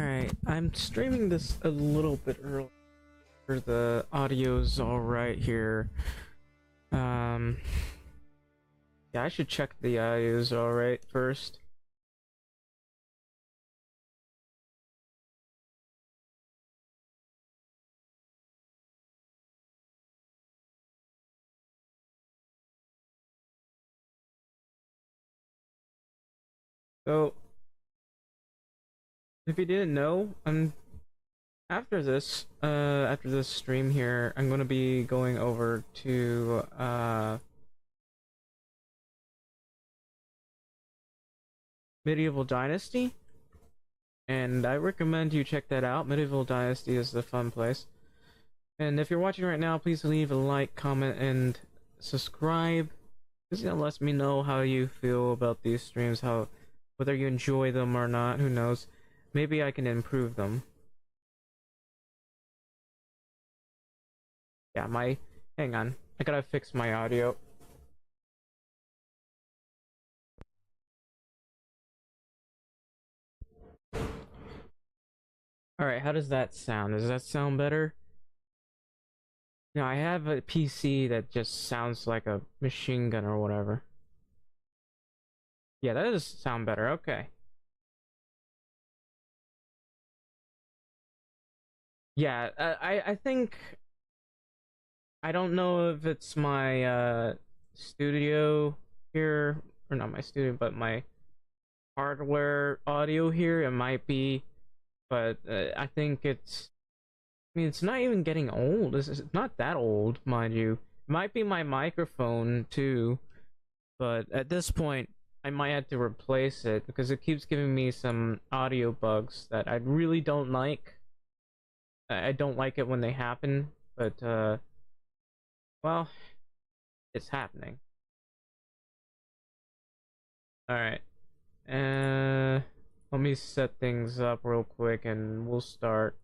Alright, I'm streaming this a little bit early. The audio's alright here. Um, yeah, I should check the audio's alright first. So, if you didn't know, after this stream here, I'm gonna be going over to, Medieval Dynasty. And I recommend you check that out. Medieval Dynasty is the fun place. And if you're watching right now, please leave a like, comment, and subscribe. This lets me know how you feel about these streams, whether you enjoy them or not, who knows. Maybe I can improve them. Yeah, hang on. I gotta fix my audio. Alright, how does that sound? Does that sound better? Now, I have a PC that just sounds like a machine gun or whatever. Yeah, that does sound better. Okay. Yeah, I think I don't know if it's my studio here, or not my studio, but my hardware audio here. It might be, but I think I mean, it's not even getting old. It's not that old, mind you. It might be my microphone too, but at this point, I might have to replace it because it keeps giving me some audio bugs that I really don't like. I don't like it when they happen, but well, it's happening. All right. Let me set things up real quick and we'll start.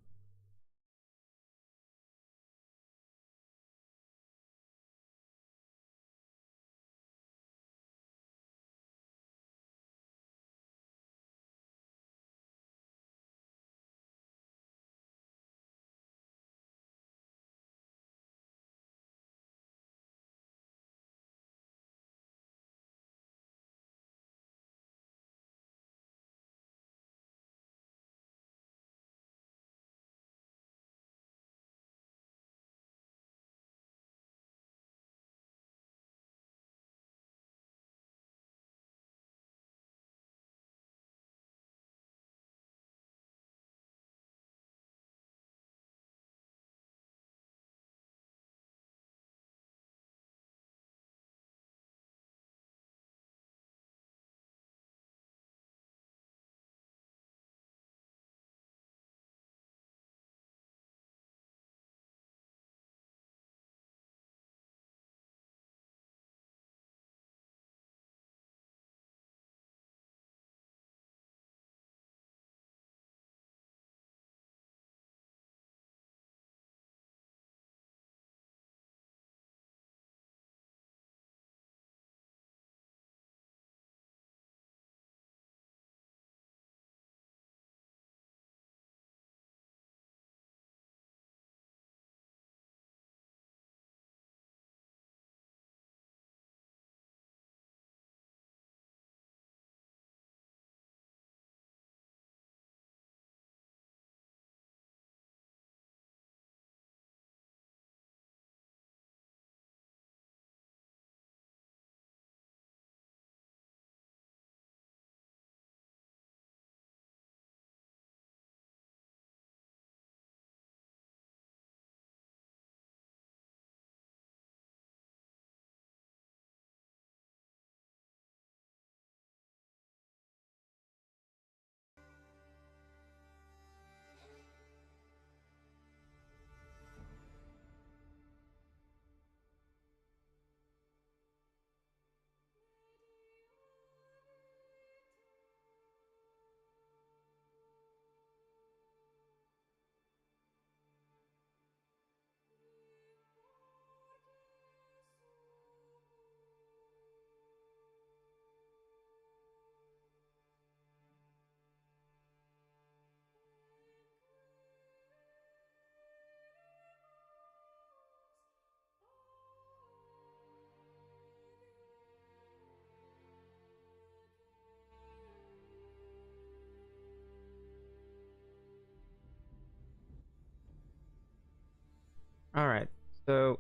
Alright, so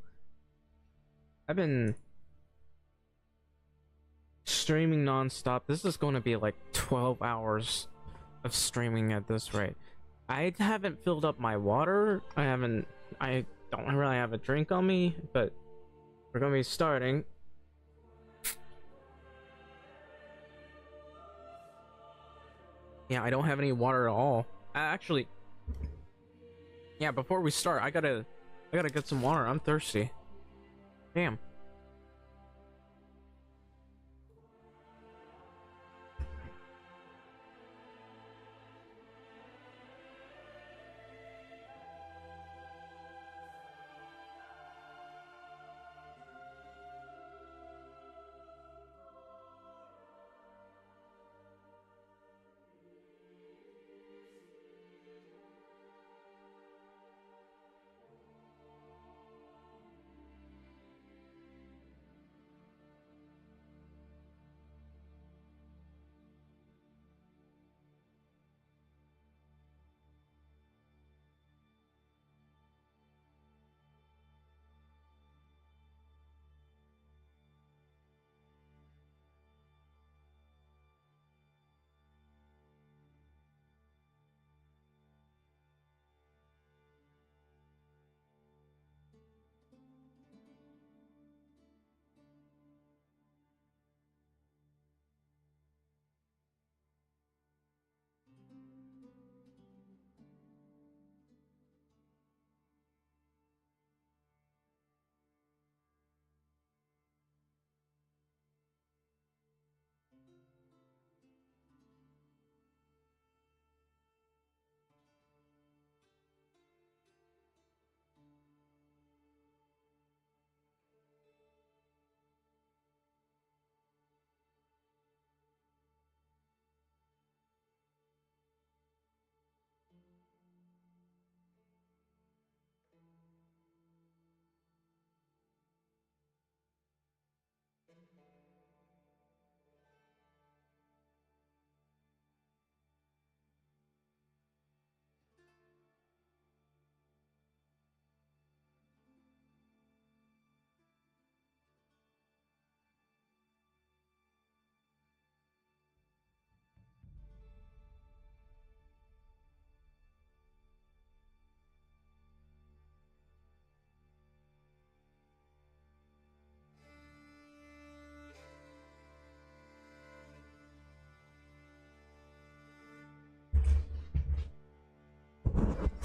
I've been streaming non-stop. This is going to be like 12 hours of streaming at this rate. I haven't filled up my water. I don't really have a drink on me, but we're going to be starting. Yeah, I don't have any water at all. Actually, yeah, before we start, I gotta get some water. I'm thirsty. Damn.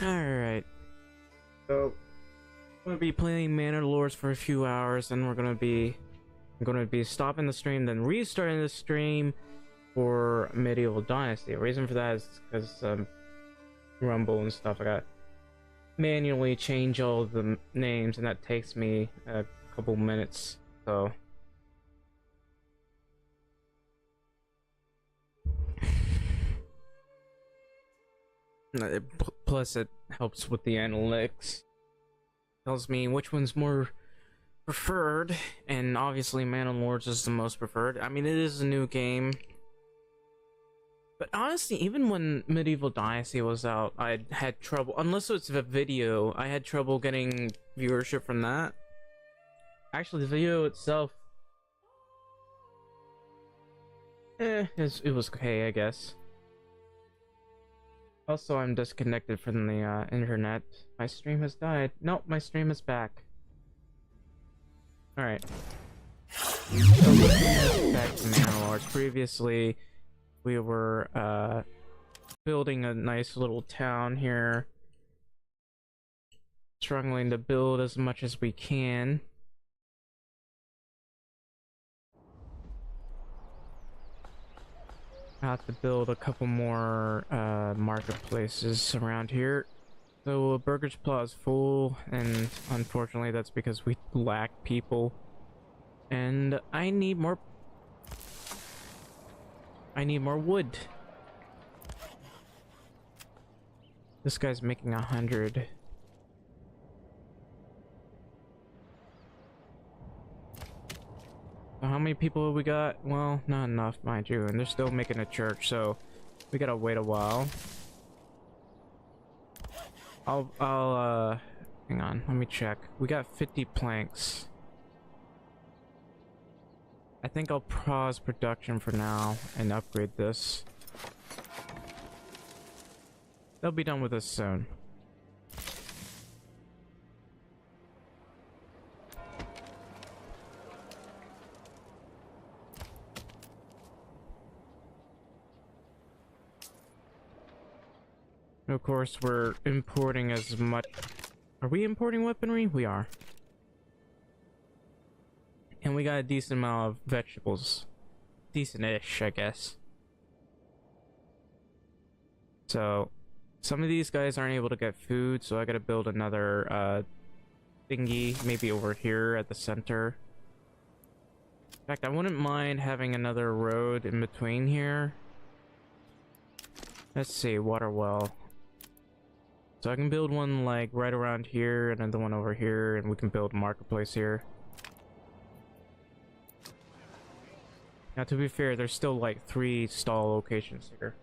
Alright. So I'm gonna be playing Manor for a few hours, and I'm gonna be stopping the stream, then restarting the stream for Medieval Dynasty. The reason for that is because Rumble and stuff. I got manually change all the names, and that takes me a couple minutes. So plus it helps with the analytics. Tells me which one's more preferred, and obviously Manor is the most preferred. I mean, it is a new game, but honestly, even when Medieval Dynasty was out, I had trouble, unless it's a video, I had trouble getting viewership from that. Actually, the video itself, it was okay, I guess. Also, I'm disconnected from the internet. My stream has died. Nope, my stream is back. Alright. So, back to Manor. Previously, we were building a nice little town here. Struggling to build as much as we can. I have to build a couple more marketplaces around here. So Burger's Plaza is full, and unfortunately that's because we lack people. And I need more wood. This guy's making 100. How many people have we got? Well, not enough, mind you, and they're still making a church, so we gotta wait a while. I'll Hang on, let me check. We got 50 planks. I think I'll pause production for now and upgrade this. They'll be done with this soon. And of course, we're importing as much. Are we importing weaponry? We are. And we got a decent amount of vegetables. Decent-ish, I guess. So, some of these guys aren't able to get food, so I gotta build another thingy, maybe over here at the center. In fact, I wouldn't mind having another road in between here. Let's see, water well. So I can build one like right around here, another one over here, and we can build a marketplace here. Now, to be fair, there's still like 3 stall locations here.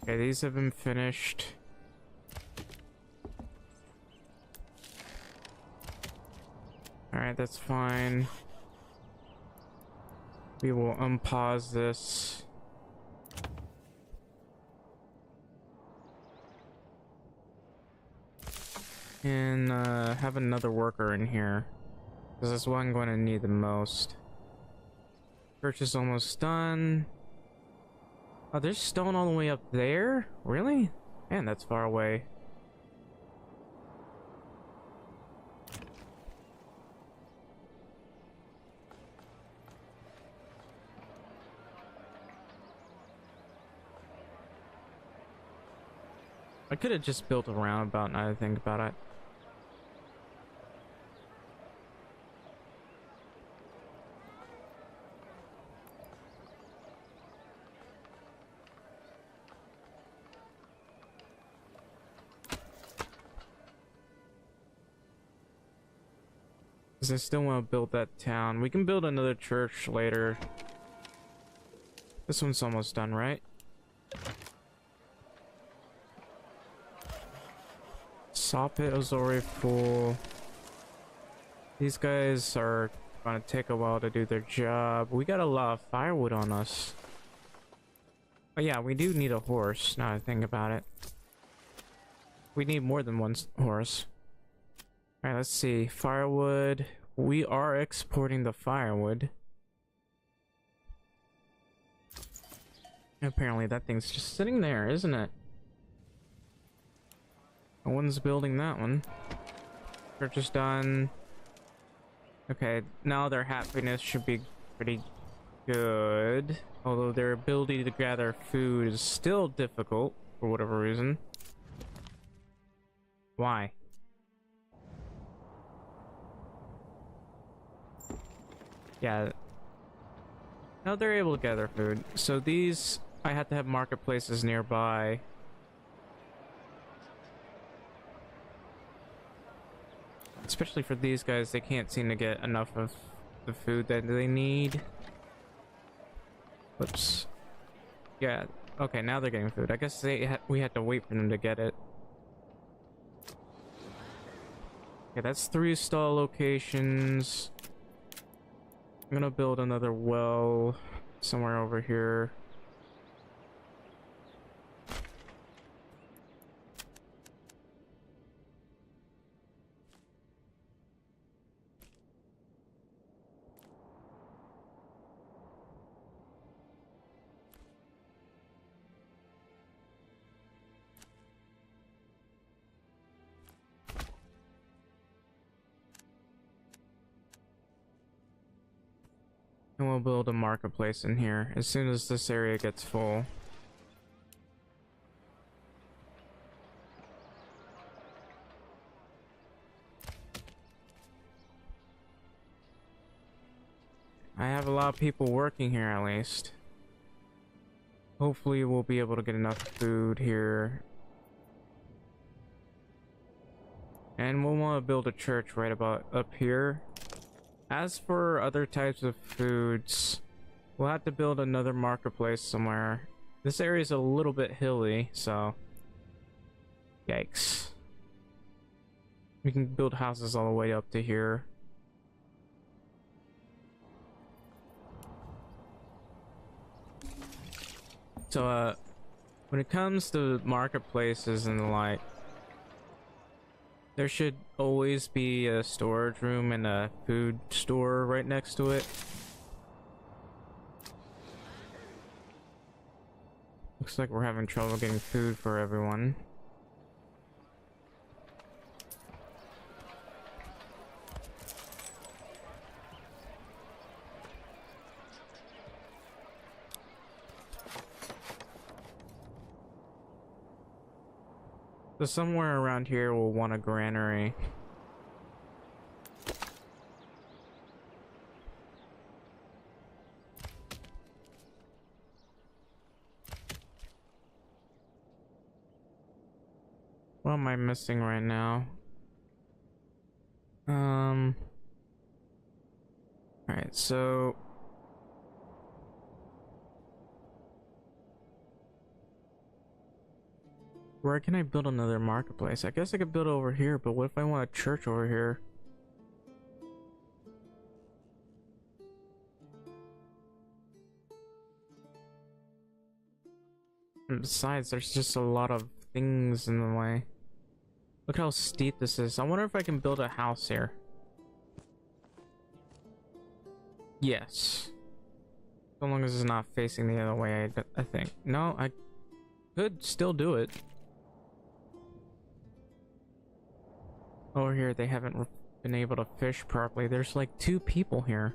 Okay, these have been finished. Alright, that's fine. We will unpause this. And have another worker in here, because that's what I'm going to need the most. Church is almost done. Oh, there's stone all the way up there? Really? Man, that's far away. I could have just built a roundabout now that I think about it. Because I still want to build that town. We can build another church later. This one's almost done, right? Saw pit was already full. These guys are gonna take a while to do their job. We got a lot of firewood on us. But yeah, we do need a horse, now that I think about it. We need more than one horse. Alright, let's see. Firewood. We are exporting the firewood. Apparently that thing's just sitting there, isn't it? No one's building that one. Church is done. Okay, now their happiness should be pretty good. Although their ability to gather food is still difficult, for whatever reason. Why? Yeah. Now they're able to gather food. So these, I have to have marketplaces nearby. Especially for these guys, they can't seem to get enough of the food that they need. Whoops. Yeah, okay, now they're getting food. I guess we had to wait for them to get it. Okay, that's 3 stall locations. I'm gonna build another well somewhere over here. And we'll build a marketplace in here as soon as this area gets full. I have a lot of people working here at least. Hopefully we'll be able to get enough food here. And we'll want to build a church right about up here. As for other types of foods, we'll have to build another marketplace somewhere. This area is a little bit hilly, so yikes. We can build houses all the way up to here. So, when it comes to marketplaces and the like, there should always be a storage room and a food store right next to it. Looks like we're having trouble getting food for everyone. So somewhere around here we'll want a granary. What am I missing right now? Alright, so where can I build another marketplace? I guess I could build it over here, but what if I want a church over here? And besides, there's just a lot of things in the way. Look how steep this is. I wonder if I can build a house here. Yes. So long as it's not facing the other way, I think. No, I could still do it. Over here, they haven't been able to fish properly. There's like 2 people here.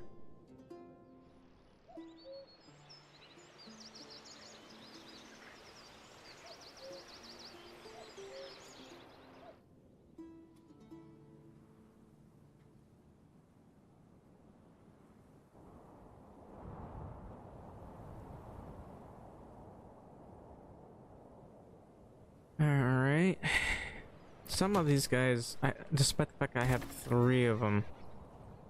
Alright. Some of these guys, despite the fact I have 3 of them,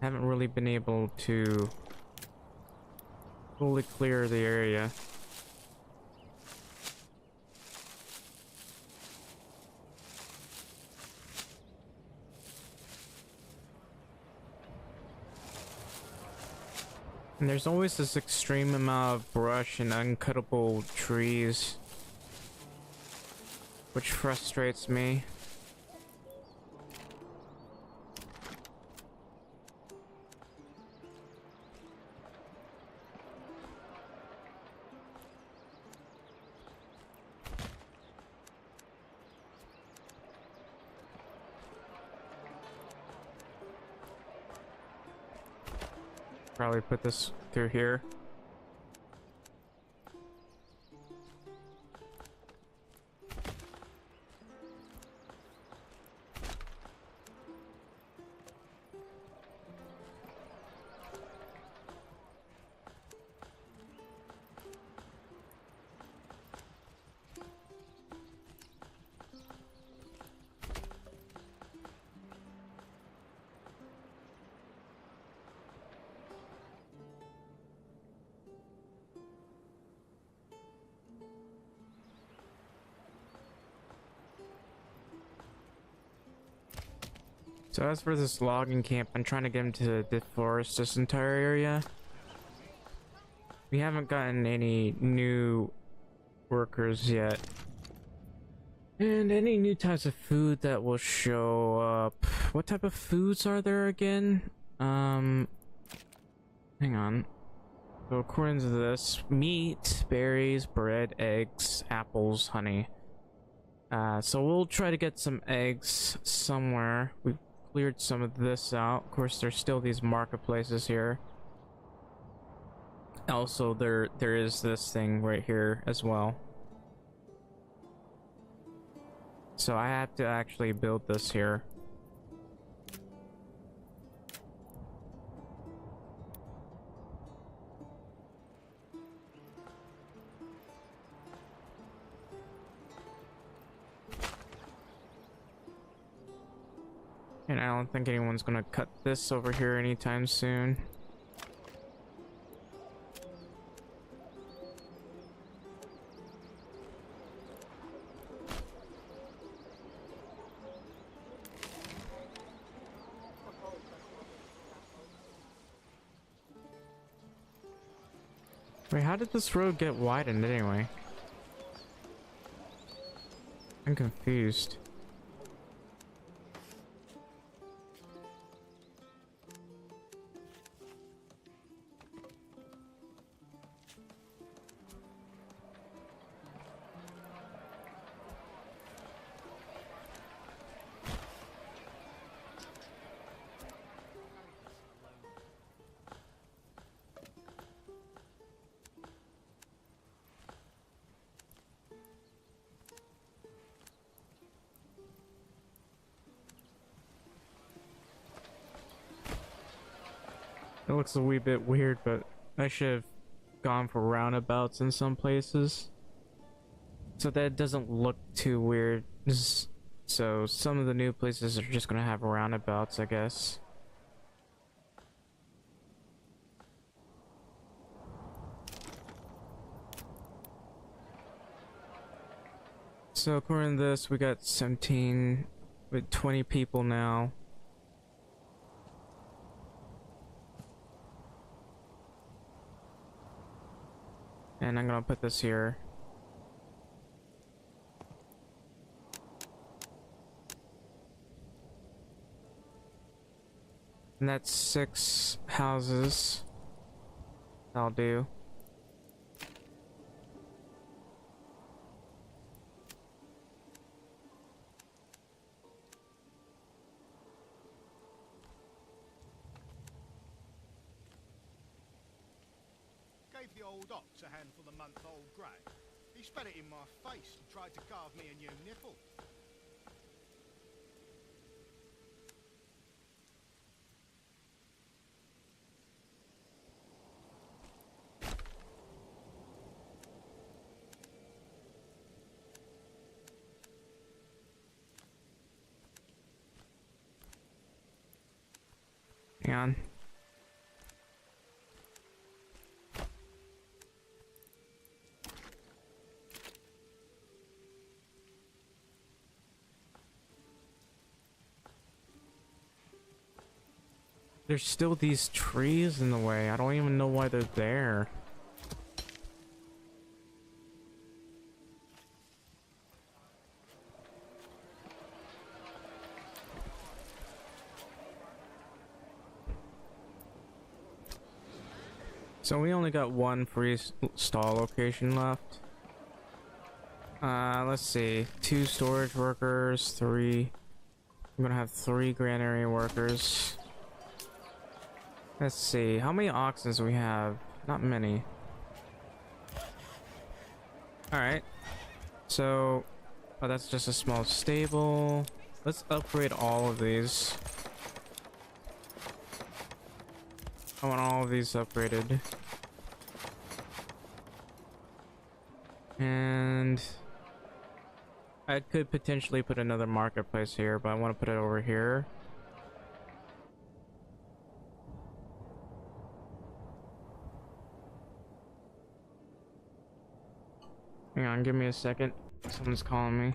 haven't really been able to fully clear the area. And there's always this extreme amount of brush and uncuttable trees, which frustrates me. Probably put this through here. So as for this logging camp, I'm trying to get him to deforest this entire area. We haven't gotten any new workers yet. And any new types of food that will show up. What type of foods are there again? Hang on. So according to this, meat, berries, bread, eggs, apples, honey. So we'll try to get some eggs somewhere. We've cleared some of this out. Of course, there's still these marketplaces here. Also, there is this thing right here as well. So I have to actually build this here. And I don't think anyone's gonna cut this over here anytime soon. Wait, how did this road get widened anyway? I'm confused. It looks a wee bit weird, but I should have gone for roundabouts in some places, so that it doesn't look too weird. So some of the new places are just gonna have roundabouts, I guess. So according to this, we got 17 with 20 people now. And I'm gonna put this here. And that's 6 houses. I'll do. Gave the old ox a handful of month-old grey. He spat it in my face and tried to carve me a new nipple. Hang on. There's still these trees in the way. I don't even know why they're there. So we only got one free stall location left. Let's see. 2 storage workers, 3. I'm gonna have 3 granary workers. Let's see. How many oxen do we have? Not many. Alright. So, oh, that's just a small stable. Let's upgrade all of these. I want all of these upgraded. And I could potentially put another marketplace here, but I want to put it over here. Hang on, give me a second. Someone's calling me.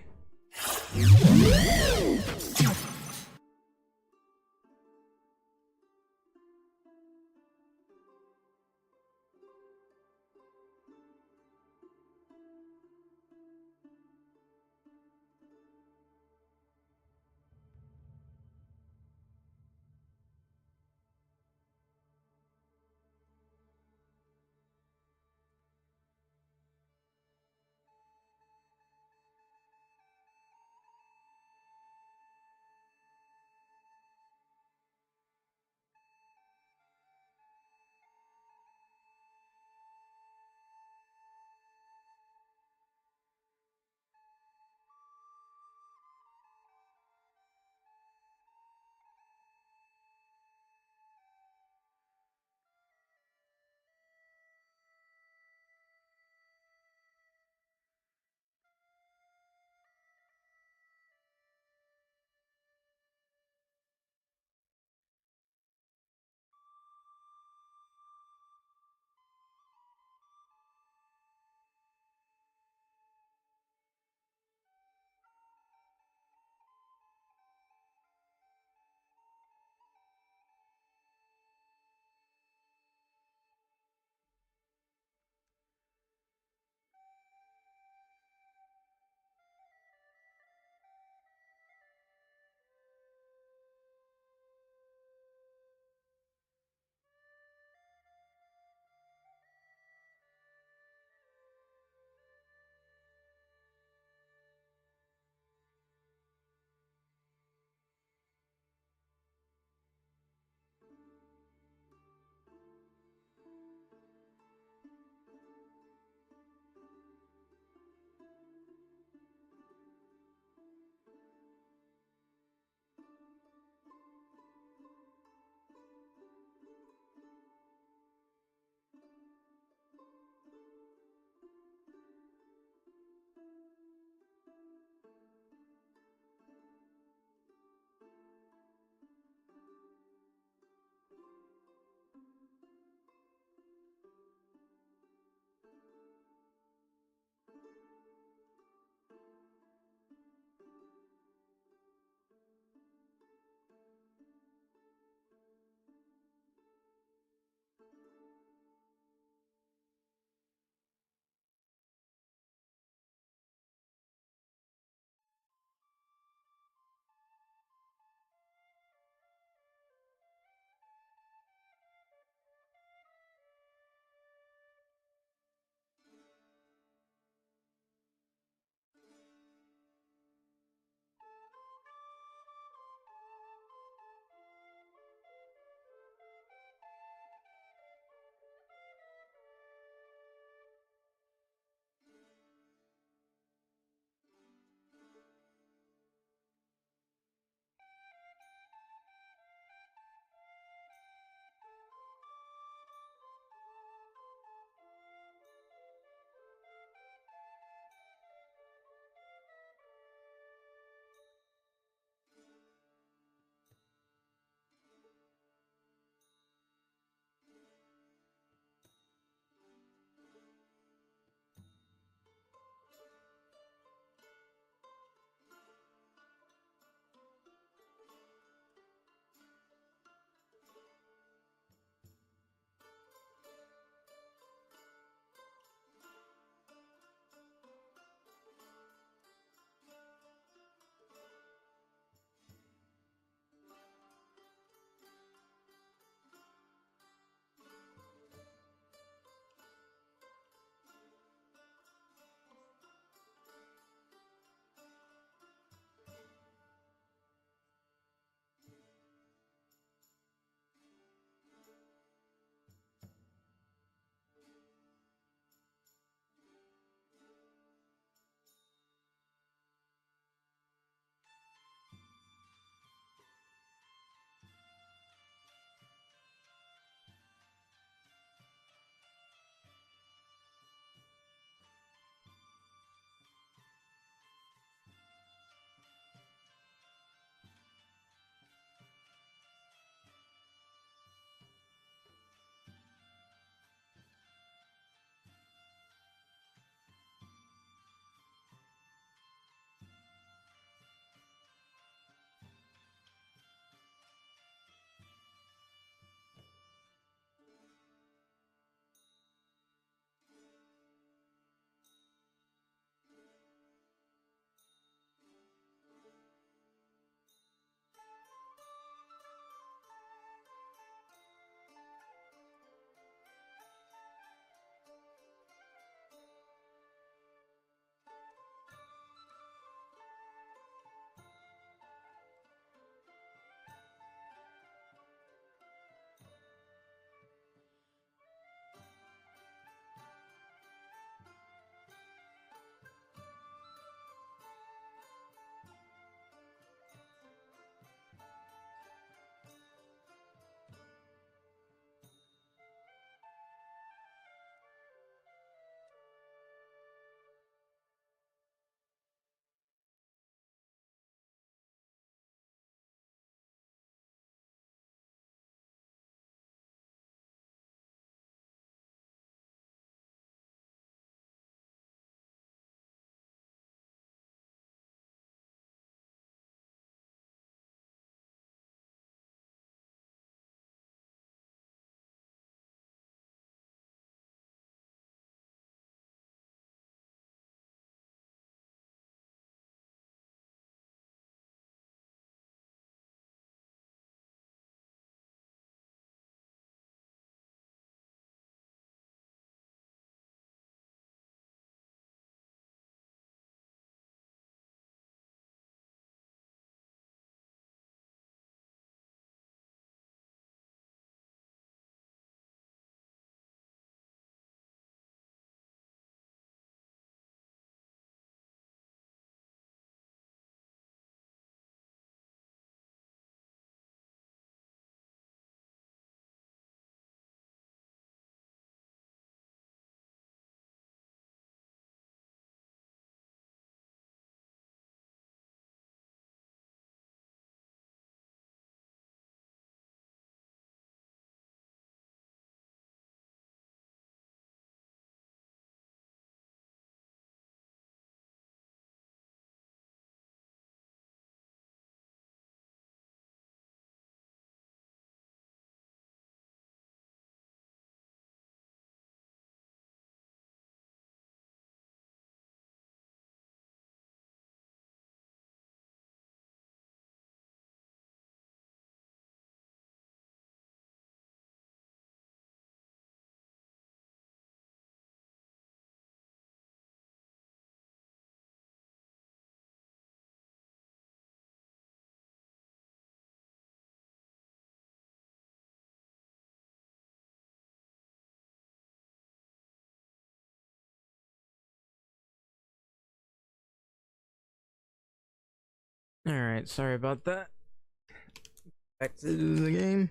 Alright, sorry about that. Back to the game.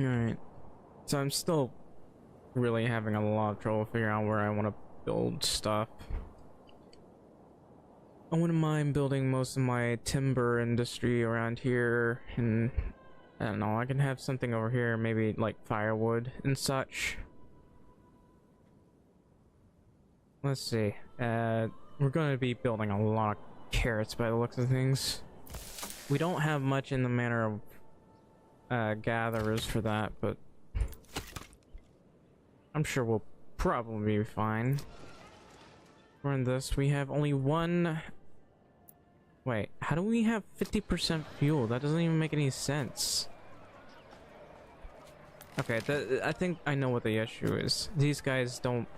Alright. So I'm still really having a lot of trouble figuring out where I want to build stuff. I wouldn't mind building most of my timber industry around here, and I don't know, I can have something over here, maybe like firewood and such. Let's see. We're going to be building a lot of carrots by the looks of things. We don't have much in the manner of gatherers for that, but I'm sure we'll probably be fine. We're in this. We have only one. Wait, how do we have 50% fuel? That doesn't even make any sense. Okay, I think I know what the issue is. These guys don't.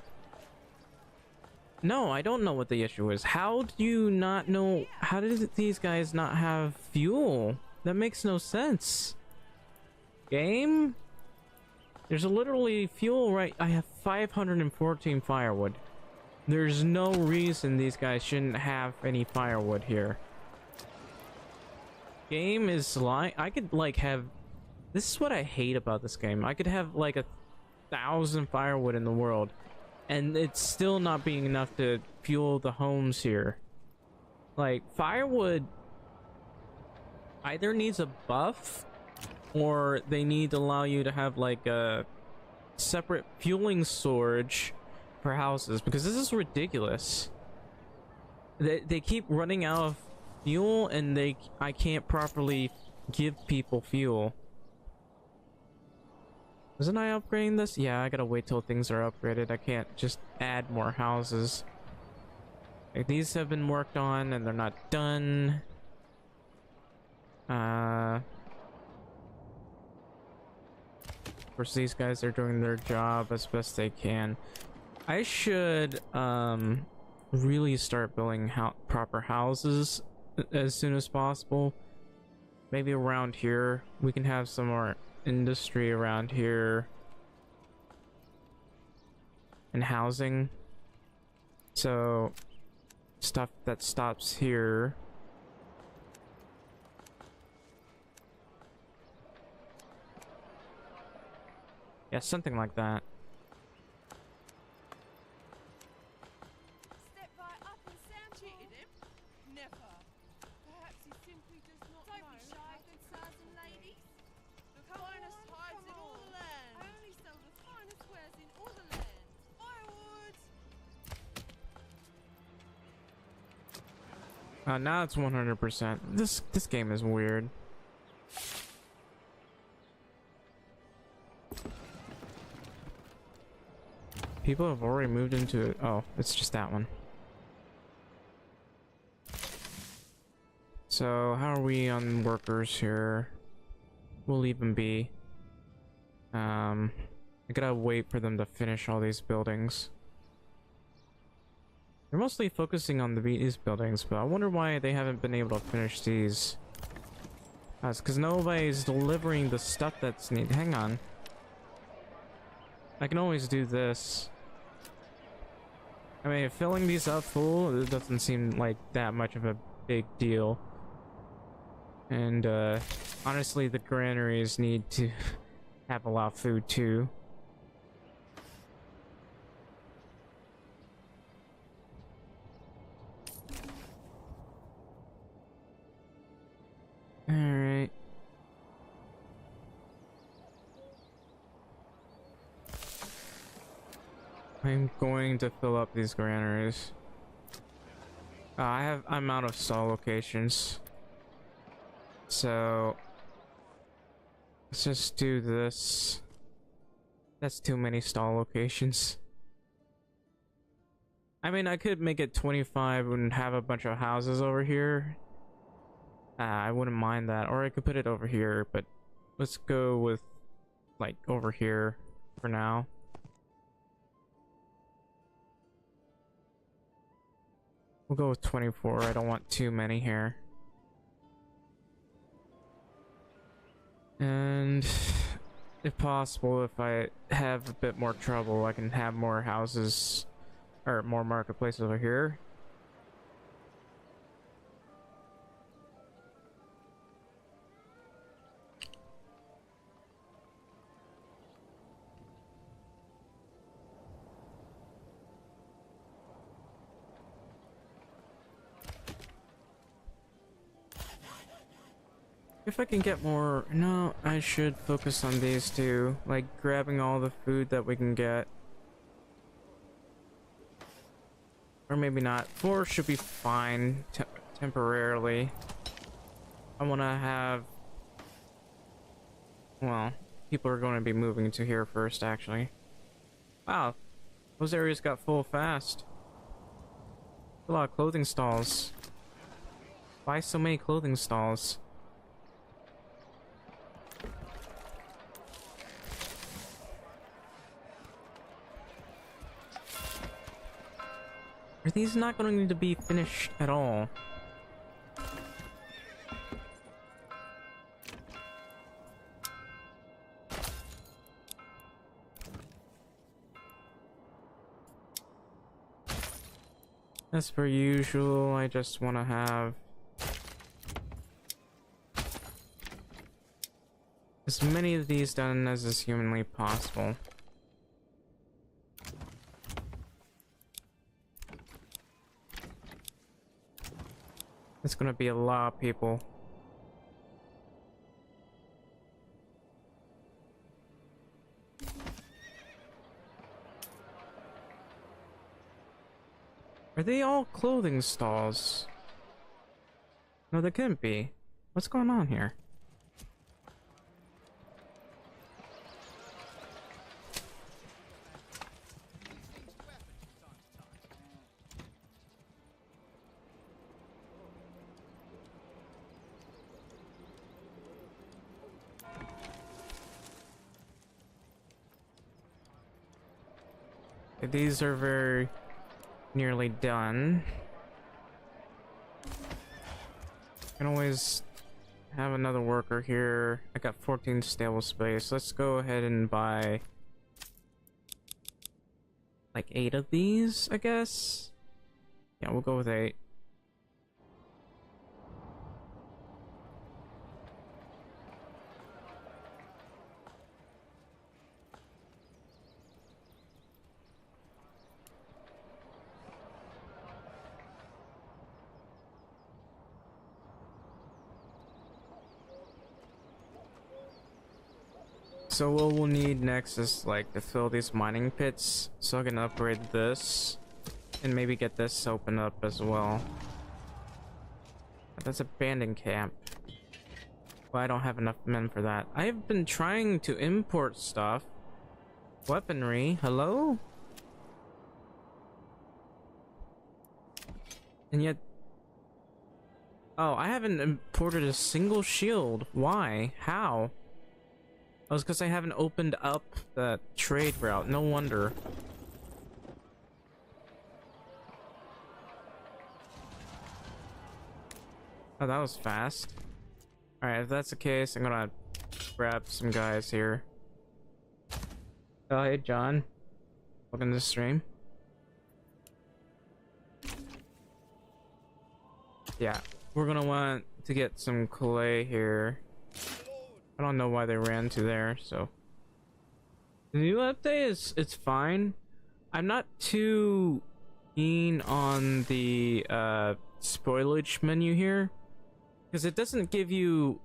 No, I don't know what the issue is. How do you not know? How did these guys not have fuel? That makes no sense. Game? There's literally fuel right. I have 514 firewood. There's no reason these guys shouldn't have any firewood here. Game is lying. I could like have. This is what I hate about this game. I could have like 1,000 firewood in the world, and it's still not being enough to fuel the homes here. Like, firewood either needs a buff, or they need to allow you to have like a separate fueling storage for houses, because this is ridiculous. They keep running out of fuel, and I can't properly give people fuel. Wasn't I upgrading this? Yeah, I gotta wait till things are upgraded. I can't just add more houses. Like, these have been worked on and they're not done. Of course, these guys are doing their job as best they can. I should really start building proper houses as soon as possible. Maybe around here we can have some more industry around here and housing, so stuff that stops here. Yeah, something like that. Step right up and Sam cheated him? Never. Perhaps he simply does not know. Don't be shy, good sirs and ladies. The finest hides in all the land. I only sell the finest wares in all the land. Firewood! Now it's 100%. This game is weird. People have already moved into it. Oh, it's just that one. So how are we on workers here? We'll leave them be. I gotta wait for them to finish all these buildings. They're mostly focusing on these buildings, but I wonder why they haven't been able to finish these. That's because nobody's delivering the stuff that's needed. Hang on. I can always do this. I mean, filling these up full, it doesn't seem like that much of a big deal. And, honestly, the granaries need to have a lot of food, too. Alright. I'm going to fill up these granaries. I'm out of stall locations. So let's just do this. That's too many stall locations. I mean, I could make it 25 and have a bunch of houses over here. I wouldn't mind that. Or I could put it over here, but let's go with like over here for now. We'll go with 24. I don't want too many here. And if possible, if I have a bit more trouble, I can have more houses or more marketplaces over here. If I can get more... No, I should focus on these two. Like, grabbing all the food that we can get. Or maybe not. 4 should be fine temporarily. I want to have... Well, people are going to be moving to here first, actually. Wow, those areas got full fast. A lot of clothing stalls. Why so many clothing stalls? Are these not going to be finished at all? As per usual, I just want to have as many of these done as is humanly possible. It's gonna be a lot of people. Are they all clothing stalls? No, they couldn't be. What's going on here? These are very nearly done. Can always have another worker here. I got 14 stable space. Let's go ahead and buy like 8 of these, I guess. Yeah, we'll go with 8. So what we'll need next is like to fill these mining pits, so I can upgrade this and maybe get this open up as well. That's abandoned camp. Well, I don't have enough men for that. I have been trying to import stuff. Weaponry, hello? And yet... Oh, I haven't imported a single shield. Why? How? Oh, it's because I haven't opened up the trade route. No wonder. Oh, that was fast. Alright, if that's the case, I'm gonna grab some guys here. Oh, hey, John. Welcome to the stream. Yeah, we're gonna want to get some clay here. I don't know why they ran to there, so. The new update is, it's fine. I'm not too keen on the spoilage menu here, because it doesn't give you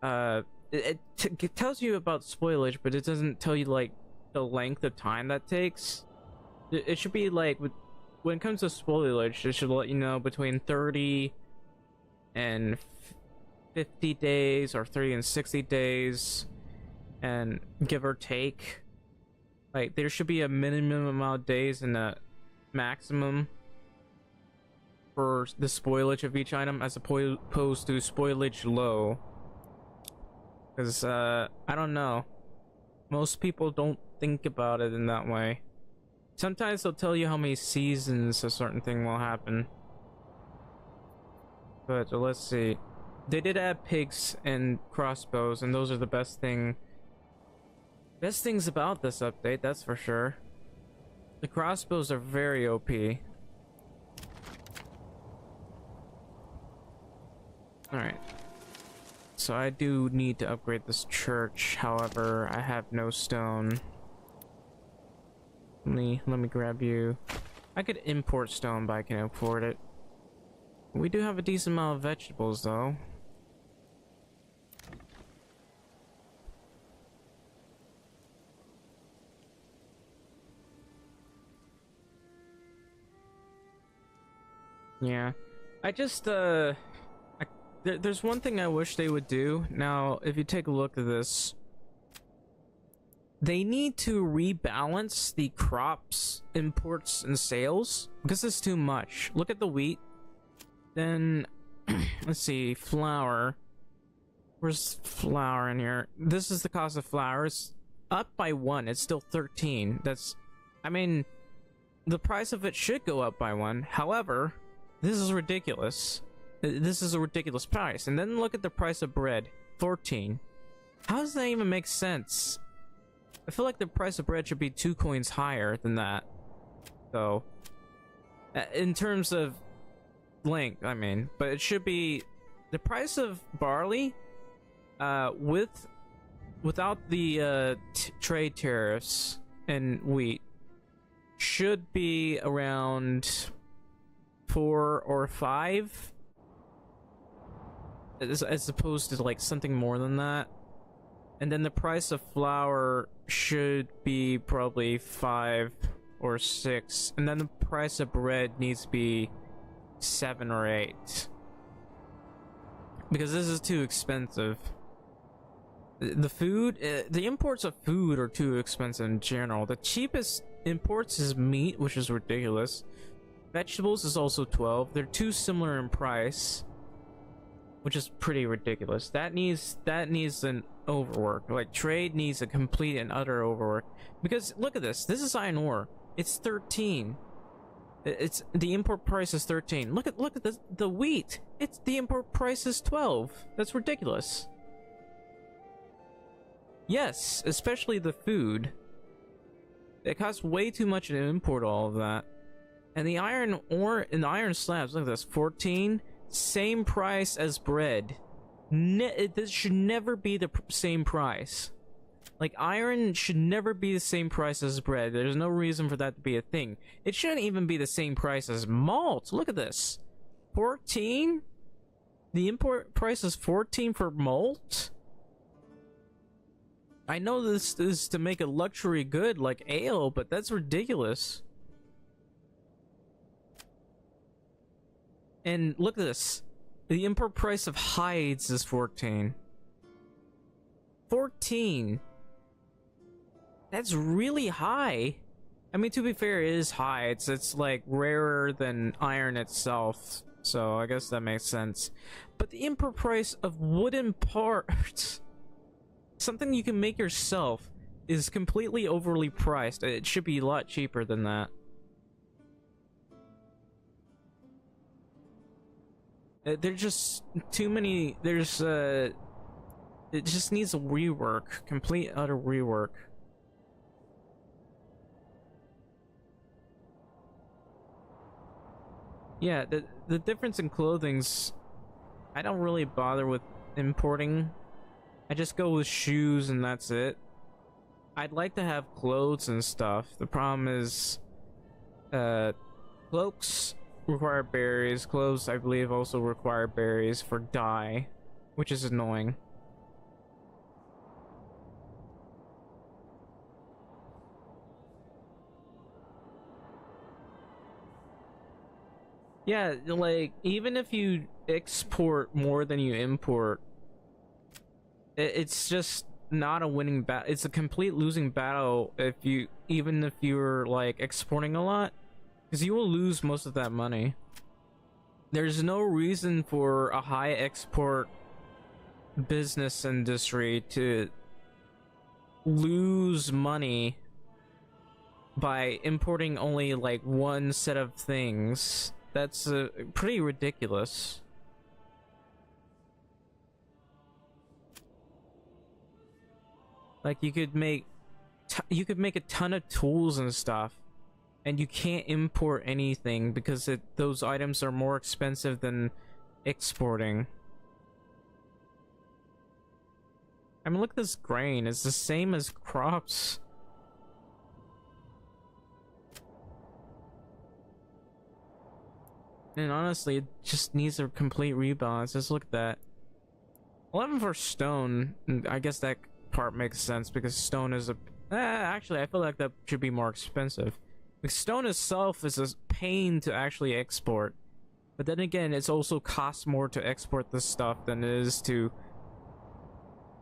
it tells you about spoilage, but it doesn't tell you like the length of time that takes. It should be like, when it comes to spoilage, it should let you know between 30 and 50 days or 30 and 60 days, and give or take. Like, there should be a minimum amount of days and a maximum for the spoilage of each item, as opposed to spoilage low. Because, I don't know. Most people don't think about it in that way. Sometimes they'll tell you how many seasons a certain thing will happen. But let's see. They did add pigs and crossbows, and those are the best things about this update, that's for sure. The crossbows are very OP. Alright. So I do need to upgrade this church, however, I have no stone. Let me grab you. I could import stone, but I can afford it. We do have a decent amount of vegetables, though. Yeah. I just, there's one thing I wish they would do. Now, if you take a look at this, they need to rebalance the crops, imports, and sales, because it's too much. Look at the wheat. Then, let's see, flour. Where's flour in here? This is the cost of flour. It's up by 1. It's still 13. That's, I mean, the price of it should go up by 1. However, this is ridiculous. This is a ridiculous price. And then look at the price of bread. 14. How does that even make sense? I feel like the price of bread should be 2 coins higher than that. So, in terms of length, I mean. But it should be... The price of barley, without the trade tariffs and wheat, should be around 4 or 5. As opposed to, like, something more than that. And then the price of flour should be probably 5 or 6. And then the price of bread needs to be 7 or 8. Because this is too expensive. The food, the imports of food are too expensive in general. The cheapest imports is meat, which is ridiculous. Vegetables is also 12. They're too similar in price, which is pretty ridiculous. That needs an overwork. Like, trade needs a complete and utter overwork. Because look at this. This is iron ore. It's 13. It's the import price is 13. Look at the wheat. It's the import price is 12. That's ridiculous. Yes, especially the food. It costs way too much to import all of that. And the iron ore and the iron slabs, look at this, 14. Same price as bread. This should never be the same price. Like, iron should never be the same price as bread. There's no reason for that to be a thing. It shouldn't even be the same price as malt. Look at this. 14? The import price is 14 for malt? I know this is to make a luxury good like ale, but that's ridiculous. And look at this. The import price of hides is 14. 14? That's really high. I mean, to be fair, it is hides. It's like rarer than iron itself. So I guess that makes sense. But the import price of wooden parts, something you can make yourself, is completely overly priced. It should be a lot cheaper than that. There's just too many. There's it just needs a rework, complete utter rework. Yeah, the difference in clothing's, I don't really bother with importing. I just go with shoes and that's it. I'd like to have clothes and stuff. The problem is, cloaks require berries. Clothes, I believe, also require berries for dye, which is annoying. Yeah, like, even if you export more than you import, it's just not a winning battle. It's a complete losing battle even if you're, like, exporting a lot, because you will lose most of that money. There's no reason for a high export business industry to lose money by importing only, like, one set of things. That's pretty ridiculous. Like, you could make a ton of tools and stuff, and you can't import anything because those items are more expensive than exporting. I mean, look at this grain. It's the same as crops. And honestly, it just needs a complete rebalance. Just look at that. 11 for stone. I guess that part makes sense because stone is a... actually, I feel like that should be more expensive. Because stone itself is a pain to actually export. But then again, it's also costs more to export this stuff than it is to,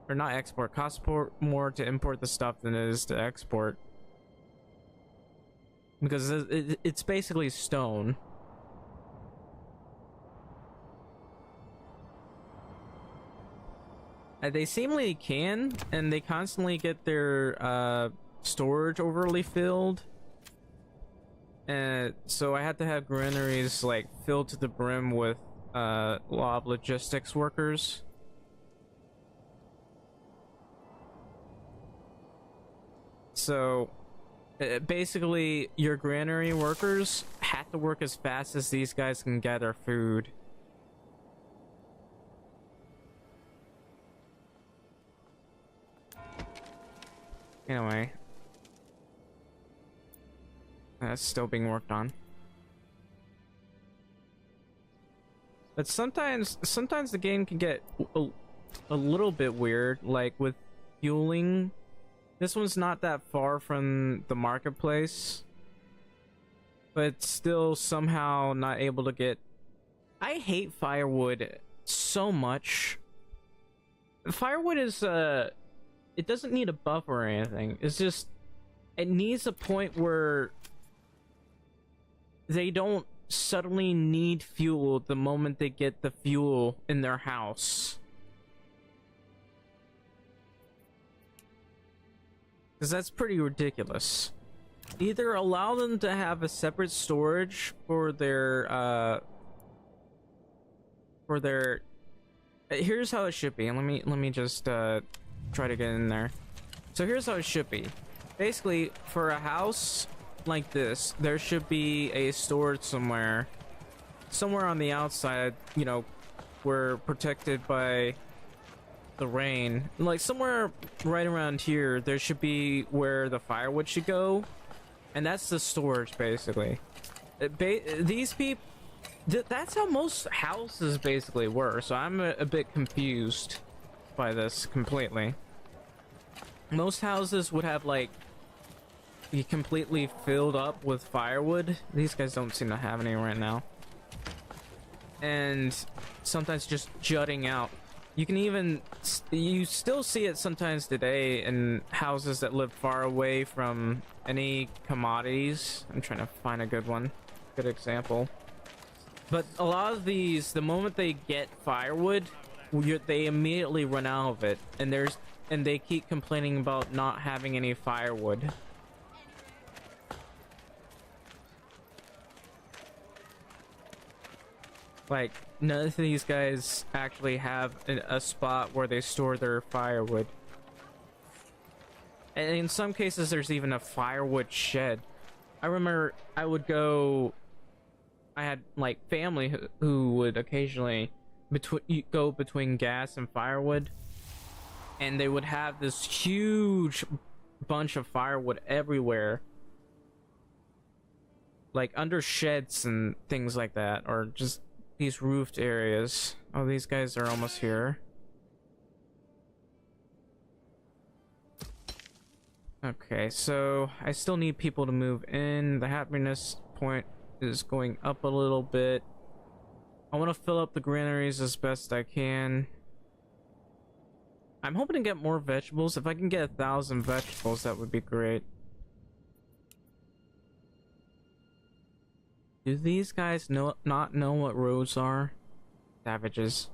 or not export, costs more to import the stuff than it is to export. Because it's basically stone. They seemingly can, and they constantly get their storage overly filled. And so I had to have granaries like filled to the brim with a lot of logistics workers. So basically, your granary workers have to work as fast as these guys can gather food. Anyway, that's still being worked on. But sometimes the game can get a little bit weird, like with fueling. This one's not that far from the marketplace, but still somehow not able to get. I hate firewood so much. Firewood is it doesn't need a buff or anything. It's just it needs a point where they don't suddenly need fuel the moment they get the fuel in their house. Because that's pretty ridiculous. Either allow them to have a separate storage for their here's how it should be. And let me just try to get in there. So here's how it should be. Basically, for a house like this, there should be a storage somewhere on the outside, you know, we're protected by the rain. Like somewhere right around here, there should be where the firewood should go, and that's the storage basically. These people, that's how most houses basically were. So I'm a bit confused by this completely. Most houses would have like be completely filled up with firewood. These guys don't seem to have any right now, and sometimes just jutting out. You still see it sometimes today in houses that live far away from any commodities. I'm trying to find a good example. But a lot of these, the moment they get firewood, they immediately run out of it, and they keep complaining about not having any firewood. Like, none of these guys actually have a spot where they store their firewood. And in some cases, there's even a firewood shed. I remember I had like family who would occasionally go between gas and firewood, and they would have this huge bunch of firewood everywhere, like under sheds and things like that, or just these roofed areas. Oh, these guys are almost here. Okay, so I still need people to move in. The happiness point is going up a little bit. I want to fill up the granaries as best I can. I'm hoping to get more vegetables. If I can get 1,000 vegetables, that would be great. Do these guys not know what roads are? Savages.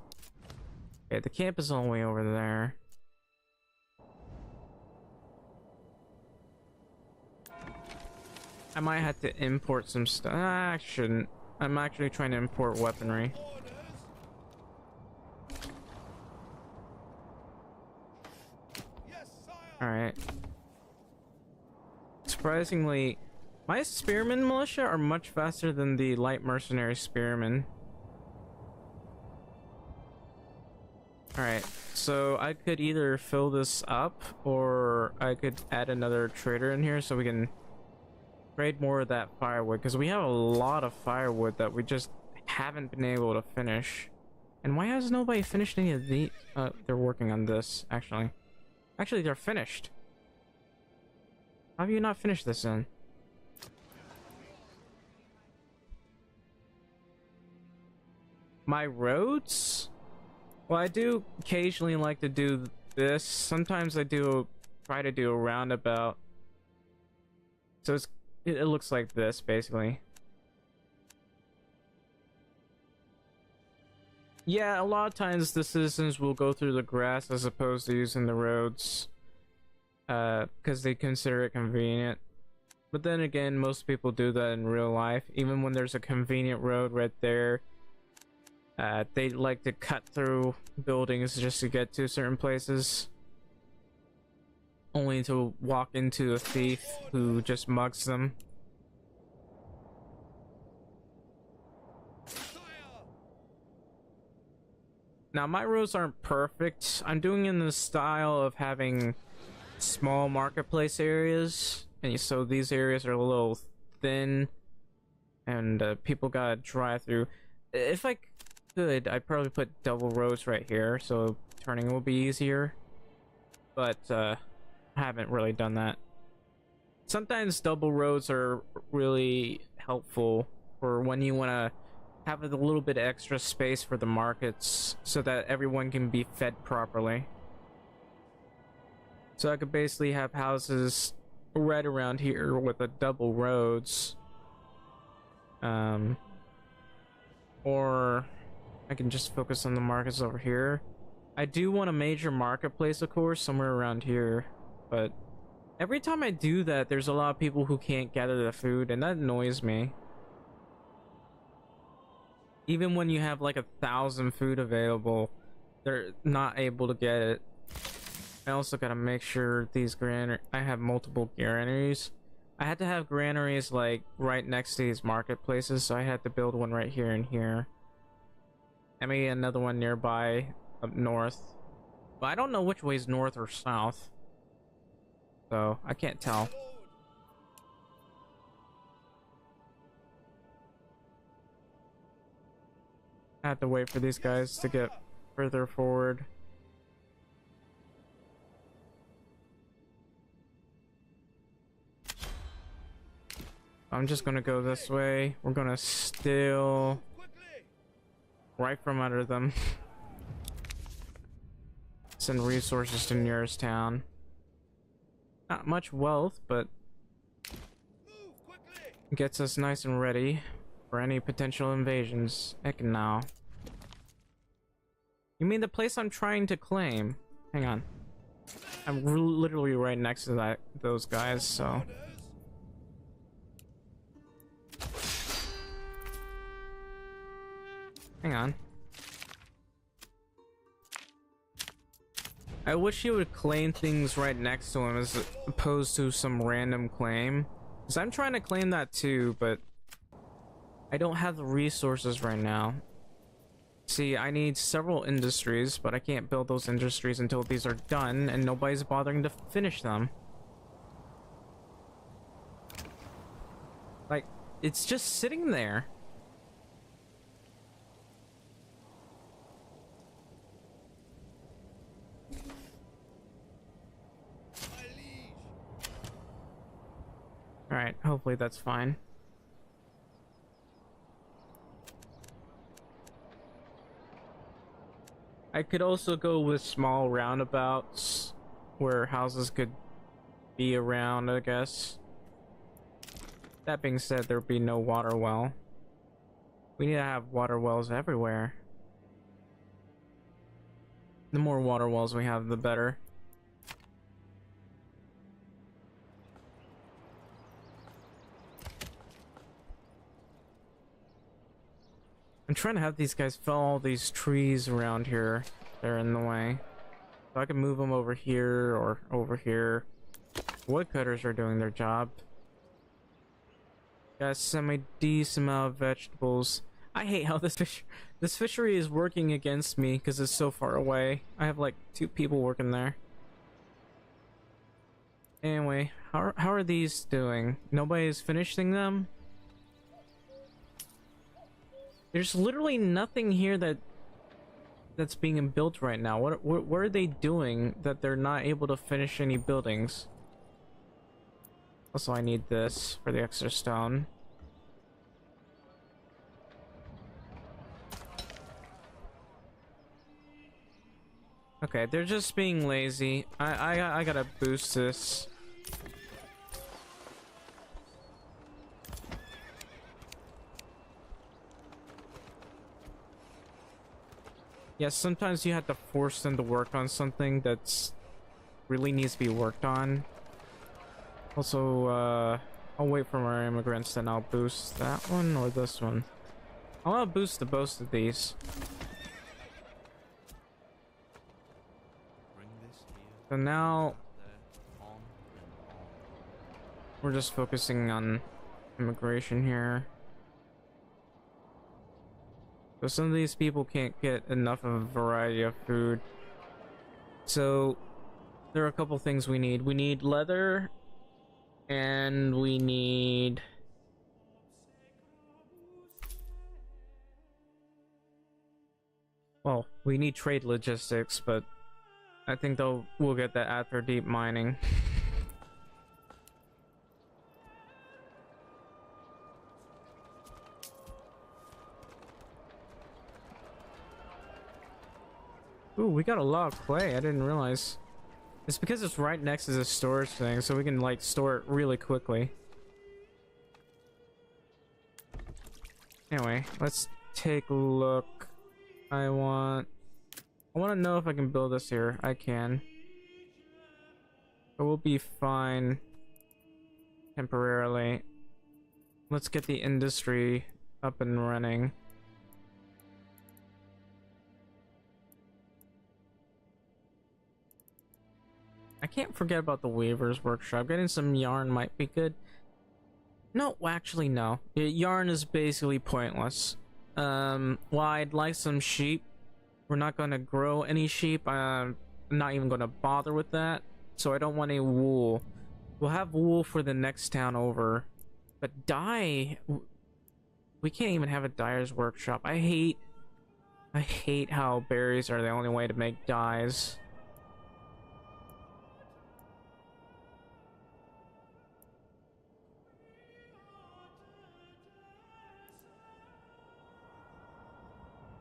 Okay, the camp is all the way over there. I might have to import some stuff. I shouldn't. I'm actually trying to import weaponry. Alright. Surprisingly, my spearmen militia are much faster than the light mercenary spearmen. Alright, so I could either fill this up, or I could add another trader in here so we can trade more of that firewood, because we have a lot of firewood that we just haven't been able to finish. And why has nobody finished any of the they're working on this, actually. Actually, they're finished. How have you not finished this then? My roads? Well, I do occasionally like to do this. Sometimes I do try to do a roundabout. So it looks like this, basically. Yeah, a lot of times the citizens will go through the grass as opposed to using the roads. Because they consider it convenient. But then again, most people do that in real life. Even when there's a convenient road right there, they like to cut through buildings just to get to certain places. Only to walk into a thief who just mugs them. Now, my roads aren't perfect. I'm doing it in the style of having small marketplace areas. And so these areas are a little thin. And people gotta drive through. If I could, I'd probably put double roads right here. So turning will be easier. But I haven't really done that. Sometimes double roads are really helpful for when you want to have a little bit extra space for the markets so that everyone can be fed properly. So I could basically have houses right around here with a double roads. Or I can just focus on the markets over here. I do want a major marketplace, of course, somewhere around here, but every time I do that, there's a lot of people who can't gather the food, and that annoys me. Even when you have like 1,000 food available, they're not able to get it. I also gotta make sure these I have multiple granaries. I had to have granaries like right next to these marketplaces, so I had to build one right here and here. And maybe another one nearby up north. But I don't know which way is north or south, so I can't tell. I have to wait for these guys to get further forward. I'm just gonna go this way. We're gonna steal right from under them. Send resources to nearest town. Not much wealth, but gets us nice and ready for any potential invasions. Heck no. You mean the place I'm trying to claim? Hang on. I'm literally right next to those guys, so. Hang on. I wish you would claim things right next to him as opposed to some random claim. Because I'm trying to claim that too, but I don't have the resources right now. See, I need several industries, but I can't build those industries until these are done, and nobody's bothering to finish them. Like, it's just sitting there. Alright, hopefully that's fine. I could also go with small roundabouts where houses could be around, I guess. That being said, there'd be no water well. We need to have water wells everywhere. The more water wells we have, the better. I'm trying to have these guys fell all these trees around here. They're in the way. So I can move them over here or over here. Woodcutters are doing their job. Got a semi-decent amount of vegetables. I hate how this fishery is working against me because it's so far away. I have like 2 people working there. Anyway, how are these doing? Nobody's finishing them? There's literally nothing here that's being built right now. What are they doing that they're not able to finish any buildings? Also, I need this for the extra stone. Okay, they're just being lazy. I gotta boost this. Yes, sometimes you have to force them to work on something that's really needs to be worked on. Also, I'll wait for our immigrants, then I'll boost that one or this one. I want to boost the both of these. So now we're just focusing on immigration here. So some of these people can't get enough of a variety of food. So there are a couple things we need. We need leather, and we need... well, we need trade logistics, but I think we'll get that after deep mining. Ooh, we got a lot of clay. I didn't realize. It's because it's right next to the storage thing, so we can like store it really quickly. Anyway, let's take a look. I want to know if I can build this here. I can. But we'll be fine temporarily. Let's get the industry up and running. I can't forget about the weaver's workshop. Getting some yarn might be good. No, actually no. Yarn is basically pointless. While I'd like some sheep, we're not going to grow any sheep. I'm not even going to bother with that. So I don't want any wool. We'll have wool for the next town over. But dye... we can't even have a dyer's workshop. I hate how berries are the only way to make dyes.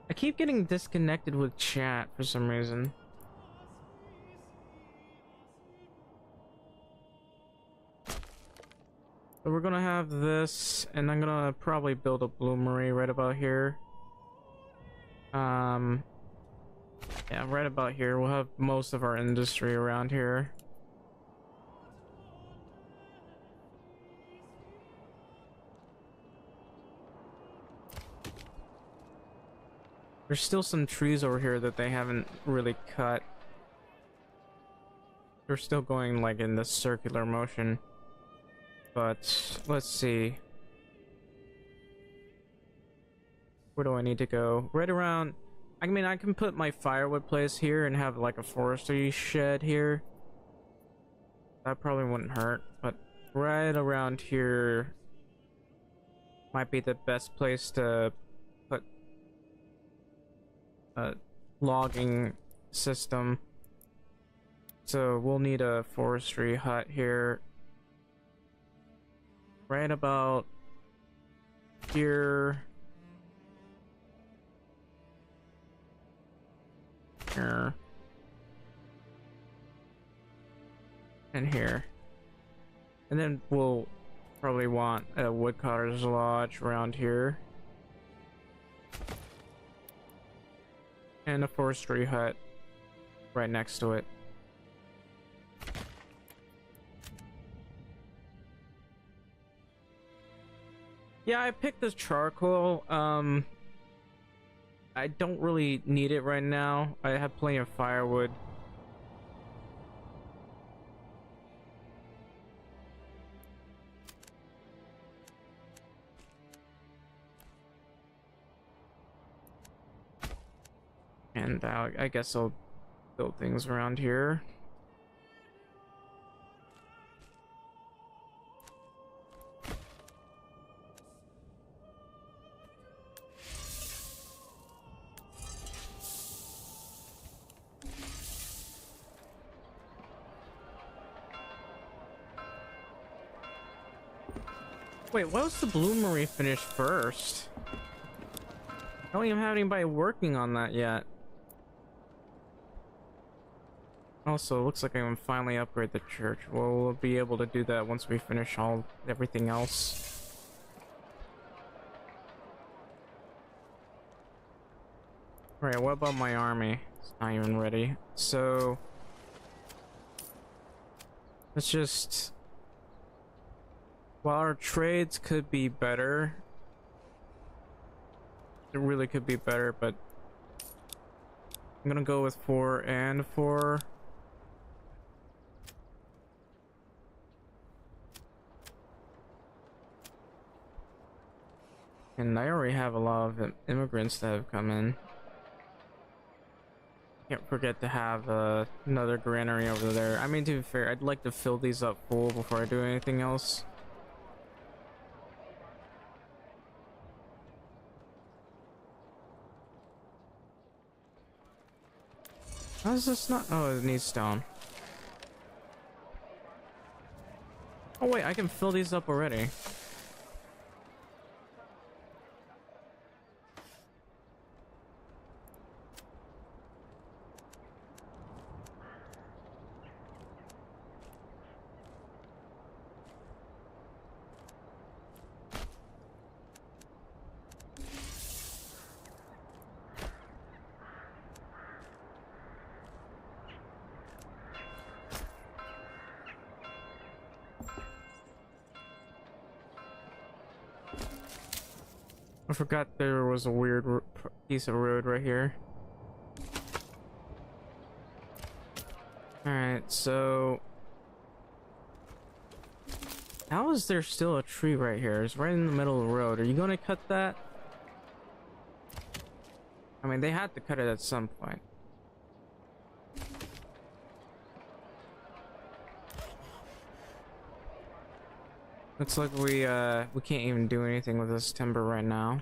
I keep getting disconnected with chat for some reason. So we're gonna have this, and I'm gonna probably build a bloomery right about here. Yeah, right about here. We'll have most of our industry around here. There's still some trees over here that they haven't really cut. They're still going like in this circular motion. But let's see. Where do I need to go? Right around... I mean, I can put my firewood place here and have like a forestry shed here. That probably wouldn't hurt. But right around here might be the best place to put a logging system. So we'll need a forestry hut here. Right about here. Here. And here. And then we'll probably want a woodcutter's lodge around here. And a forestry hut right next to it. Yeah, I picked this charcoal. I don't really need it right now. I have plenty of firewood. And I guess I'll build things around here. Wait, why was the bloomery finished first? I don't even have anybody working on that yet. Also, it looks like I can finally upgrade the church. We'll be able to do that once we finish everything else. Alright, what about my army? It's not even ready. So let's just, while our trades could be better, it really could be better, but I'm gonna go with 4 and 4. And I already have a lot of immigrants that have come in. Can't forget to have another granary over there. I mean, to be fair, I'd like to fill these up full before I do anything else. How is this not? Oh, it needs stone. Oh wait, I can fill these up already. I forgot there was a weird piece of road right here. Alright, so how is there still a tree right here? It's right in the middle of the road. Are you gonna cut that? I mean, they had to cut it at some point. Looks like we can't even do anything with this timber right now.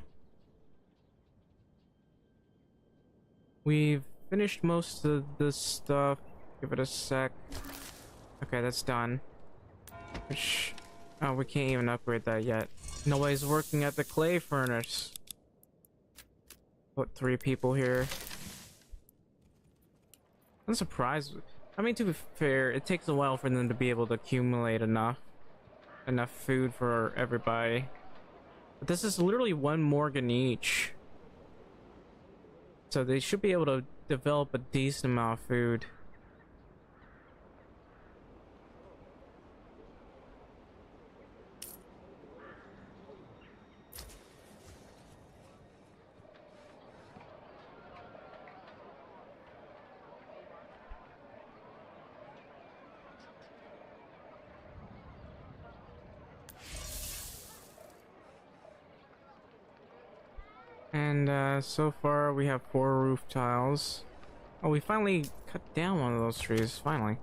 We've finished most of this stuff. Give it a sec. Okay, that's done. Which, oh, we can't even upgrade that yet. Nobody's working at the clay furnace. Put 3 people here. I'm surprised. I mean, to be fair, it takes a while for them to be able to accumulate enough food for everybody. But this is literally 1 Morgan each. So they should be able to develop a decent amount of food. And so far we have 4 roof tiles. Oh, we finally cut down one of those trees, finally.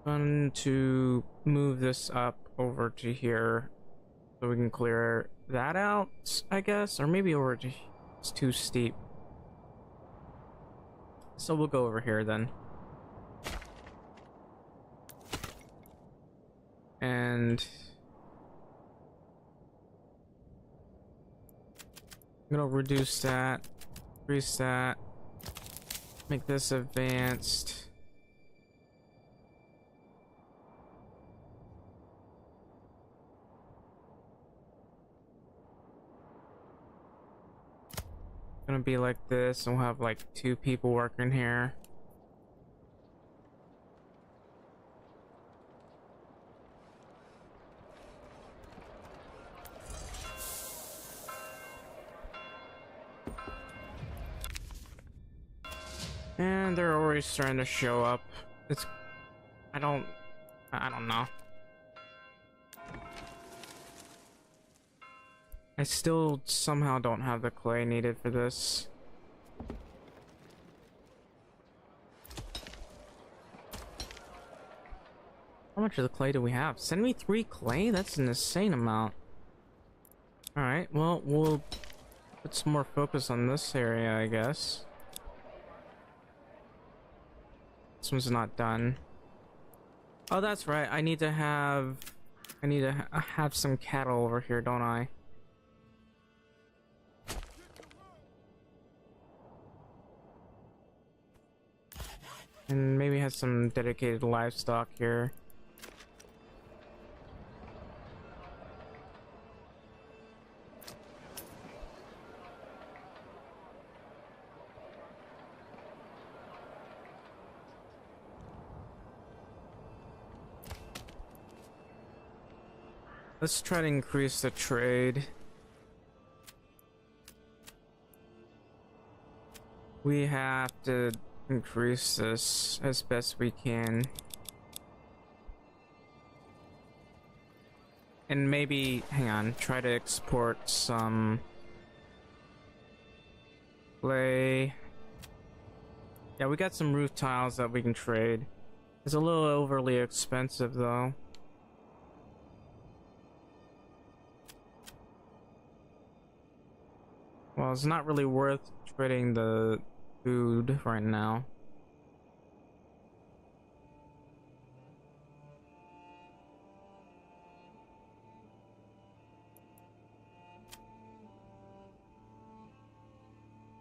Going to move this up over to here so we can clear that out, I guess, or maybe over to, it's too steep. So we'll go over here then. And I'm gonna reduce that, increase that, make this advanced. Gonna be like this, and we'll have like 2 people working here. And they're already starting to show up. It's, I don't know. I still somehow don't have the clay needed for this. How much of the clay do we have? Send me 3 clay? That's an insane amount. Alright, well, we'll put some more focus on this area, I guess. This one's not done. Oh, that's right. I need to have some cattle over here, don't I? And maybe has some dedicated livestock here. Let's try to increase the trade. We have to increase this as best we can. And maybe, hang on, try to export some clay. Yeah, we got some roof tiles that we can trade. It's a little overly expensive though. Well, it's not really worth trading the food right now.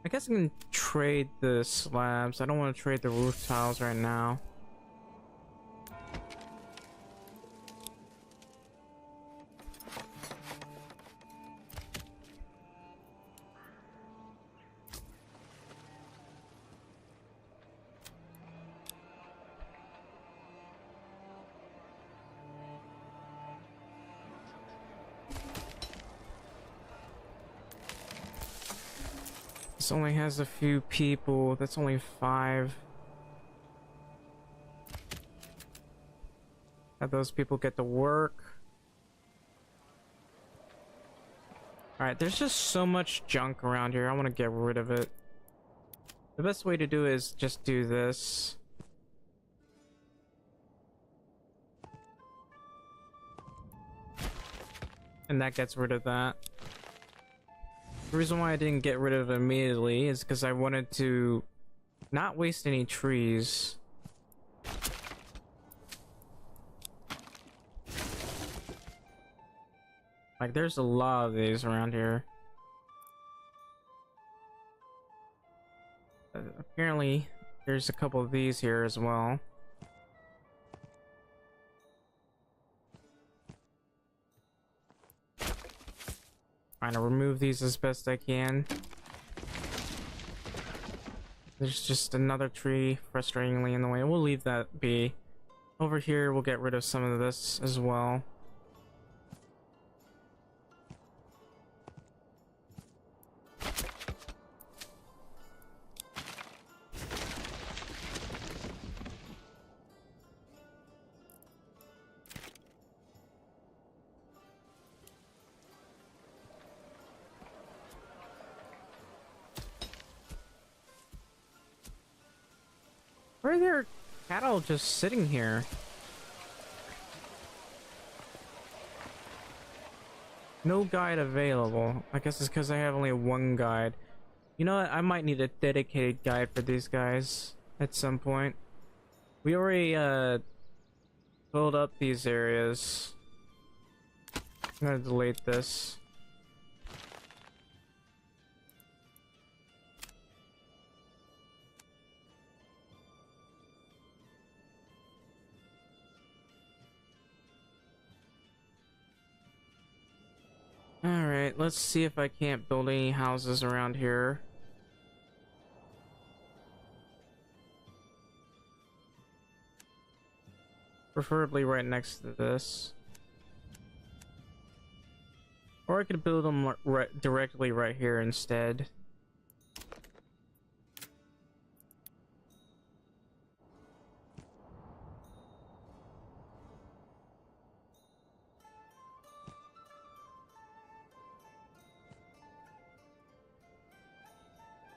I guess I can trade the slabs. I don't want to trade the roof tiles right now. This only has a few people. That's only 5. Have those people get to work. Alright, there's just so much junk around here. I want to get rid of it. The best way to do it is just do this. And that gets rid of that. The reason why I didn't get rid of it immediately is because I wanted to not waste any trees. Like, there's a lot of these around here. Apparently, there's a couple of these here as well. Trying to remove these as best I can. There's just another tree frustratingly in the way. We'll leave that be. Over here, we'll get rid of some of this as well. Why are there cattle just sitting here? No guide available. I guess it's because I have only one guide. You know what? I might need a dedicated guide for these guys at some point. We already filled up these areas. I'm gonna delete this. Alright, let's see if I can't build any houses around here. Preferably right next to this. Or I could build them directly right here instead.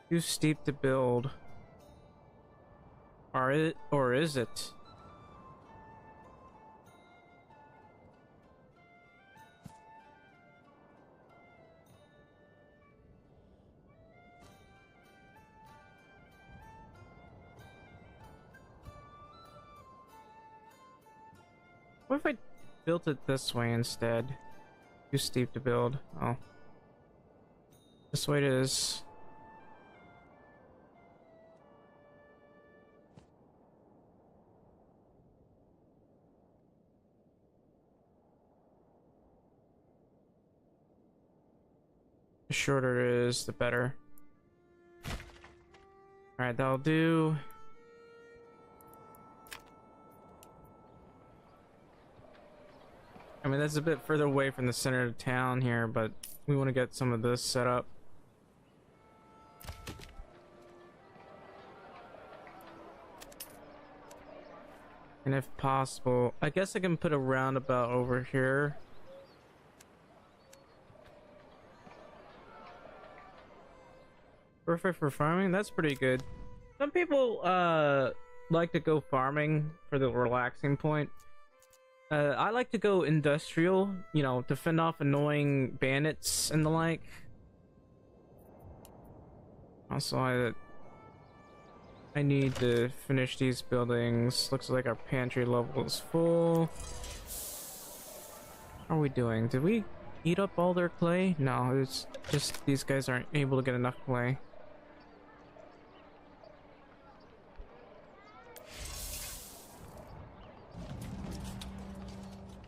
Too steep to build. Or is it? What if I built it this way instead? Too steep to build. Oh. This way it is. The shorter it is, the better. Alright, that'll do. I mean, that's a bit further away from the center of town here, but we want to get some of this set up. And if possible, I guess I can put a roundabout over here. Perfect for farming? That's pretty good. Some people like to go farming for the relaxing point. I like to go industrial, you know, to fend off annoying bandits and the like. Also, I need to finish these buildings. Looks like our pantry level is full. How are we doing? Did we eat up all their clay? No, it's just these guys aren't able to get enough clay.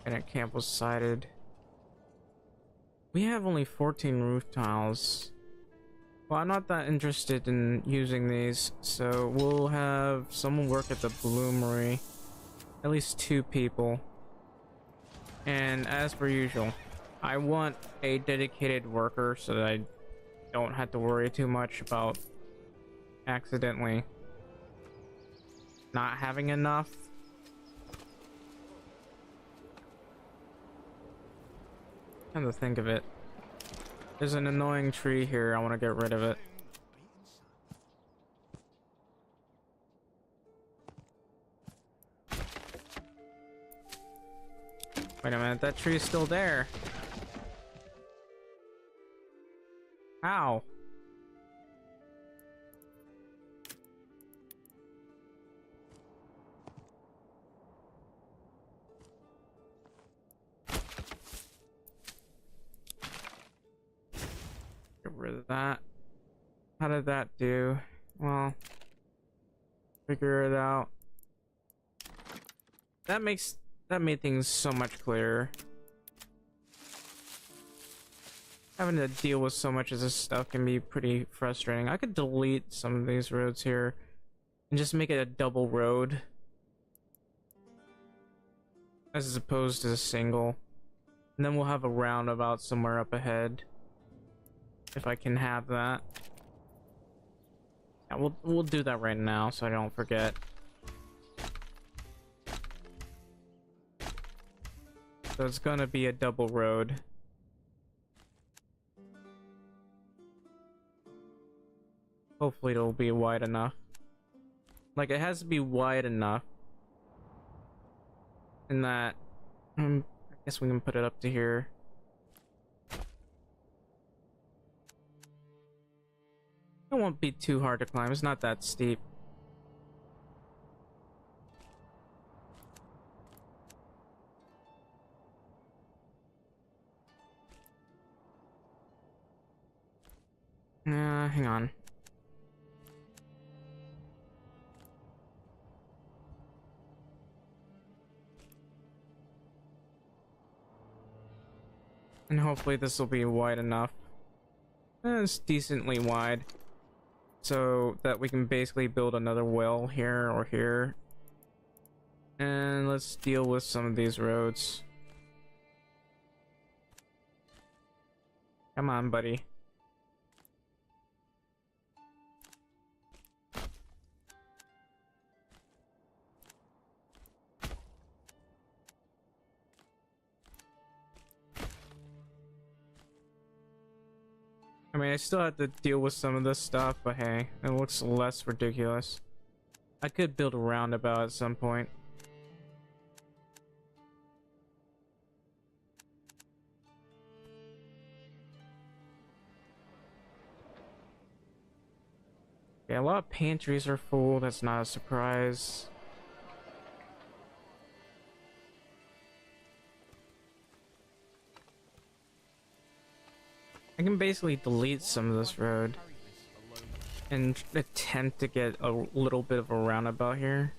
And at camp was sighted. We have only 14 roof tiles. Well, I'm not that interested in using these, so we'll have someone work at the bloomery. At least 2 people. And as per usual, I want a dedicated worker so that I don't have to worry too much about accidentally not having enough. Come to think of it, there's an annoying tree here. I want to get rid of it. Wait a minute, that tree's still there. How? Get rid of that. How did that do? Well, figure it out. That made things so much clearer. Having to deal with so much of this stuff can be pretty frustrating. I could delete some of these roads here and just make it a double road as opposed to a single. And then we'll have a roundabout somewhere up ahead. If I can have that. Yeah, we'll do that right now so I don't forget. So it's gonna be a double road. Hopefully it'll be wide enough. Like, it has to be wide enough. In that, I guess we can put it up to here. It won't be too hard to climb. It's not that steep. Hang on. And hopefully this will be wide enough. It's decently wide. So that we can basically build another well here or here. And let's deal with some of these roads. Come on, buddy. I mean, I still have to deal with some of this stuff, but hey, it looks less ridiculous. I could build a roundabout at some point. Yeah, a lot of pantries are full. That's not a surprise. I can basically delete some of this road and attempt to get a little bit of a roundabout here.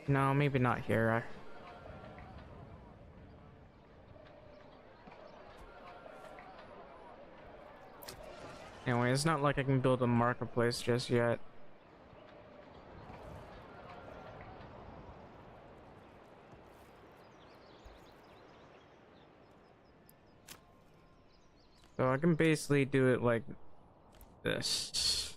No, maybe not here. Anyway, it's not like I can build a marketplace just yet. So I can basically do it like this.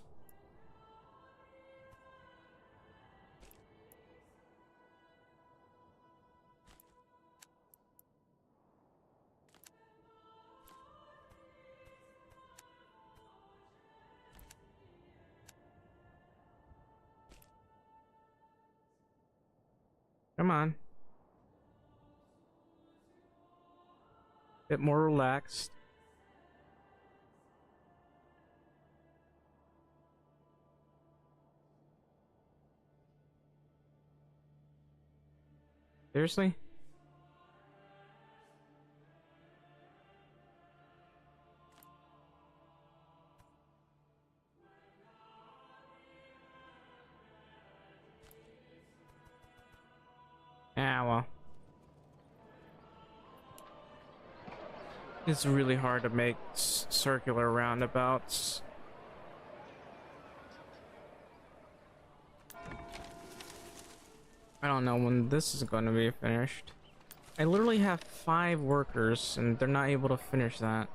Come on. Bit more relaxed. Seriously? Yeah, well. It's really hard to make circular roundabouts. I don't know when this is going to be finished. I literally have 5 workers and they're not able to finish that.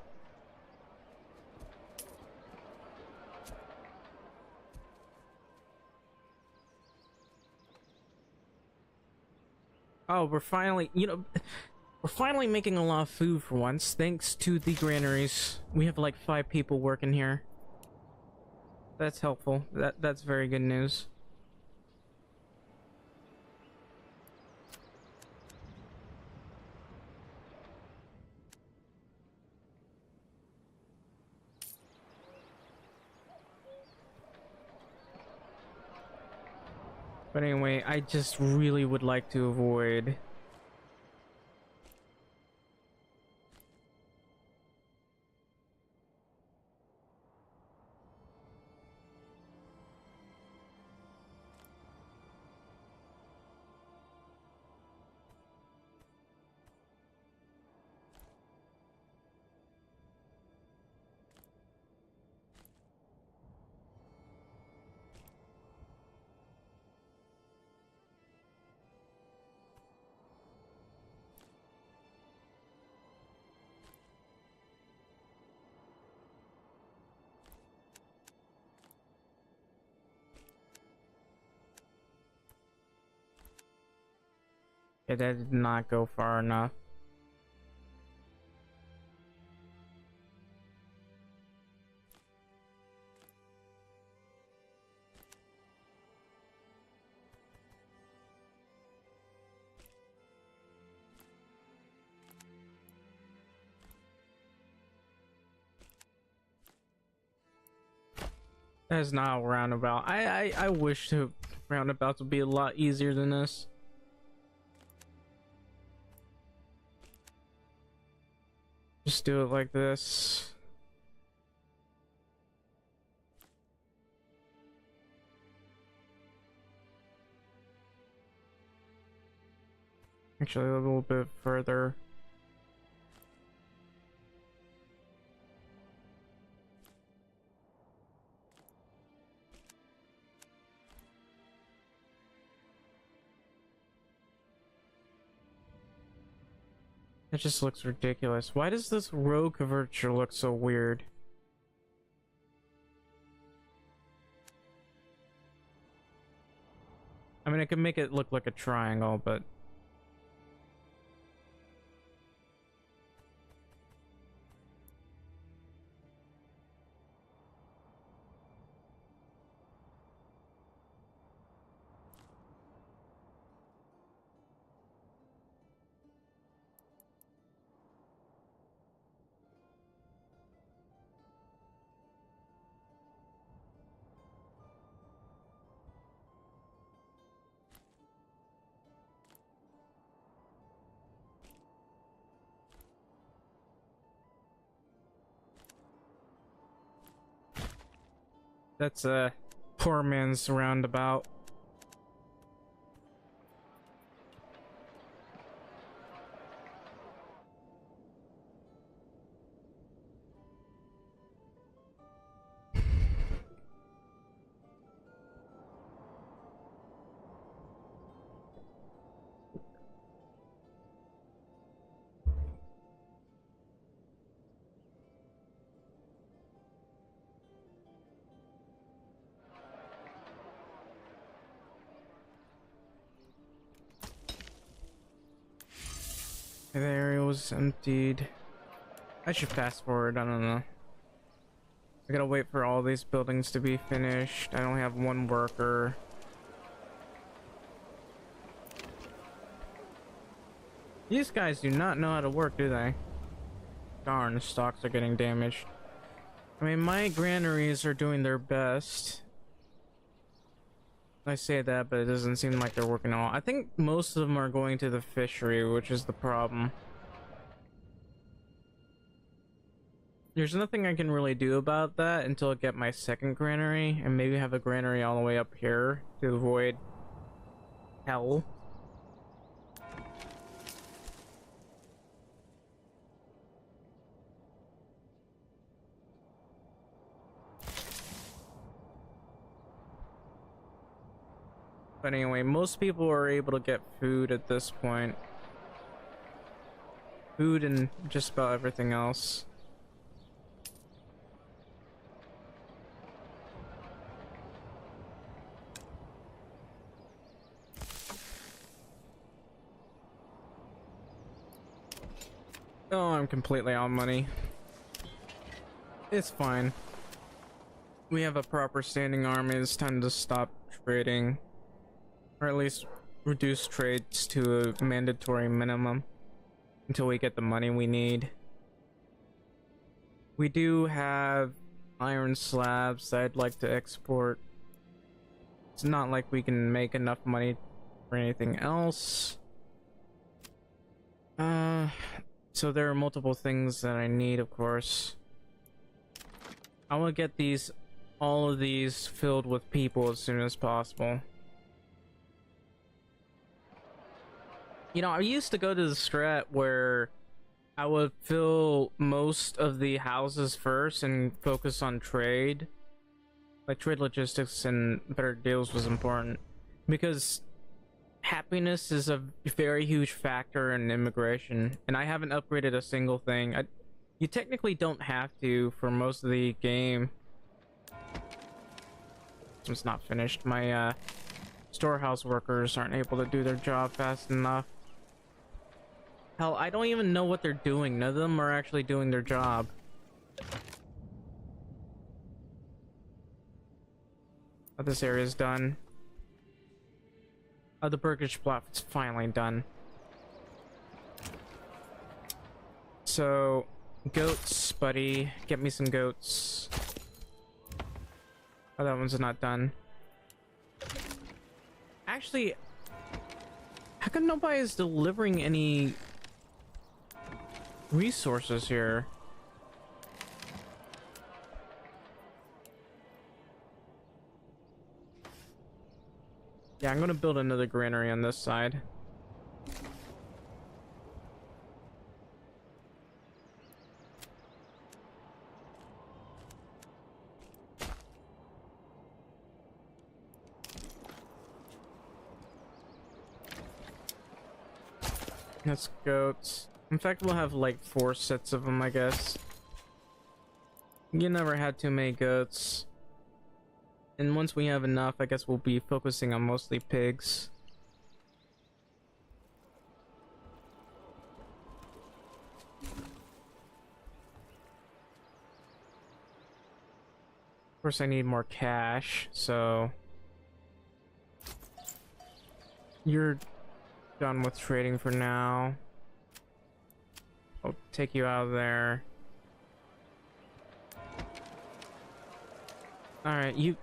Oh, we're finally, we're finally making a lot of food for once, thanks to the granaries. We have like 5 people working here. That's helpful. That's very good news. But anyway, I just really would like to avoid it. That did not go far enough. That's not a roundabout. I wish the roundabouts would be a lot easier than this. Just do it like this. Actually, a little bit further. It just looks ridiculous. Why does this road curvature look so weird? I mean, I can make it look like a triangle, but that's a poor man's roundabout. The area was emptied. I should fast forward, I don't know. I gotta wait for all these buildings to be finished. I only have one worker. These guys do not know how to work, do they? Darn, the stocks are getting damaged. I mean, my granaries are doing their best. I say that, but it doesn't seem like they're working all. I think most of them are going to the fishery, which is the problem. There's nothing I can really do about that until I get my second granary, and maybe have a granary all the way up here to avoid hell. But anyway, most people are able to get food at this point. Food and just about everything else. Oh, I'm completely out of money. It's fine. We have a proper standing army. It's time to stop trading. Or at least reduce trades to a mandatory minimum until we get the money we need. We do have iron slabs that I'd like to export. It's not like we can make enough money for anything else. So there are multiple things that I need, of course. I want to get all of these filled with people as soon as possible. You know, I used to go to the strat where I would fill most of the houses first and focus on trade. Like, trade logistics and better deals was important. Because happiness is a very huge factor in immigration. And I haven't upgraded a single thing. You technically don't have to for most of the game. It's not finished. My storehouse workers aren't able to do their job fast enough. Hell, I don't even know what they're doing. None of them are actually doing their job. Oh, this area's done. Oh, the Burkish bluff is finally done. So, goats, buddy. Get me some goats. Oh, that one's not done. Actually, how come nobody is delivering any resources here? Yeah, I'm gonna build another granary on this side. That's goats. In fact, we'll have like 4 sets of them, I guess. You never had too many goats. And once we have enough, I guess we'll be focusing on mostly pigs. Of course, I need more cash, so you're done with trading for now. I'll take you out of there. Alright,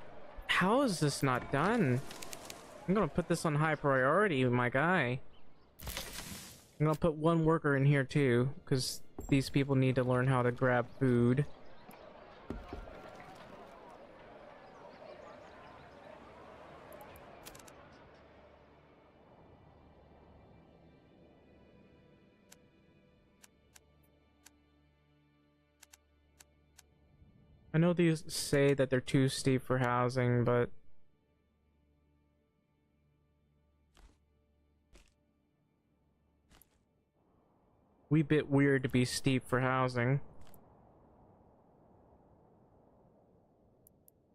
how is this not done? I'm gonna put this on high priority, my guy. I'm gonna put one worker in here too, because these people need to learn how to grab food. I know these say that they're too steep for housing, but we bit weird to be steep for housing.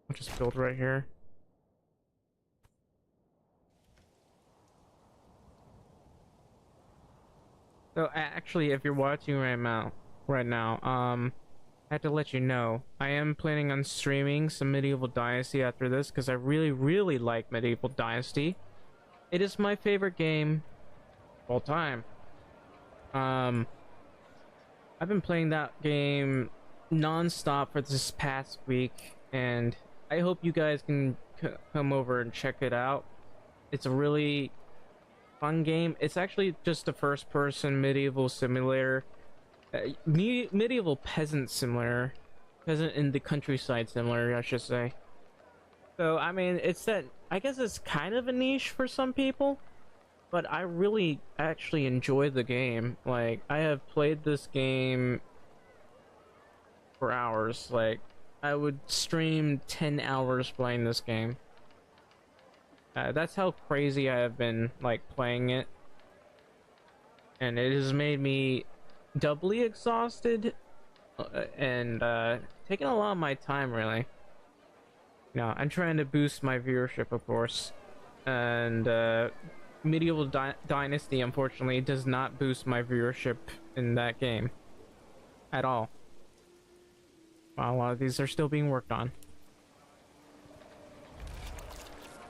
I'll just build right here. So actually, if you're watching right now, I have to let you know I am planning on streaming some Medieval Dynasty after this because I really, really like Medieval Dynasty. It is my favorite game of all time. Um, I've been playing that game non-stop for this past week, and I hope you guys can come over and check it out. It's a really fun game. It's actually just a first-person medieval simulator, medieval peasant simulator, peasant in the countryside simulator, I should say. So I mean, it's that. I guess it's kind of a niche for some people, but I really actually enjoy the game. Like, I have played this game for hours. Like, I would stream 10 hours playing this game. That's how crazy I have been, like, playing it. And it has made me doubly exhausted and taking a lot of my time, really. You know, I'm trying to boost my viewership, of course. And Medieval Dynasty, unfortunately, does not boost my viewership in that game at all. Well, a lot of these are still being worked on.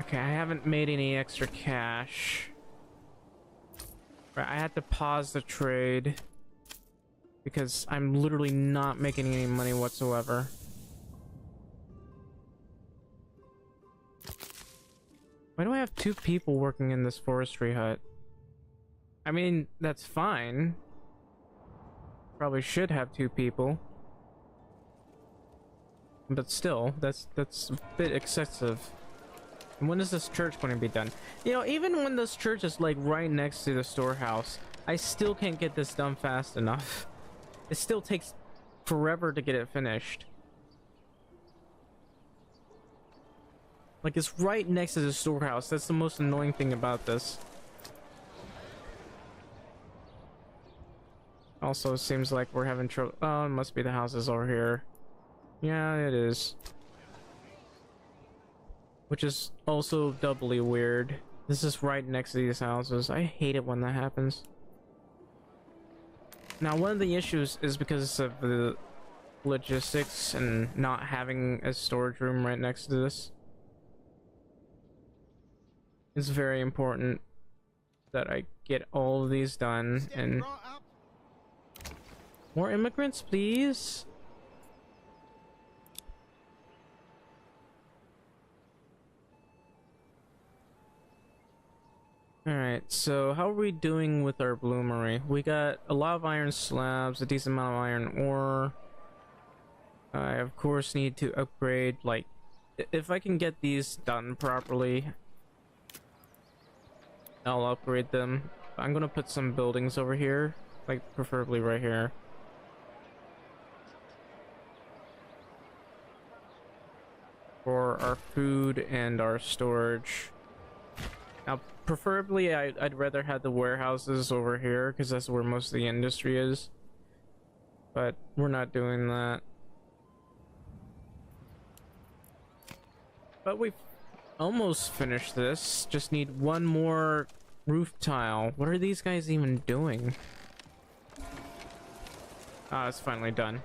Okay, I haven't made any extra cash. Right, I had to pause the trade because I'm literally not making any money whatsoever. Why do I have 2 people working in this forestry hut? I mean, that's fine. Probably should have 2 people. But still, that's a bit excessive. And when is this church going to be done? You know, even when this church is like right next to the storehouse, I still can't get this done fast enough. It still takes forever to get it finished. Like, it's right next to the storehouse. That's the most annoying thing about this. Also, it seems like we're having trouble. Oh, it must be the houses over here. Yeah, it is. Which is also doubly weird. This is right next to these houses. I hate it when that happens. Now, one of the issues is because of the logistics and not having a storage room right next to this. It's very important that I get all of these done. And more immigrants, please. Alright, so how are we doing with our bloomery? We got a lot of iron slabs, a decent amount of iron ore. I of course need to upgrade, like, if I can get these done properly, I'll upgrade them. I'm gonna put some buildings over here, like preferably right here. For our food and our storage. Now, preferably, I'd rather have the warehouses over here, because that's where most of the industry is. But we're not doing that. But we've almost finished this. Just need one more roof tile. What are these guys even doing? Ah, it's finally done.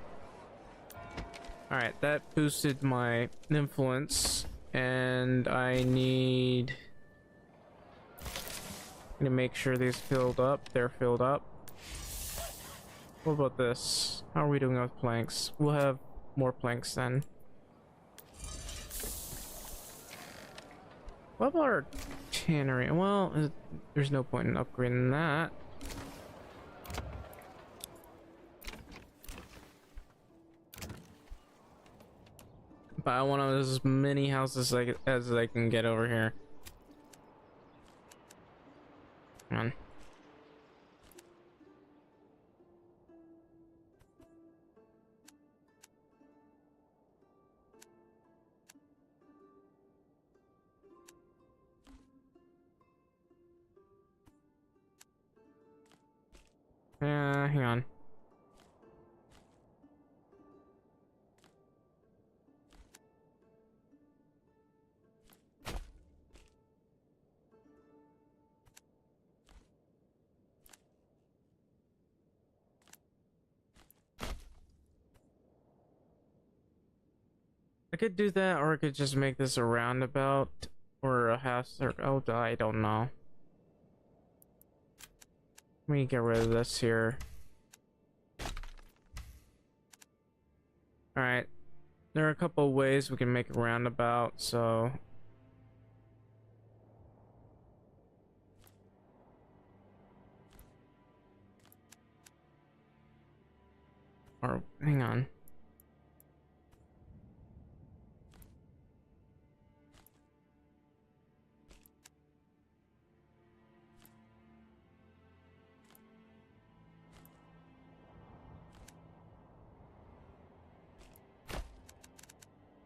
Alright, that boosted my influence. And I need to make sure these filled up. They're filled up. What about this? How are we doing with planks? We'll have more planks then. What about our tannery? Well, there's no point in upgrading that. But I want as many houses as I can get over here. Come on. Hang on. could do that, or I could just make this a roundabout or a half circle. Oh, I don't know. Let me get rid of this here. Alright. There are a couple of ways we can make a roundabout, so... Or, hang on.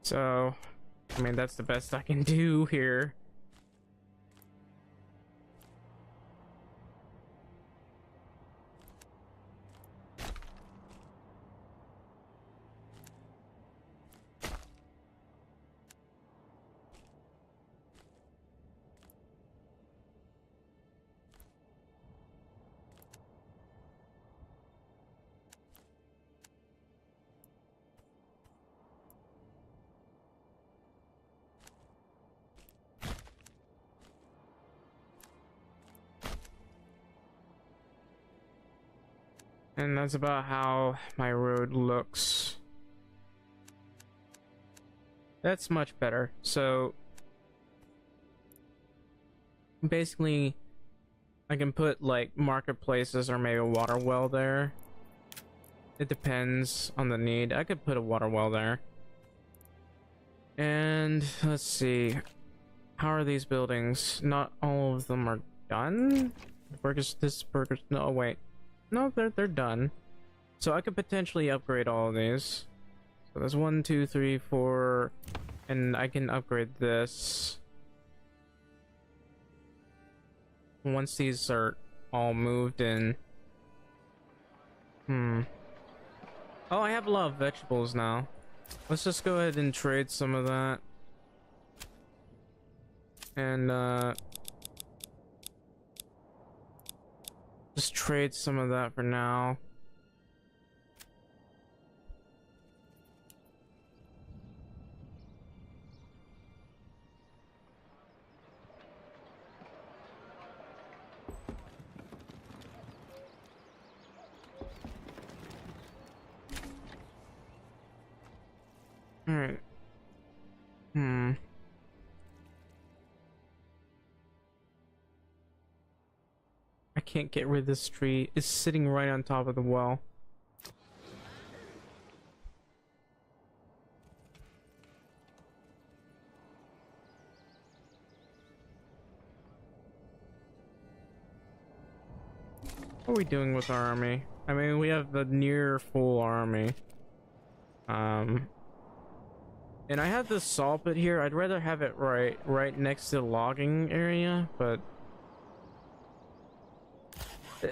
So, I mean, that's the best I can do here. And that's about how my road looks. That's much better. So basically I can put like marketplaces or maybe a water well there. It depends on the need. I could put a water well there. And let's see. How are these buildings? Not all of them are done. Burgers. No, wait. No, they're done. So I could potentially upgrade all of these. So there's 1, 2, 3, 4, and I can upgrade this once these are all moved in. Oh, I have a lot of vegetables now. Let's just go ahead and trade some of that. And just trade some of that for now. Alright. I can't get rid of this tree. It's sitting right on top of the well. What are we doing with our army? I mean, we have the near full army. And I have this saw pit here. I'd rather have it right next to the logging area, but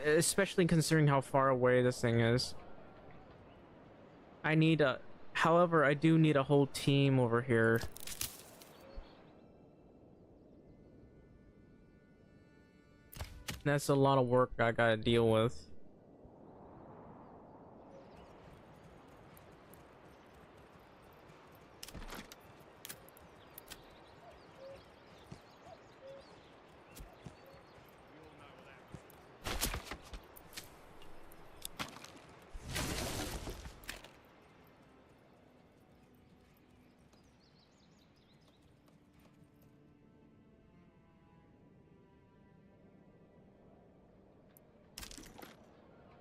especially considering how far away this thing is. I need a... However, I do need a whole team over here. That's a lot of work I gotta deal with.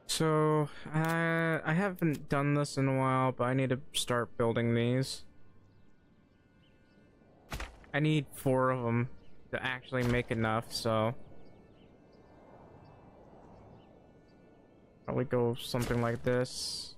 So, I haven't done this in a while, but I need to start building these. I need 4 of them to actually make enough, so... Probably go something like this.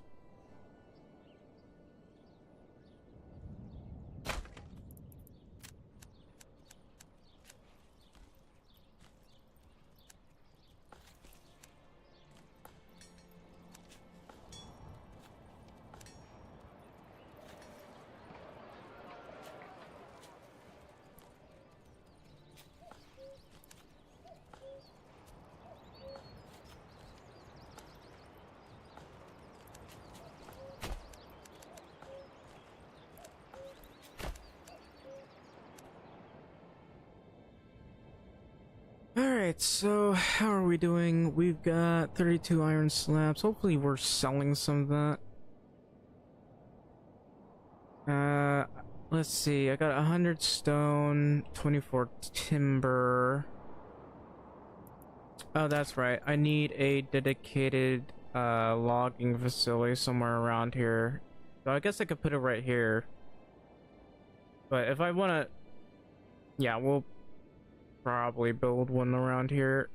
Alright, so how are we doing? We've got 32 iron slabs. Hopefully we're selling some of that. Let's see. I got 100 stone, 24 timber. Oh, that's right. I need a dedicated logging facility somewhere around here. So I guess I could put it right here. But if I want to, yeah, we'll probably build one around here.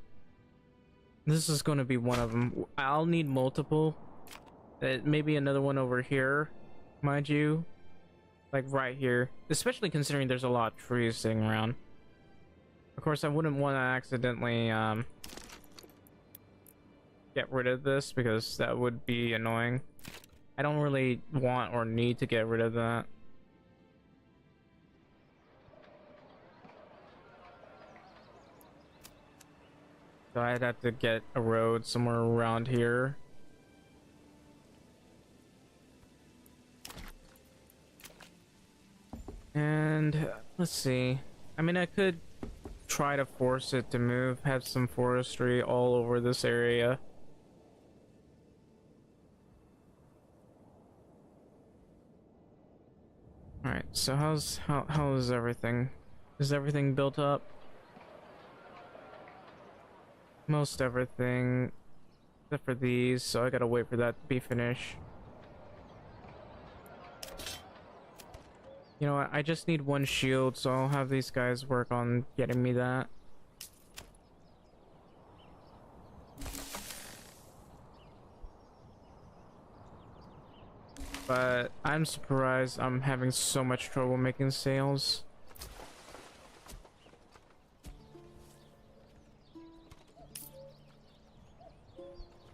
This is going to be one of them. I'll need multiple. Maybe another one over here, mind you. Like right here. Especially considering there's a lot of trees sitting around. Of course, I wouldn't want to accidentally get rid of this because that would be annoying. I don't really want or need to get rid of that. So I'd have to get a road somewhere around here. And let's see. I mean, I could try to force it to move, have some forestry all over this area. Alright, so how is everything? Is everything built up? Most everything, except for these, so I gotta wait for that to be finished. You know what, I just need one shield, so I'll have these guys work on getting me that. But I'm surprised I'm having so much trouble making sales.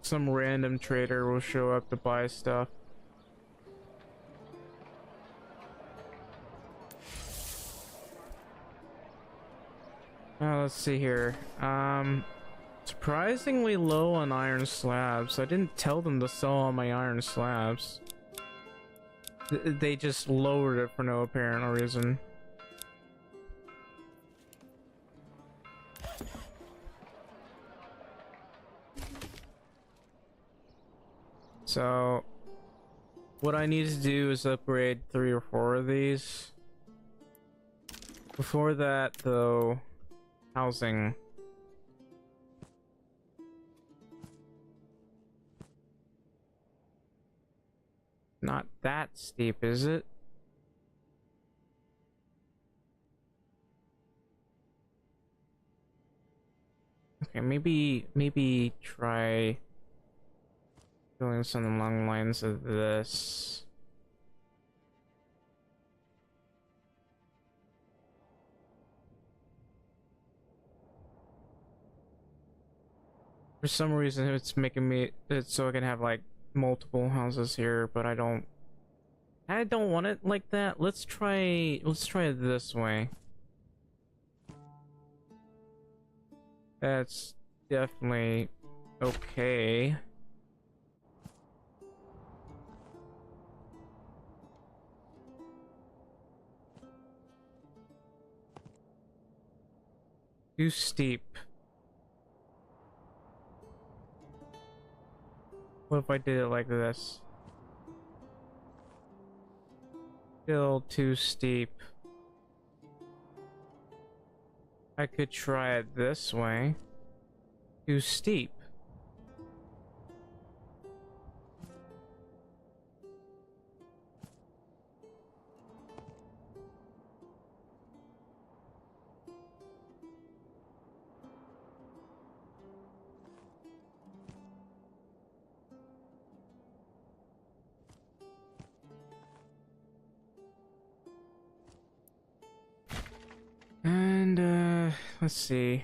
Some random trader will show up to buy stuff. Let's see here. Surprisingly low on iron slabs. I didn't tell them to sell all my iron slabs. They just lowered it for no apparent reason. So, what I need to do is upgrade 3 or 4 of these. Before that, though, housing. Not that steep, is it? Okay, maybe try doing something along the lines of this. For some reason, it's making me so I can have like multiple houses here, but I don't want it like that. Let's try it this way. That's definitely okay. Too steep. What if I did it like this? Still too steep. I could try it this way. Too steep. And let's see.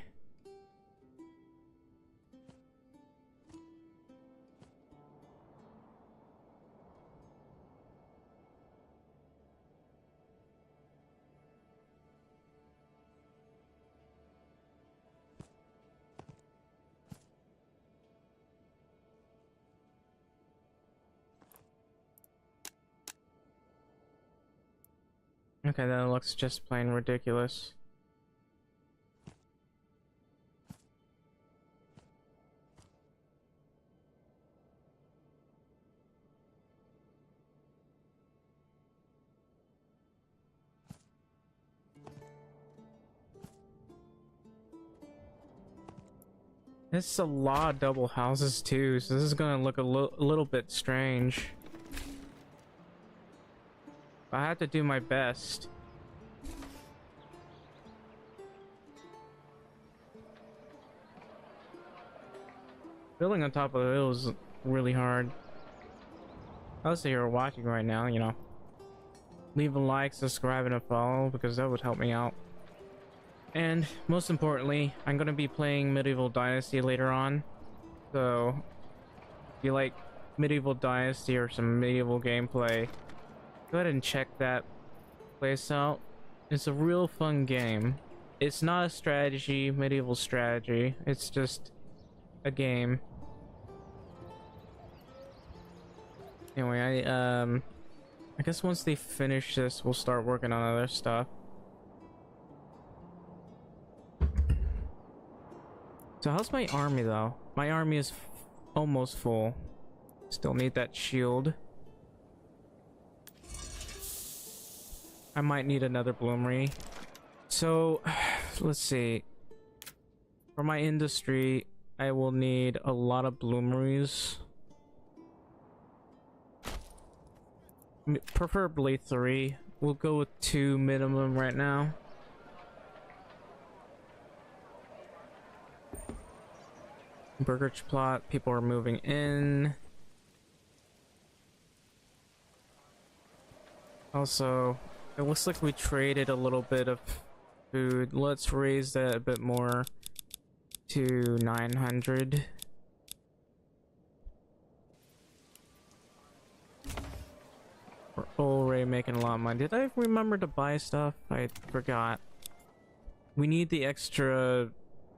Okay, that looks just plain ridiculous. It's a lot of double houses too, so this is gonna look a little bit strange. I have to do my best. Building on top of the hill is really hard. Unless you're watching right now, you know. Leave a like, subscribe, and a follow because that would help me out. And most importantly, I'm gonna be playing Medieval Dynasty later on. So if you like Medieval Dynasty or some medieval gameplay, go ahead and check that place out. It's a real fun game. It's not a strategy, medieval strategy. It's just a game. Anyway, I guess once they finish this, we'll start working on other stuff. So how's my army though? My army is almost full. Still need that shield. I might need another bloomery. So let's see. For my industry, I will need a lot of bloomeries. Preferably 3. We'll go with 2 minimum right now. Burgage plot, people are moving in. Also, it looks like we traded a little bit of food. Let's raise that a bit more to 900. We're already making a lot of money. Did I remember to buy stuff? I forgot. We need the extra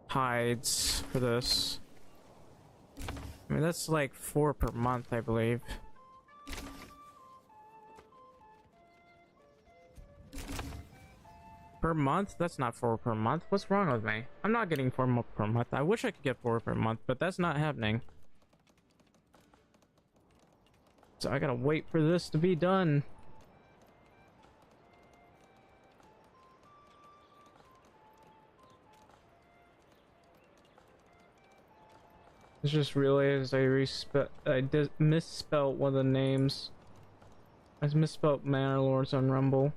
hides for this. I mean, that's like 4 per month, I believe. Per month? That's not 4 per month. What's wrong with me? I'm not getting 4 per month. I wish I could get 4 per month, but that's not happening. So I gotta wait for this to be done. I just realized I misspelled one of the names. I misspelled Manor Lords on Rumble.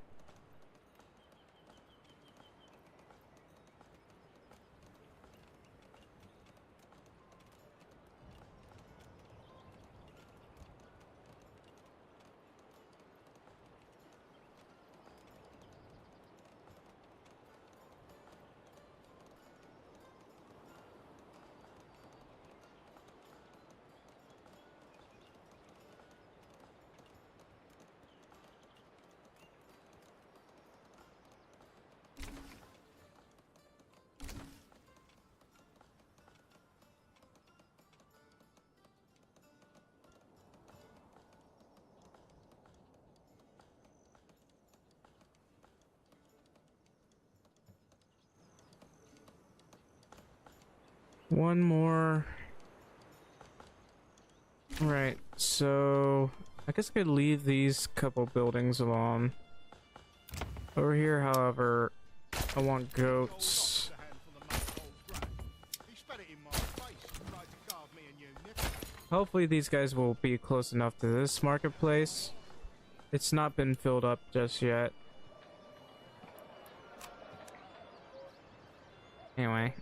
One more. Right, so I guess I could leave these couple buildings alone. Over here, however, I want goats. Hopefully these guys will be close enough to this marketplace. It's not been filled up just yet. Anyway.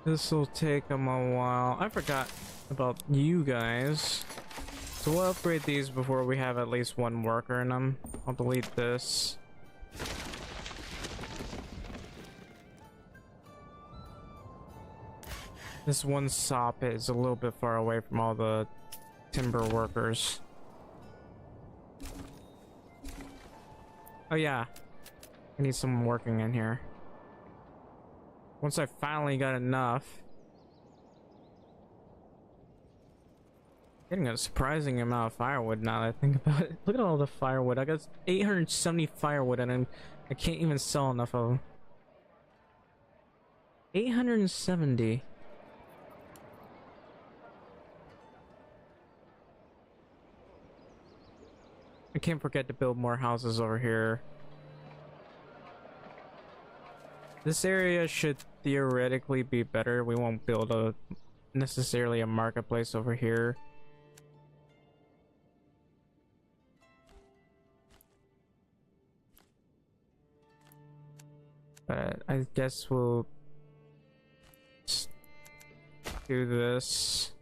This will take them a while. I forgot about you guys. So we'll upgrade these before we have at least 1 worker in them. I'll delete this. This one soffit is a little bit far away from all the timber workers. Oh yeah, I need someone working in here. Once I finally got enough. Getting a surprising amount of firewood now that I think about it. Look at all the firewood. I got 870 firewood and I can't even sell enough of them. 870. I can't forget to build more houses over here. This area should theoretically be better. We won't build a necessarily a marketplace over here. But I guess we'll just do this.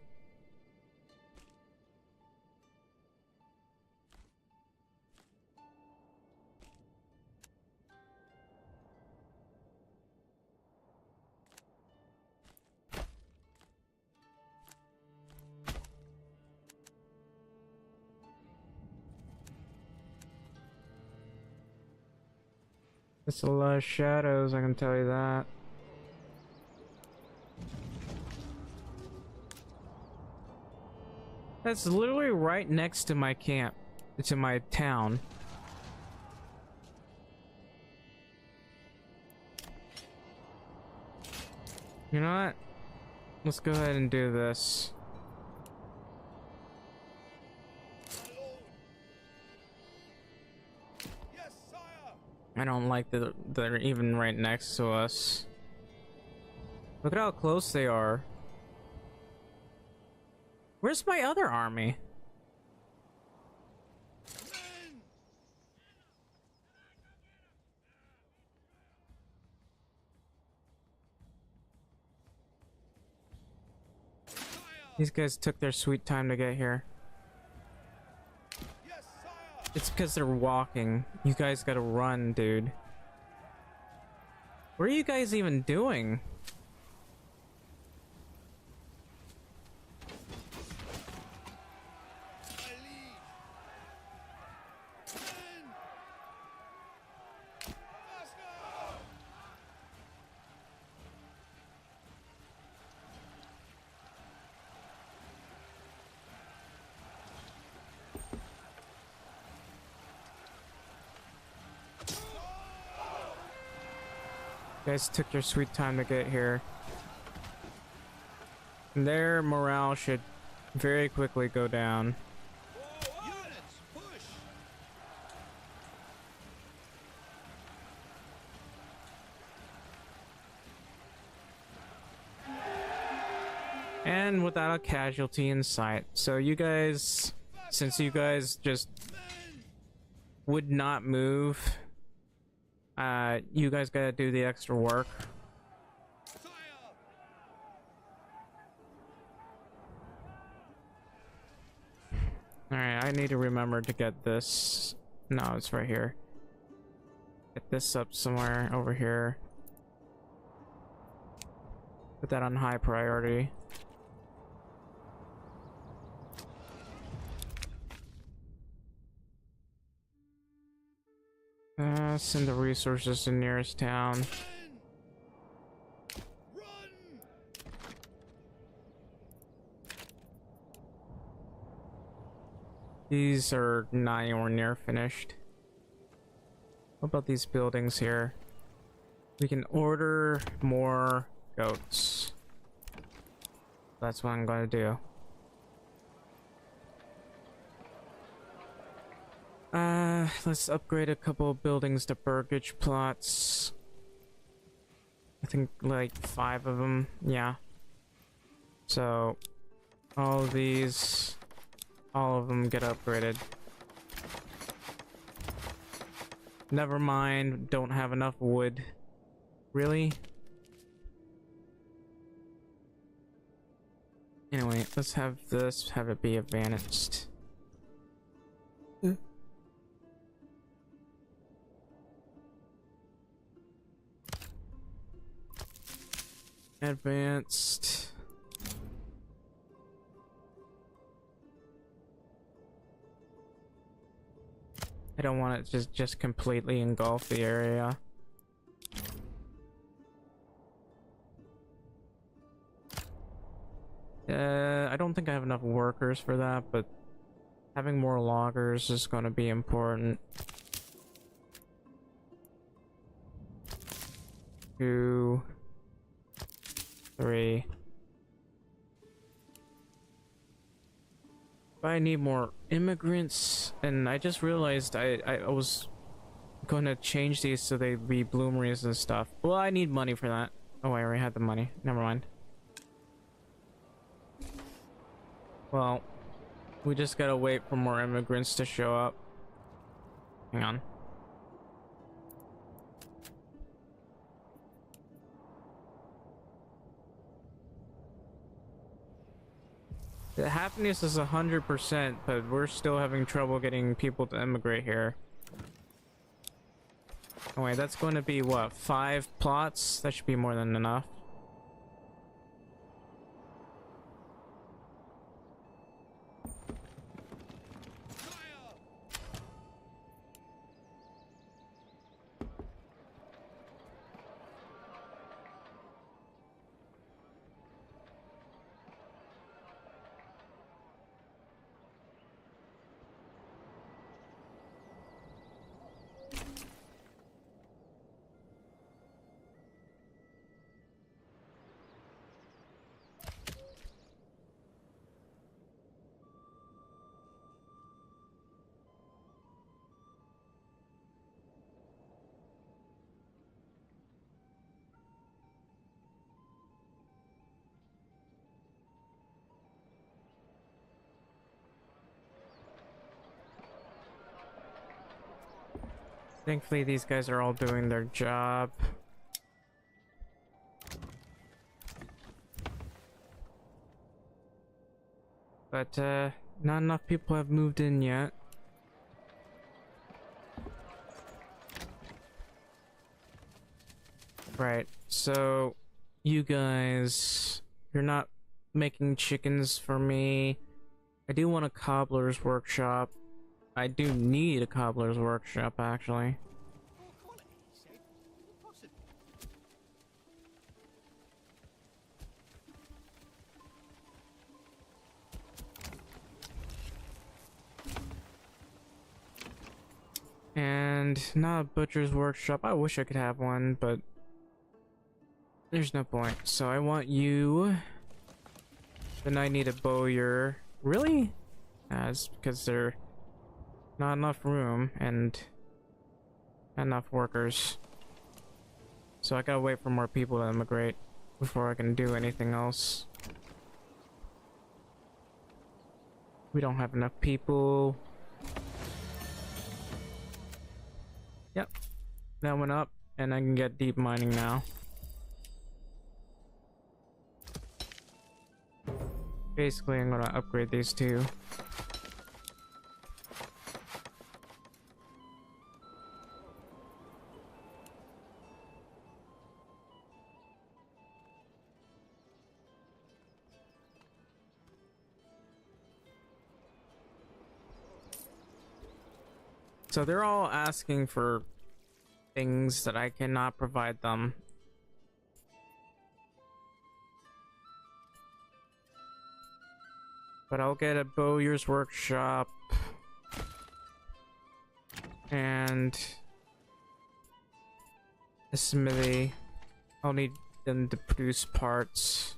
It's a lot of shadows, I can tell you that. That's literally right next to my camp. It's in my town. You know what? Let's go ahead and do this. I don't like that they're even right next to us. Look at how close they are. Where's my other army? These guys took their sweet time to get here. It's because they're walking. You guys gotta run, dude. What are you guys even doing? You guys took your sweet time to get here. And their morale should very quickly go down. And without a casualty in sight. So you guys, since you guys just would not move, you guys gotta do the extra work. Alright, I need to remember to get this. No, it's right here. Get this up somewhere over here. Put that on high priority. Send the resources to nearest town. These are not anywhere near finished. What about these buildings here? We can order more goats. That's what I'm going to do. Let's upgrade a couple of buildings to burgage plots. I think like 5 of them, yeah. So, all of these, all of them get upgraded. Never mind, don't have enough wood. Really? Anyway, let's have this, have it be advanced. Advanced. I don't want it to just completely engulf the area. I don't think I have enough workers for that, but having more loggers is going to be important. 2, 3. But I need more immigrants, and I just realized I was gonna change these so they be bloomeries and stuff. Well, I need money for that. Oh, I already had the money. Never mind. Well, we just gotta wait for more immigrants to show up. Hang on. The happiness is 100%, but we're still having trouble getting people to immigrate here. Oh wait, that's going to be what, 5 plots? That should be more than enough. Thankfully, these guys are all doing their job. But, not enough people have moved in yet. Right, so you guys, you're not making chickens for me. I do want a cobbler's workshop. I do need a cobbler's workshop, actually. Poor quality, he said. Impossible. And not a butcher's workshop. I wish I could have one, but there's no point. So I want you. Then I need a bowyer. Really? It's because there's not enough room and not enough workers. So I gotta wait for more people to immigrate before I can do anything else. We don't have enough people. Yep, that went up, and I can get deep mining now. Basically, I'm gonna upgrade these two. So they're all asking for things that I cannot provide them. But I'll get a bowyer's workshop and a smithy. I'll need them to produce parts.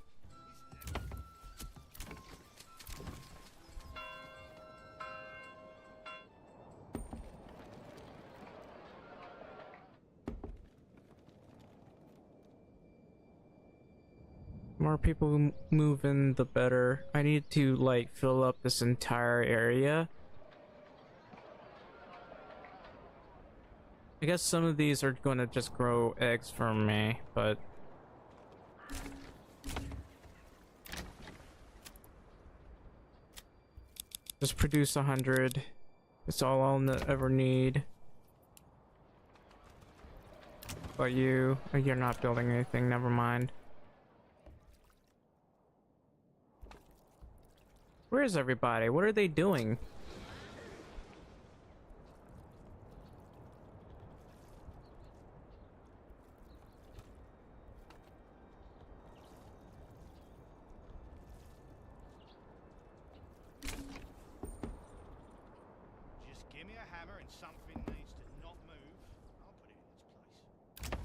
More people who move in, the better. I need to, like, fill up this entire area. I guess some of these are going to just grow eggs for me, but... just produce 100. That's all I'll ever need. But you're not building anything, never mind. Where is everybody? What are they doing? when something needs to not move, I'll put it in its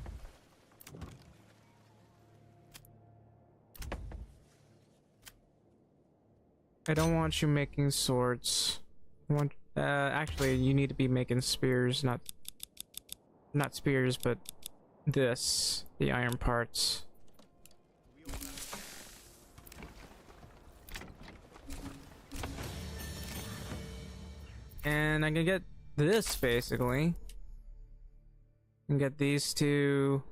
place. I don't want you making swords. I want, actually, you need to be making spears, not spears, but this, the iron parts. We all know. And I can get this basically. And get these two.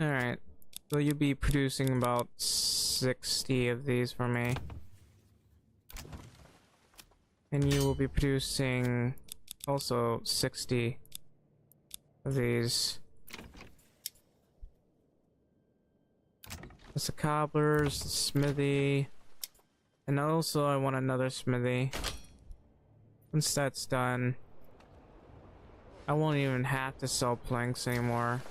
Alright. Will you be producing about 60 of these for me? And you will be producing also 60 of these. That's the cobblers, the smithy. And also I want another smithy. Once that's done, I won't even have to sell planks anymore.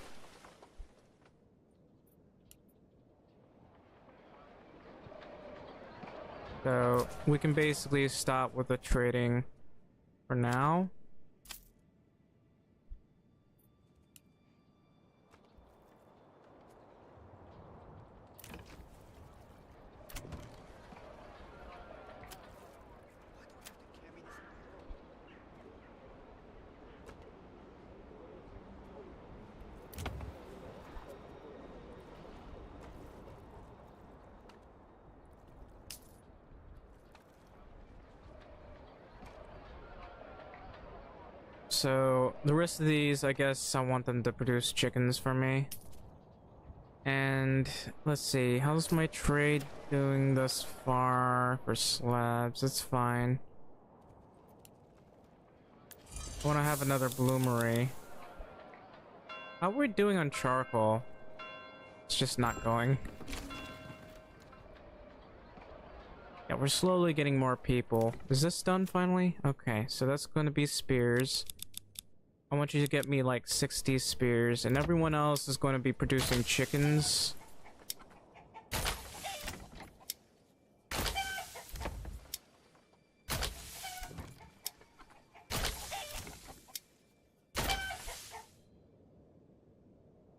So we can basically stop with the trading for now. So the rest of these, I guess I want them to produce chickens for me. And let's see, how's my trade doing thus far for slabs? It's fine. I want to have another bloomery. How are we doing on charcoal? It's just not going. Yeah, we're slowly getting more people. Is this done finally? Okay, so that's going to be spears. I want you to get me like 60 spears, and everyone else is going to be producing chickens.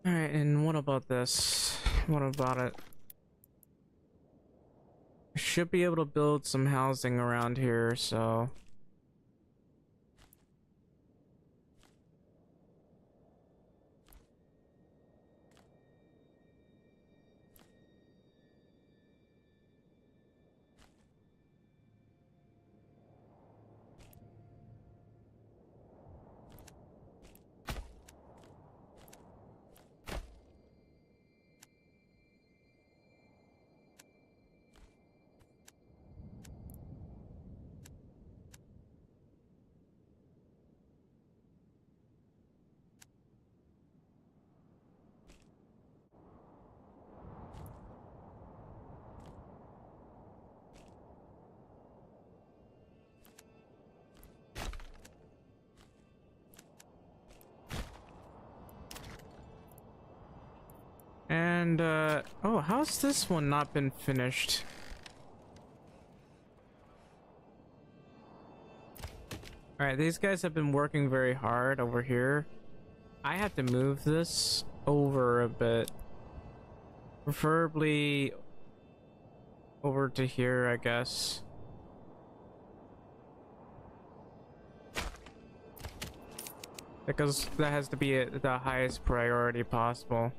Alright, and what about this? What about it? I should be able to build some housing around here, so... And, oh, how's this one not been finished? Alright, these guys have been working very hard over here. I have to move this over a bit. Preferably over to here, I guess. Because that has to be the highest priority possible.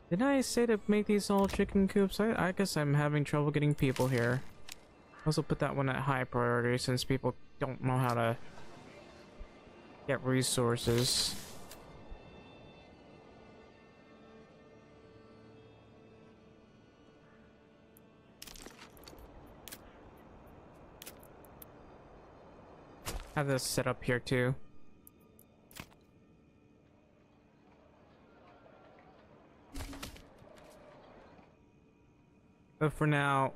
Didn't I say to make these all chicken coops? I guess I'm having trouble getting people here. Also put that one at high priority since people don't know how to get resources. Have this set up here too. But for now,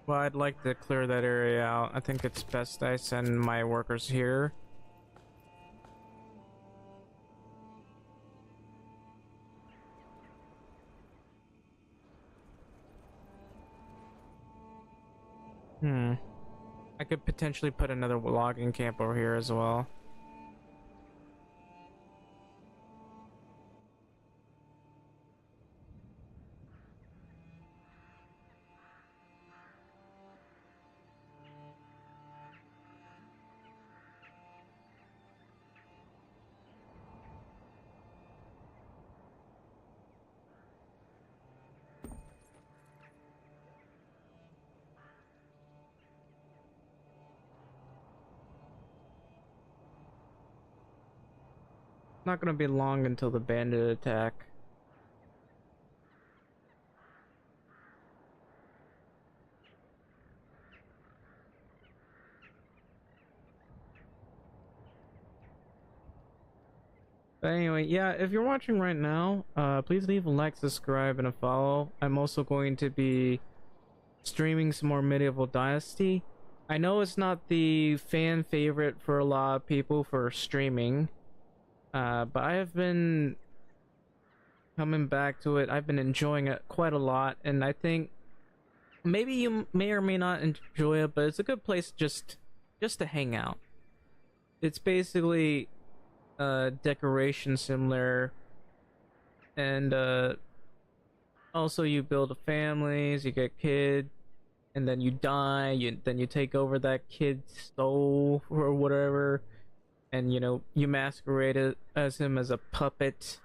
well, I'd like to clear that area out. I think it's best I send my workers here. Hmm. I could potentially put another logging camp over here as well. Not gonna be long until the bandit attack. But anyway, yeah, if you're watching right now, please leave a like, subscribe, and a follow. I'm also going to be streaming some more Medieval Dynasty. I know it's not the fan favorite for a lot of people for streaming, but I have been coming back to it. I've been enjoying it quite a lot, and I think maybe you may or may not enjoy it, but it's a good place just to hang out. It's basically decoration similar, and also you build families, you get kids, and then you die, then you take over that kid's soul or whatever, and you know you masquerade it as him as a puppet,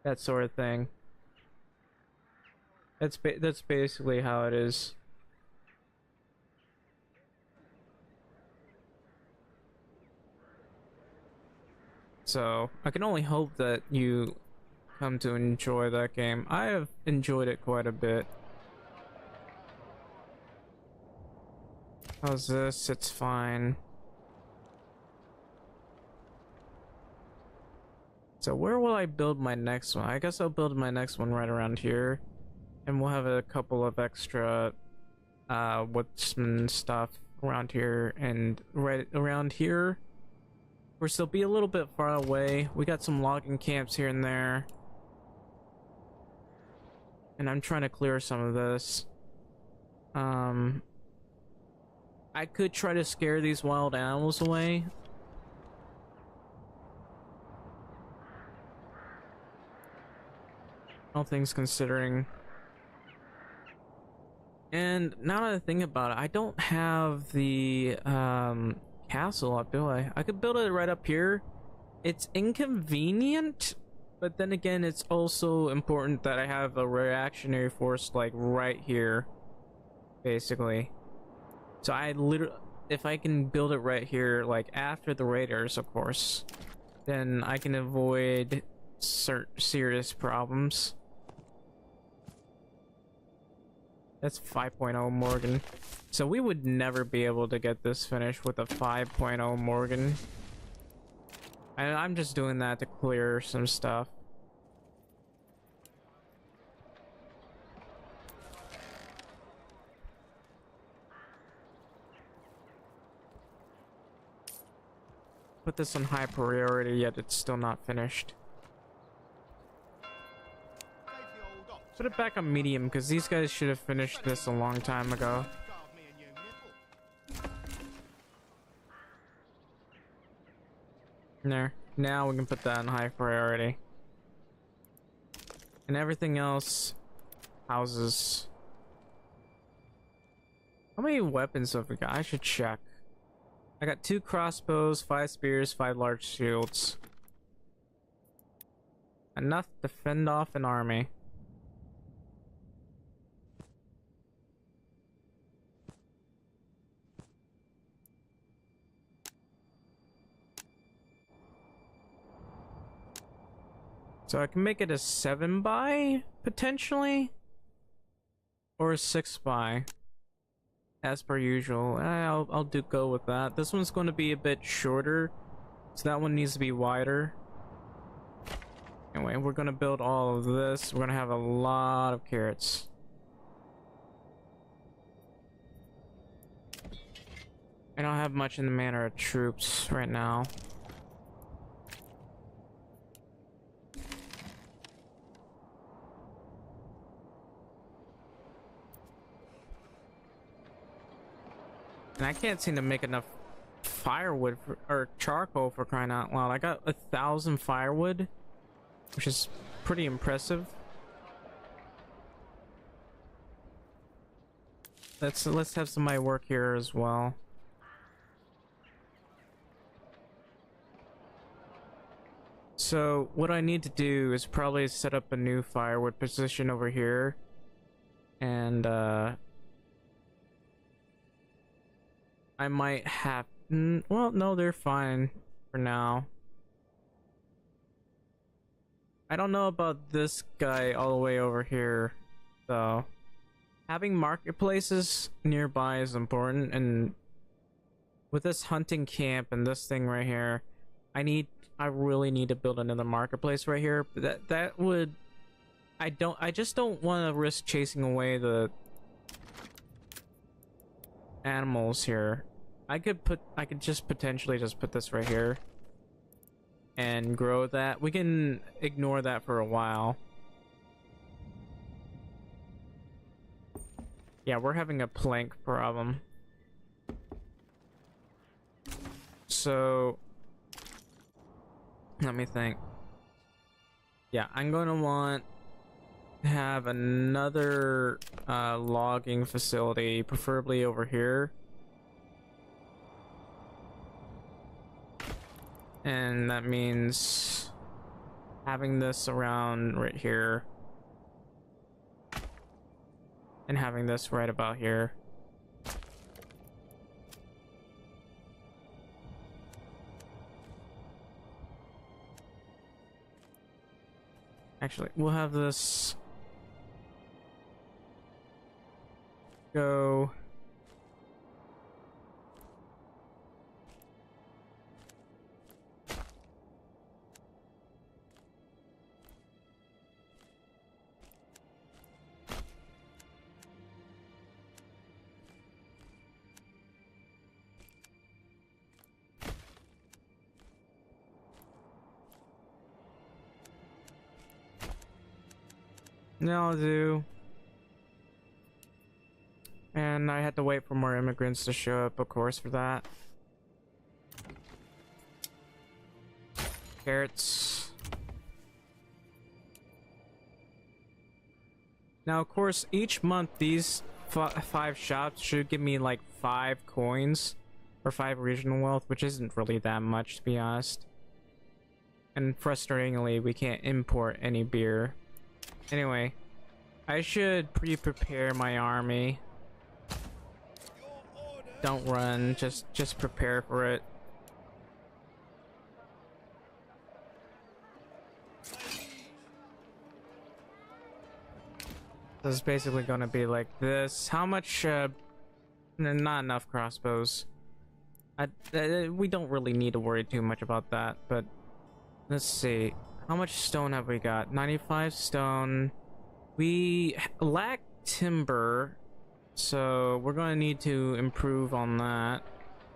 that sort of thing. That's basically how it is. So I can only hope that you come to enjoy that game. I have enjoyed it quite a bit. How's this? It's fine. So where will I build my next one? I guess I'll build my next one right around here. And we'll have a couple of extra woodsman stuff around here, and right around here we'll still be a little bit far away. We got some logging camps here and there. And I'm trying to clear some of this. I could try to scare these wild animals away. All things considering. And now that I think about it, I don't have the castle up, do I? I could build it right up here. It's inconvenient, but then again, it's also important that I have a reactionary force like right here, basically. So I literally, if I can build it right here, like after the raiders, of course, then I can avoid serious problems. That's 5.0 Morgan. So we would never be able to get this finished with a 5.0 Morgan. And I'm just doing that to clear some stuff. Put this on high priority, yet it's still not finished. Put it back on medium, because these guys should have finished this a long time ago. There. Now we can put that on high priority. And everything else, houses. How many weapons have we got? I should check. I got 2 crossbows, 5 spears, 5 large shields. Enough to fend off an army. So I can make it a 7 by potentially, or a 6 by, as per usual. I'll go with that. This one's going to be a bit shorter, so that one needs to be wider. Anyway, we're gonna build all of this. We're gonna have a lot of carrots. I don't have much in the manner of troops right now. And I can't seem to make enough firewood or charcoal for crying out loud. I got 1,000 firewood, which is pretty impressive. Let's have somebody work here as well. So what I need to do is probably set up a new firewood position over here, and I might have. Well, no, they're fine for now. I don't know about this guy all the way over here, though. Having marketplaces nearby is important, and with this hunting camp and this thing right here, I really need to build another marketplace right here. That would, I just don't want to risk chasing away the animals here. I could just potentially just put this right here and grow that. We can ignore that for a while. Yeah, we're having a plank problem. So let me think. Yeah, I'm gonna want to have another logging facility, preferably over here. And that means having this around right here. And having this right about here. Actually, we'll have this go no, I'll do. And I had to wait for more immigrants to show up, of course, for that. Carrots. Now, of course, each month these 5 shops should give me like 5 coins or 5 regional wealth, which isn't really that much, to be honest. And frustratingly, we can't import any beer. Anyway, I should pre-prepare my army. Don't run, just prepare for it. This is basically gonna be like this. How much, not enough crossbows. We don't really need to worry too much about that, but let's see. How much stone have we got? 95 stone. We lack timber, so we're gonna need to improve on that.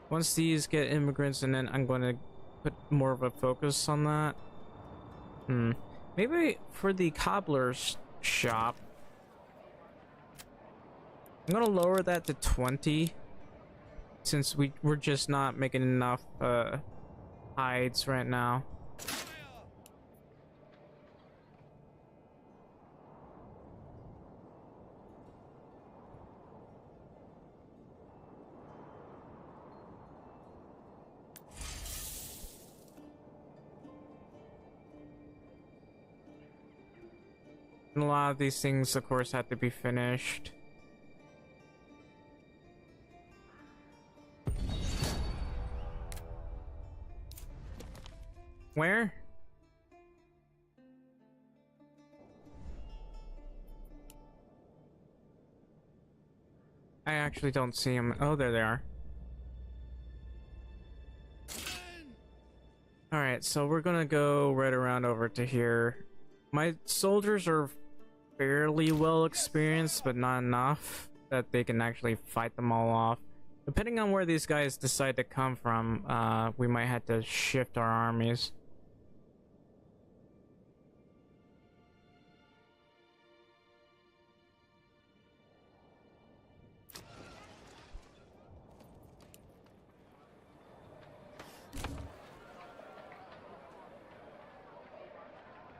Once these get immigrants, and then I'm gonna put more of a focus on that. Maybe for the cobbler's shop, I'm gonna lower that to 20, since we're just not making enough hides right now. And a lot of these things, of course, have to be finished. Where? I actually don't see them. Oh, there they are. Alright, so we're gonna go right around over to here. My soldiers are fairly well experienced, but not enough that they can actually fight them all off. Depending on where these guys decide to come from, we might have to shift our armies.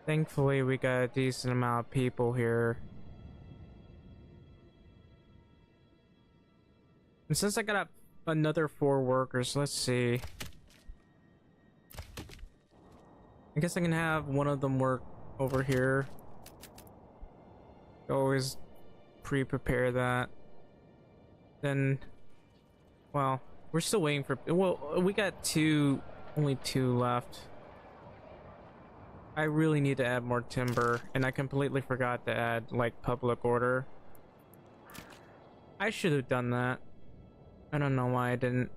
Thankfully, we got a decent amount of people here. And since I got another 4 workers, let's see. I guess I can have one of them work over here. Always pre-prepare that. Then, well, we're still waiting for. Well, we got only 2 left. I really need to add more timber, and I completely forgot to add like public order. I should have done that. I don't know why I didn't.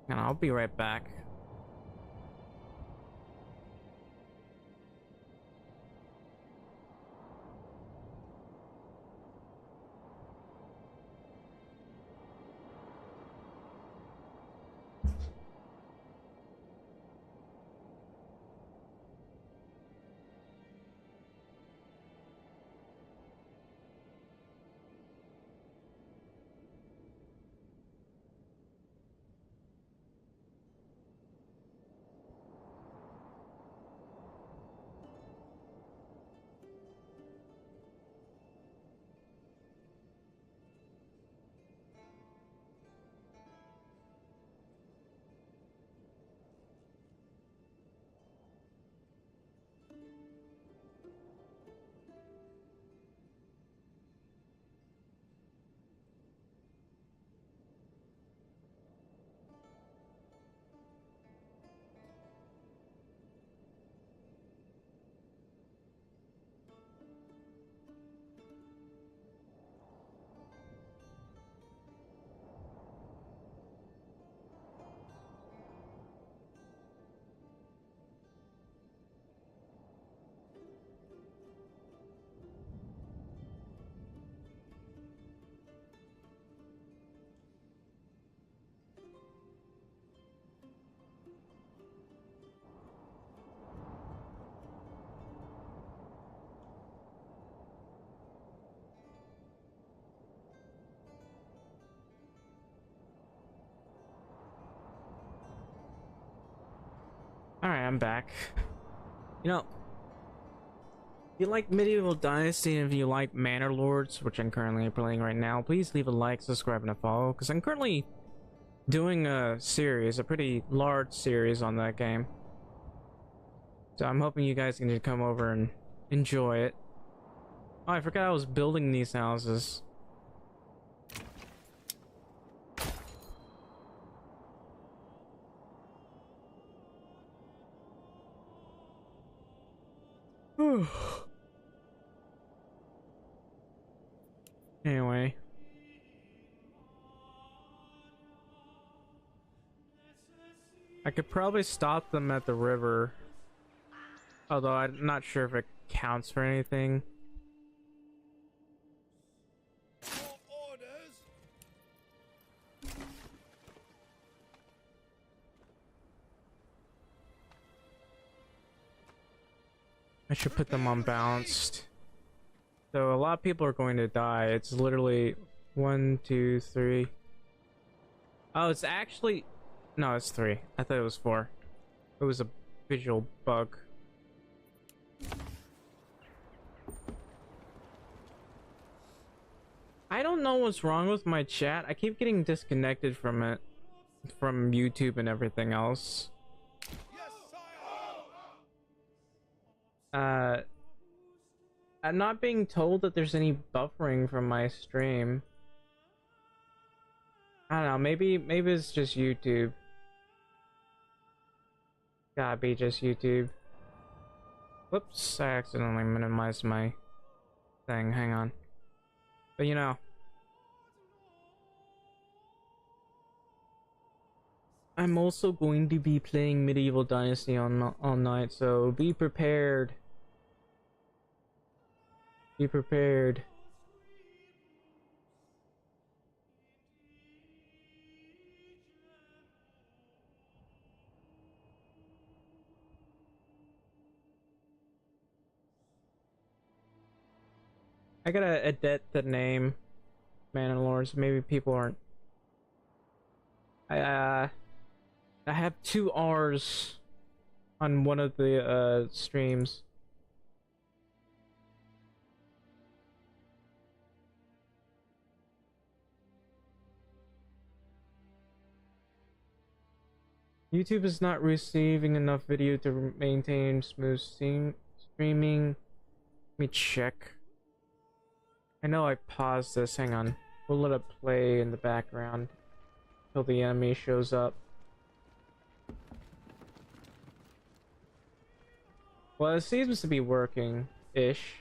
And I'll be right back. Alright, I'm back. You know, if you like Medieval Dynasty and if you like Manor Lords, which I'm currently playing right now, please leave a like, subscribe, and a follow, because I'm currently doing a series, a pretty large series on that game. So I'm hoping you guys can come over and enjoy it. Oh, I forgot I was building these houses. Anyway. I could probably stop them at the river. Although I'm not sure if it counts for anything. I should put them on balanced. So a lot of people are going to die. It's literally 1, 2, 3. Oh, it's actually... No, it's 3. I thought it was 4. It was a visual bug. I don't know what's wrong with my chat. I keep getting disconnected from it. From YouTube and everything else. I'm not being told that there's any buffering from my stream. I don't know, maybe it's just YouTube. Gotta be just YouTube. Whoops, I accidentally minimized my thing, hang on. But you know, I'm also going to be playing Medieval Dynasty all night, so be prepared. Be prepared. I gotta edit the name Manor Lords. Maybe people aren't. I have 2 R's on one of the streams. YouTube is not receiving enough video to maintain smooth streaming. Let me check. I know I paused this. Hang on. We'll let it play in the background until the enemy shows up. Well, it seems to be working-ish.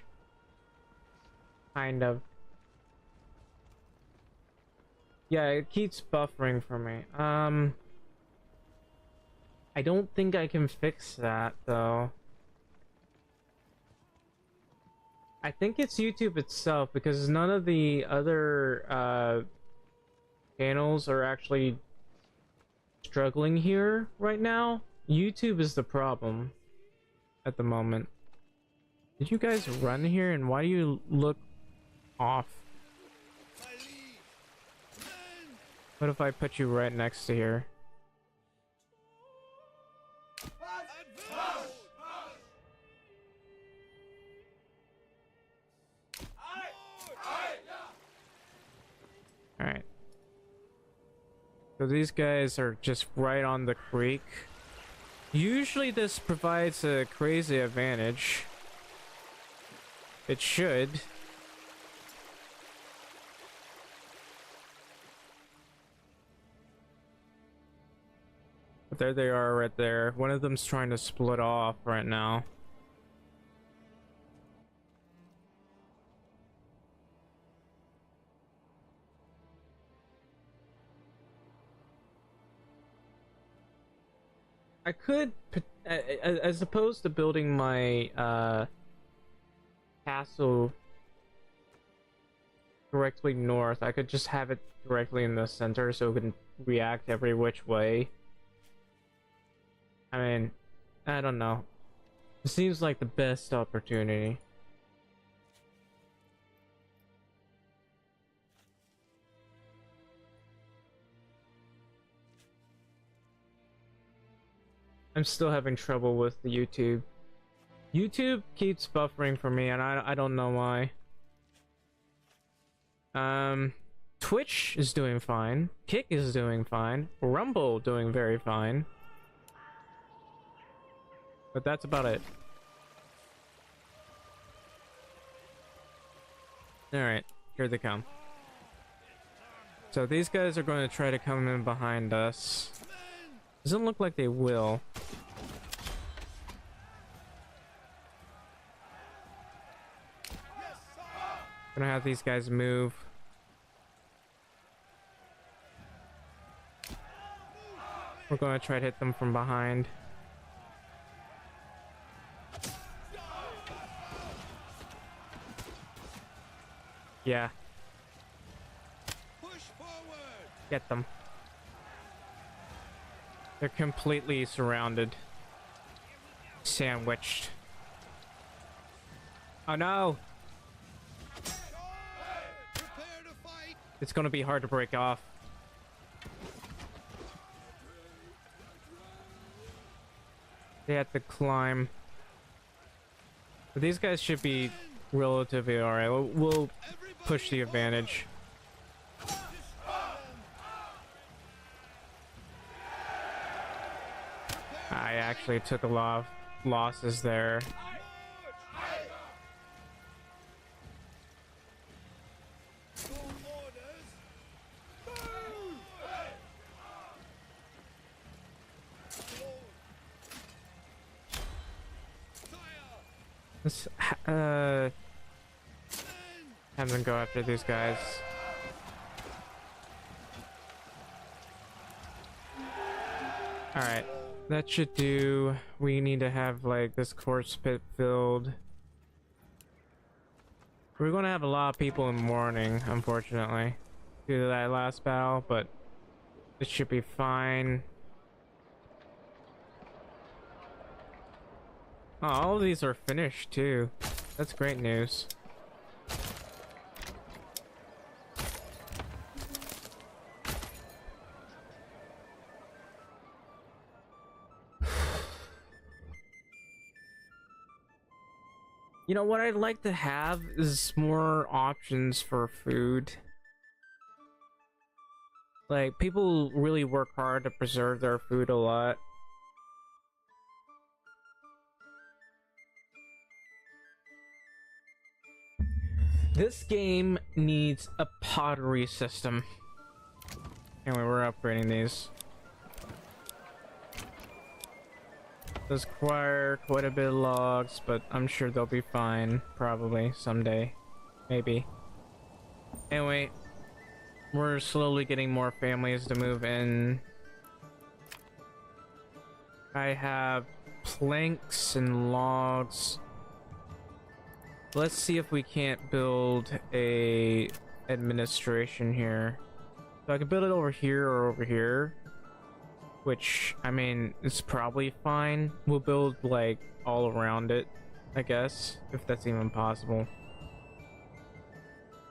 Kind of. Yeah, it keeps buffering for me. I don't think I can fix that, though. I think it's YouTube itself, because none of the other channels are actually struggling here right now. YouTube is the problem at the moment. Did you guys run here, and why do you look off? What if I put you right next to here? Alright. So these guys are just right on the creek. Usually this provides a crazy advantage. It should. But there they are right there. One of them's trying to split off right now. I could, as opposed to building my castle directly north, I could just have it directly in the center so it can react every which way. I mean, I don't know. It seems like the best opportunity. I'm still having trouble with the YouTube. YouTube keeps buffering for me, and I don't know why. Twitch is doing fine. Kick is doing fine. Rumble doing very fine. But that's about it. Alright, here they come. So these guys are going to try to come in behind us. Doesn't look like they will. Gonna have these guys move. We're gonna try to hit them from behind. Yeah. Push forward. Get them. They're completely surrounded. Sandwiched. Oh no! Prepare to fight. It's gonna be hard to break off. They have to climb. But these guys should be relatively alright. We'll push the advantage. I actually took a lot of losses there. Let's have them go after these guys. Alright, that should do. We need to have like this corpse pit filled. We're gonna have a lot of people in mourning, unfortunately, due to that last battle, but it should be fine. Oh, all of these are finished too. That's great news. You know what I'd like to have is more options for food. Like, people really work hard to preserve their food a lot. This game needs a pottery system. Anyway, we're upgrading these. Does require quite a bit of logs, but I'm sure they'll be fine. Probably someday. Maybe. Anyway, we're slowly getting more families to move in. I have planks and logs. Let's see if we can't build a administration here. So I can build it over here or over here. Which, I mean, it's probably fine. We'll build, like, all around it, I guess, if that's even possible.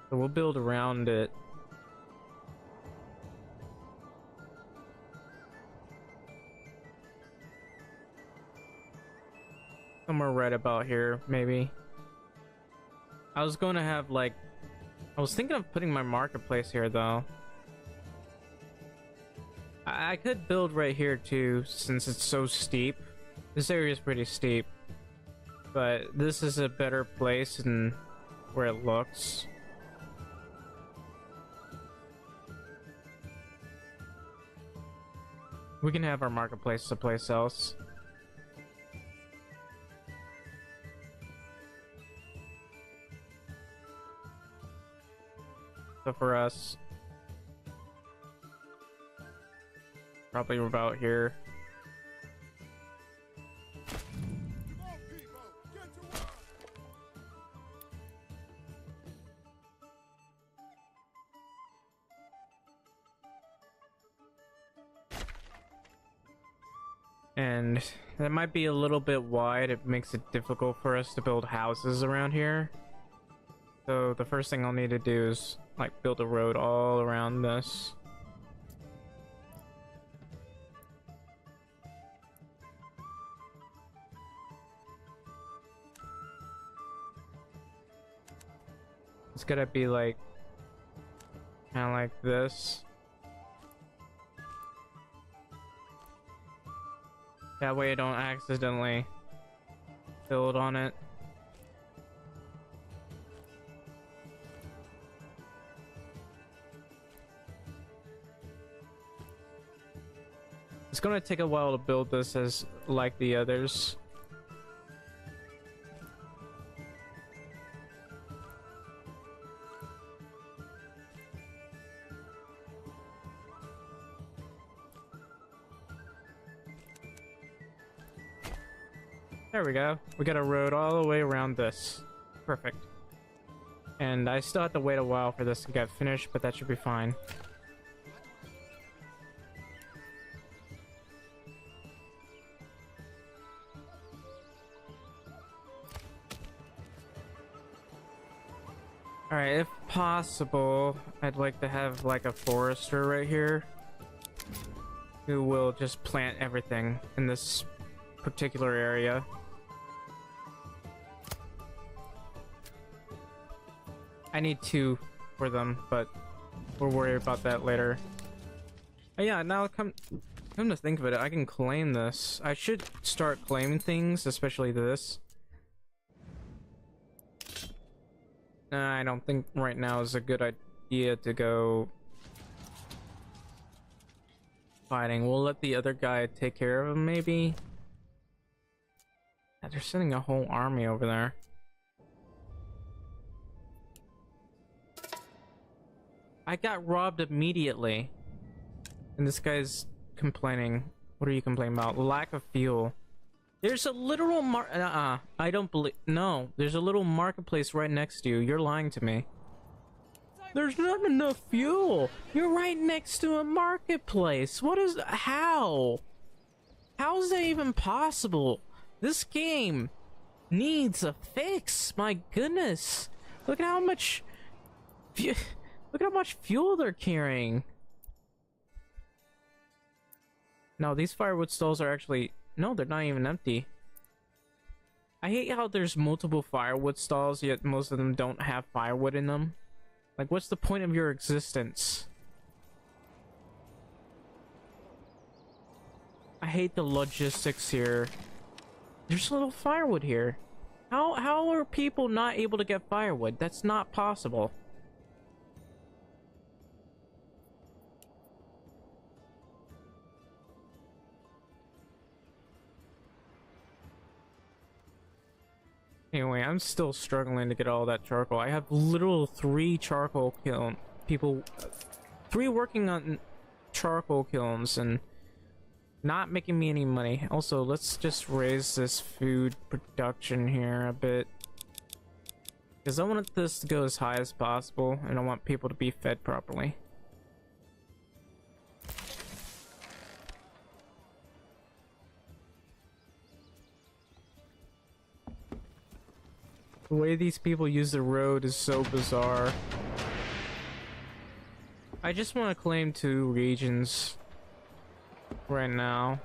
So we'll build around it. Somewhere right about here, maybe. I was going to have, like... I was thinking of putting my marketplace here, though. I could build right here too, since it's so steep. This area is pretty steep, but this is a better place than where it looks. We can have our marketplace someplace else. So for us, probably about here. Come on, people, get to work. And that might be a little bit wide. It makes it difficult for us to build houses around here. So the first thing I'll need to do is like build a road all around this. It's gonna be like kind of like this. That way I don't accidentally build on it. It's gonna take a while to build this as like the others. There we go. We got a road all the way around this. Perfect. And I still have to wait a while for this to get finished, but that should be fine. Alright, if possible, I'd like to have like a forester right here who will just plant everything in this particular area. I need 2 for them, but we'll worry about that later. Oh, yeah, now come to think of it, I can claim this. I should start claiming things, especially this. I don't think right now is a good idea to go fighting. We'll let the other guy take care of him, maybe. Yeah, they're sending a whole army over there. I got robbed immediately. And this guy's complaining. What are you complaining about? Lack of fuel. There's a literal I don't believe. No, there's a little marketplace right next to you. You're lying to me. There's not enough fuel. You're right next to a marketplace. What is... How? How is that even possible? This game needs a fix. My goodness. Look at how much... Look at how much fuel they're carrying. No, these firewood stalls are actually... No, they're not even empty. I hate how there's multiple firewood stalls, yet most of them don't have firewood in them. Like, what's the point of your existence? I hate the logistics here. There's a little firewood here. How are people not able to get firewood? That's not possible. Anyway, I'm still struggling to get all that charcoal. I have literal 3 charcoal kiln people, 3 working on charcoal kilns and not making me any money. Also, let's just raise this food production here a bit, because I want this to go as high as possible, and I want people to be fed properly. The way these people use the road is so bizarre. I just want to claim 2 regions right now.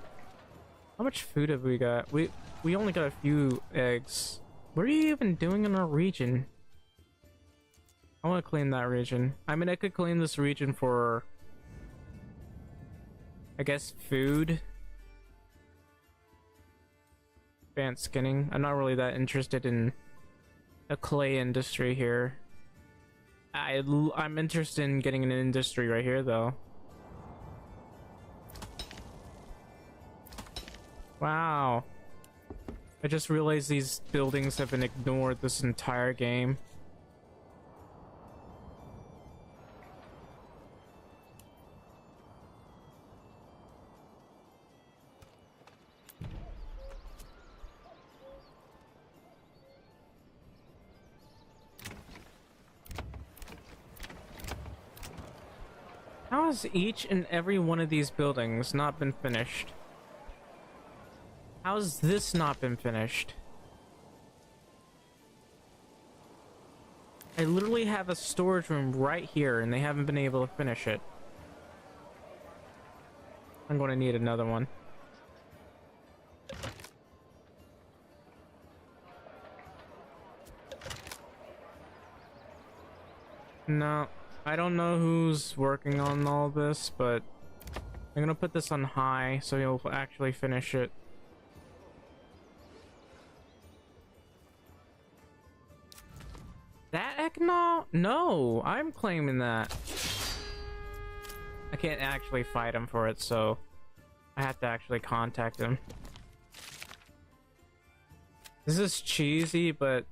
How much food have we got? We only got a few eggs. What are you even doing in our region? I want to claim that region. I mean, I could claim this region for, I guess, food. Advanced skinning. I'm not really that interested in a clay industry here. I'm interested in getting an industry right here, though. Wow. I just realized these buildings have been ignored this entire game. How has each and every one of these buildings not been finished? How's this not been finished? I literally have a storage room right here and they haven't been able to finish it. I'm going to need another one. No, I don't know who's working on all this, but I'm gonna put this on high so you'll actually finish it. That Eknal? No, I'm claiming that. I can't actually fight him for it, so I have to actually contact him. This is cheesy, but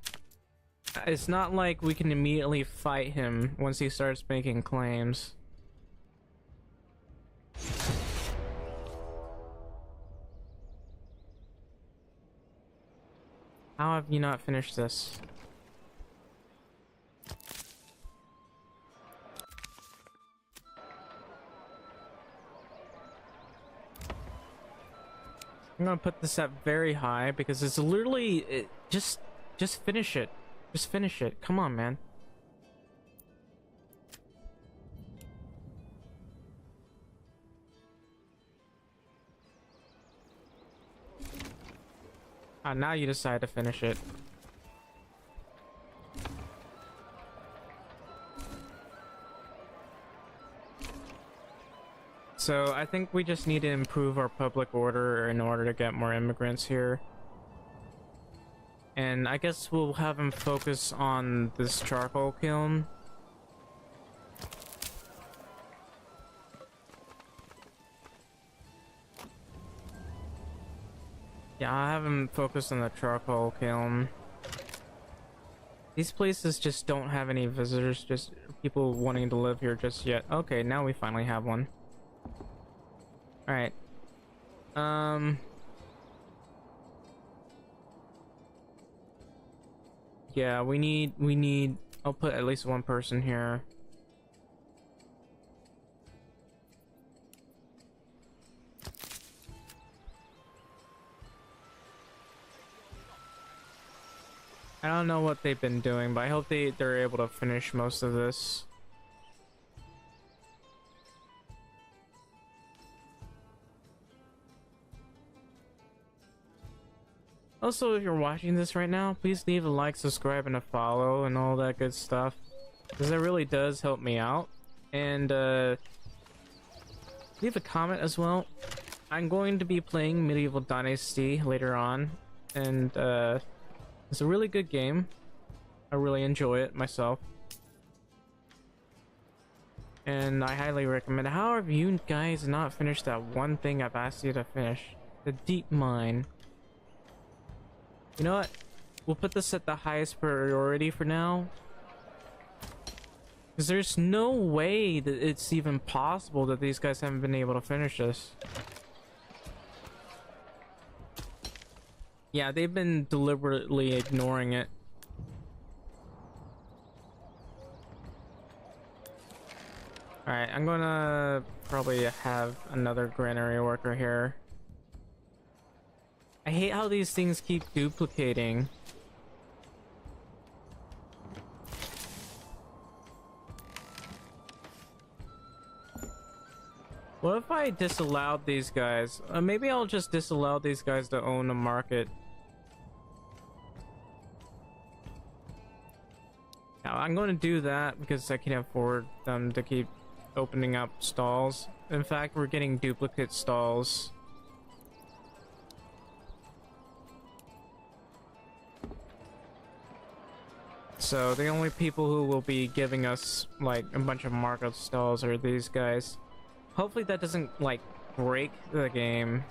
it's not like we can immediately fight him once he starts making claims. How have you not finished this? I'm gonna put this up very high because it's literally just finish it. Just finish it. Come on, man. Ah, now you decide to finish it. So I think we just need to improve our public order in order to get more immigrants here. And I guess we'll have him focus on this charcoal kiln. Yeah, I'll have him focus on the charcoal kiln. These places just don't have any visitors, just people wanting to live here just yet. Okay, now we finally have one. Alright. Yeah, we need, I'll put at least 1 person here. I don't know what they've been doing, but I hope they're able to finish most of this. Also, if you're watching this right now, please leave a like, subscribe, and a follow, and all that good stuff, because that really does help me out. And leave a comment as well. I'm going to be playing Medieval Dynasty later on, and it's a really good game. I really enjoy it myself, and I highly recommend it. How have you guys not finished that one thing I've asked you to finish? The deep mine. You know what? We'll put this at the highest priority for now, because there's no way that it's even possible that these guys haven't been able to finish this. Yeah, they've been deliberately ignoring it. Alright, I'm gonna probably have another granary worker here. I hate how these things keep duplicating. What if I disallowed these guys? Maybe I'll just disallow these guys to own a market. Now, I'm going to do that because I can't afford them to keep opening up stalls. In fact, we're getting duplicate stalls. So the only people who will be giving us like a bunch of market stalls are these guys. Hopefully that doesn't like break the game.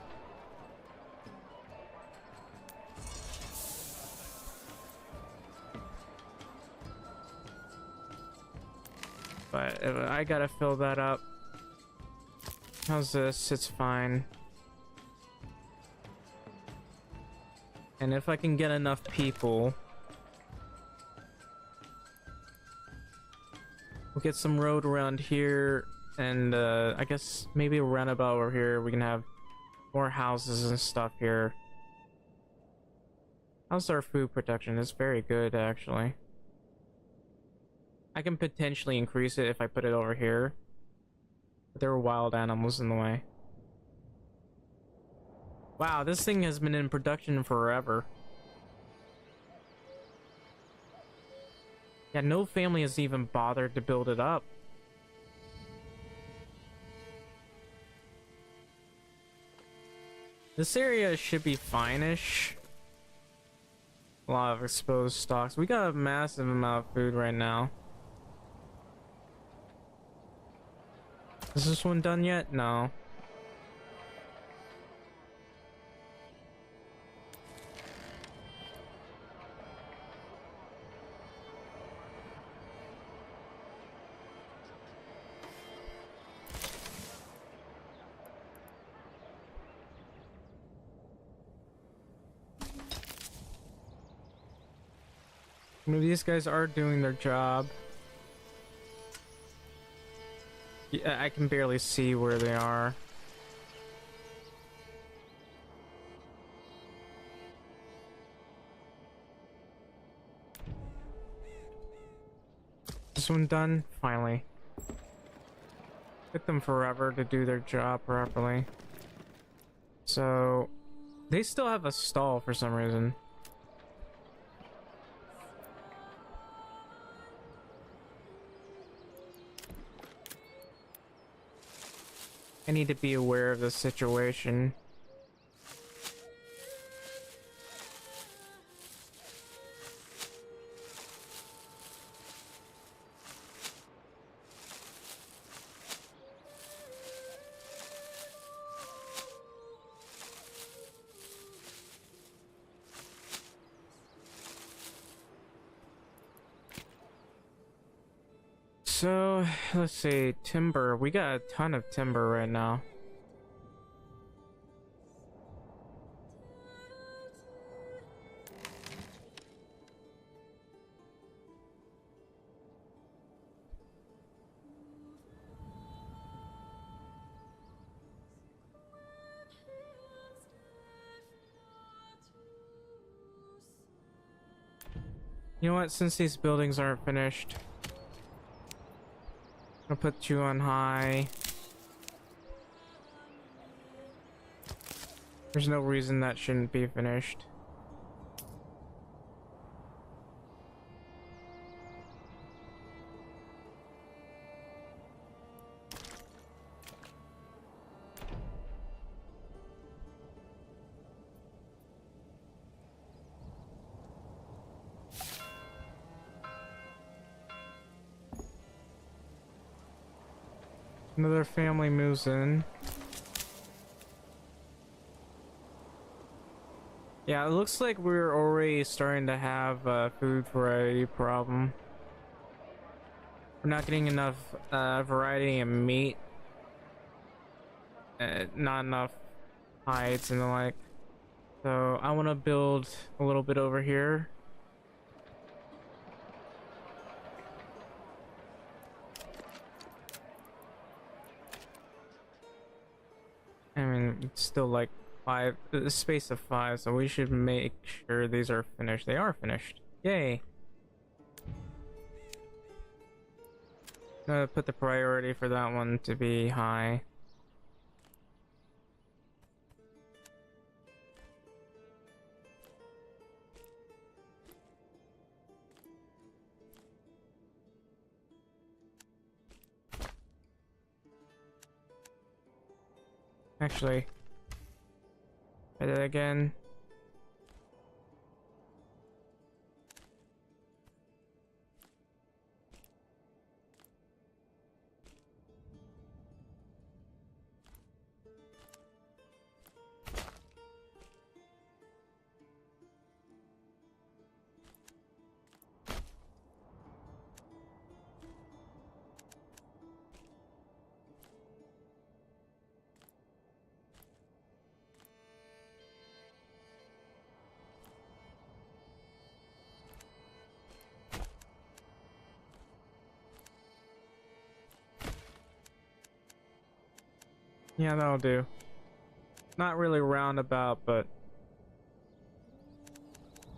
But I gotta fill that up. How's this? It's fine. And if I can get enough people, we'll get some road around here, and I guess maybe a roundabout over here. We can have more houses and stuff here. How's our food production? It's very good, actually. I can potentially increase it if I put it over here, but there are wild animals in the way. Wow, this thing has been in production forever. Yeah, no family has even bothered to build it up. This area should be fine-ish. A lot of exposed stocks. We got a massive amount of food right now. Is this one done yet? No. I mean, these guys are doing their job. Yeah, I can barely see where they are. This one done? Finally. Took them forever to do their job properly. So, they still have a stall for some reason. I need to be aware of the situation. So, let's see, timber. We got a ton of timber right now. You know what, since these buildings aren't finished, I'll put you on high. There's no reason that shouldn't be finished. Another family moves in. Yeah, it looks like we're already starting to have a food variety problem. We're not getting enough variety in meat. Not enough hides and the like. So I want to build a little bit over here. I mean, it's still like five, a space of 5, so we should make sure these are finished. They are finished. Yay. Put the priority for that one to be high. Actually, try that again. Yeah, that'll do. Not really roundabout, but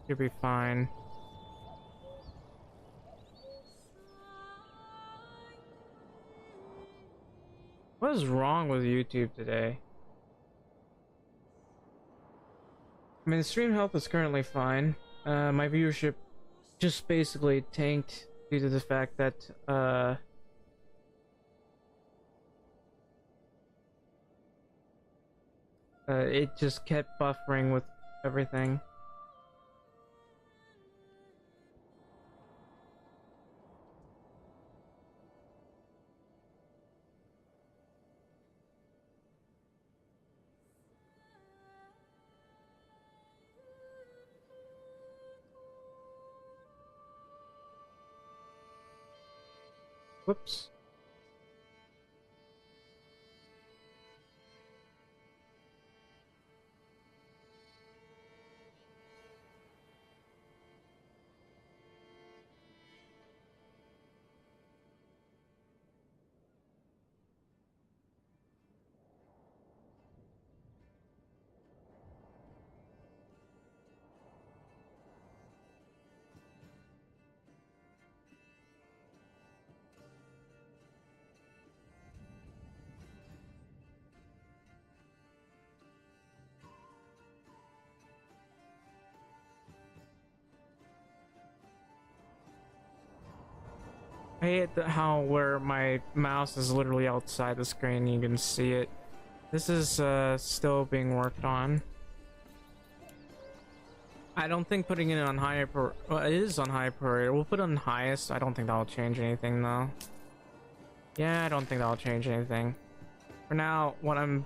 should be fine. What is wrong with YouTube today? I mean, the stream health is currently fine. My viewership just basically tanked due to the fact that it just kept buffering with everything. Whoops. I hate how where my mouse is literally outside the screen, you can see it. This is still being worked on. I don't think putting it on higher well, it is on high priority. We'll put it on highest. I don't think that'll change anything though. Yeah, I don't think that'll change anything. For now, what I'm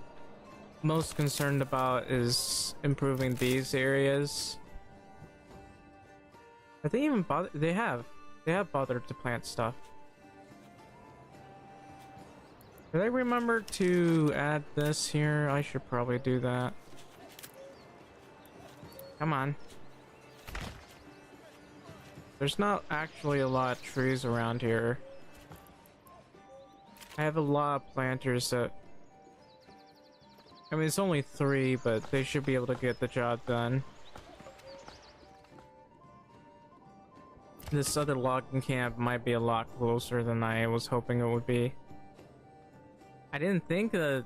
most concerned about is improving these areas. Have they even bothered? They have bothered to plant stuff. Did I remember to add this here? I should probably do that. Come on. There's not actually a lot of trees around here. I have a lot of planters that... I mean, it's only 3, but they should be able to get the job done. This other logging camp might be a lot closer than I was hoping it would be. I didn't think that...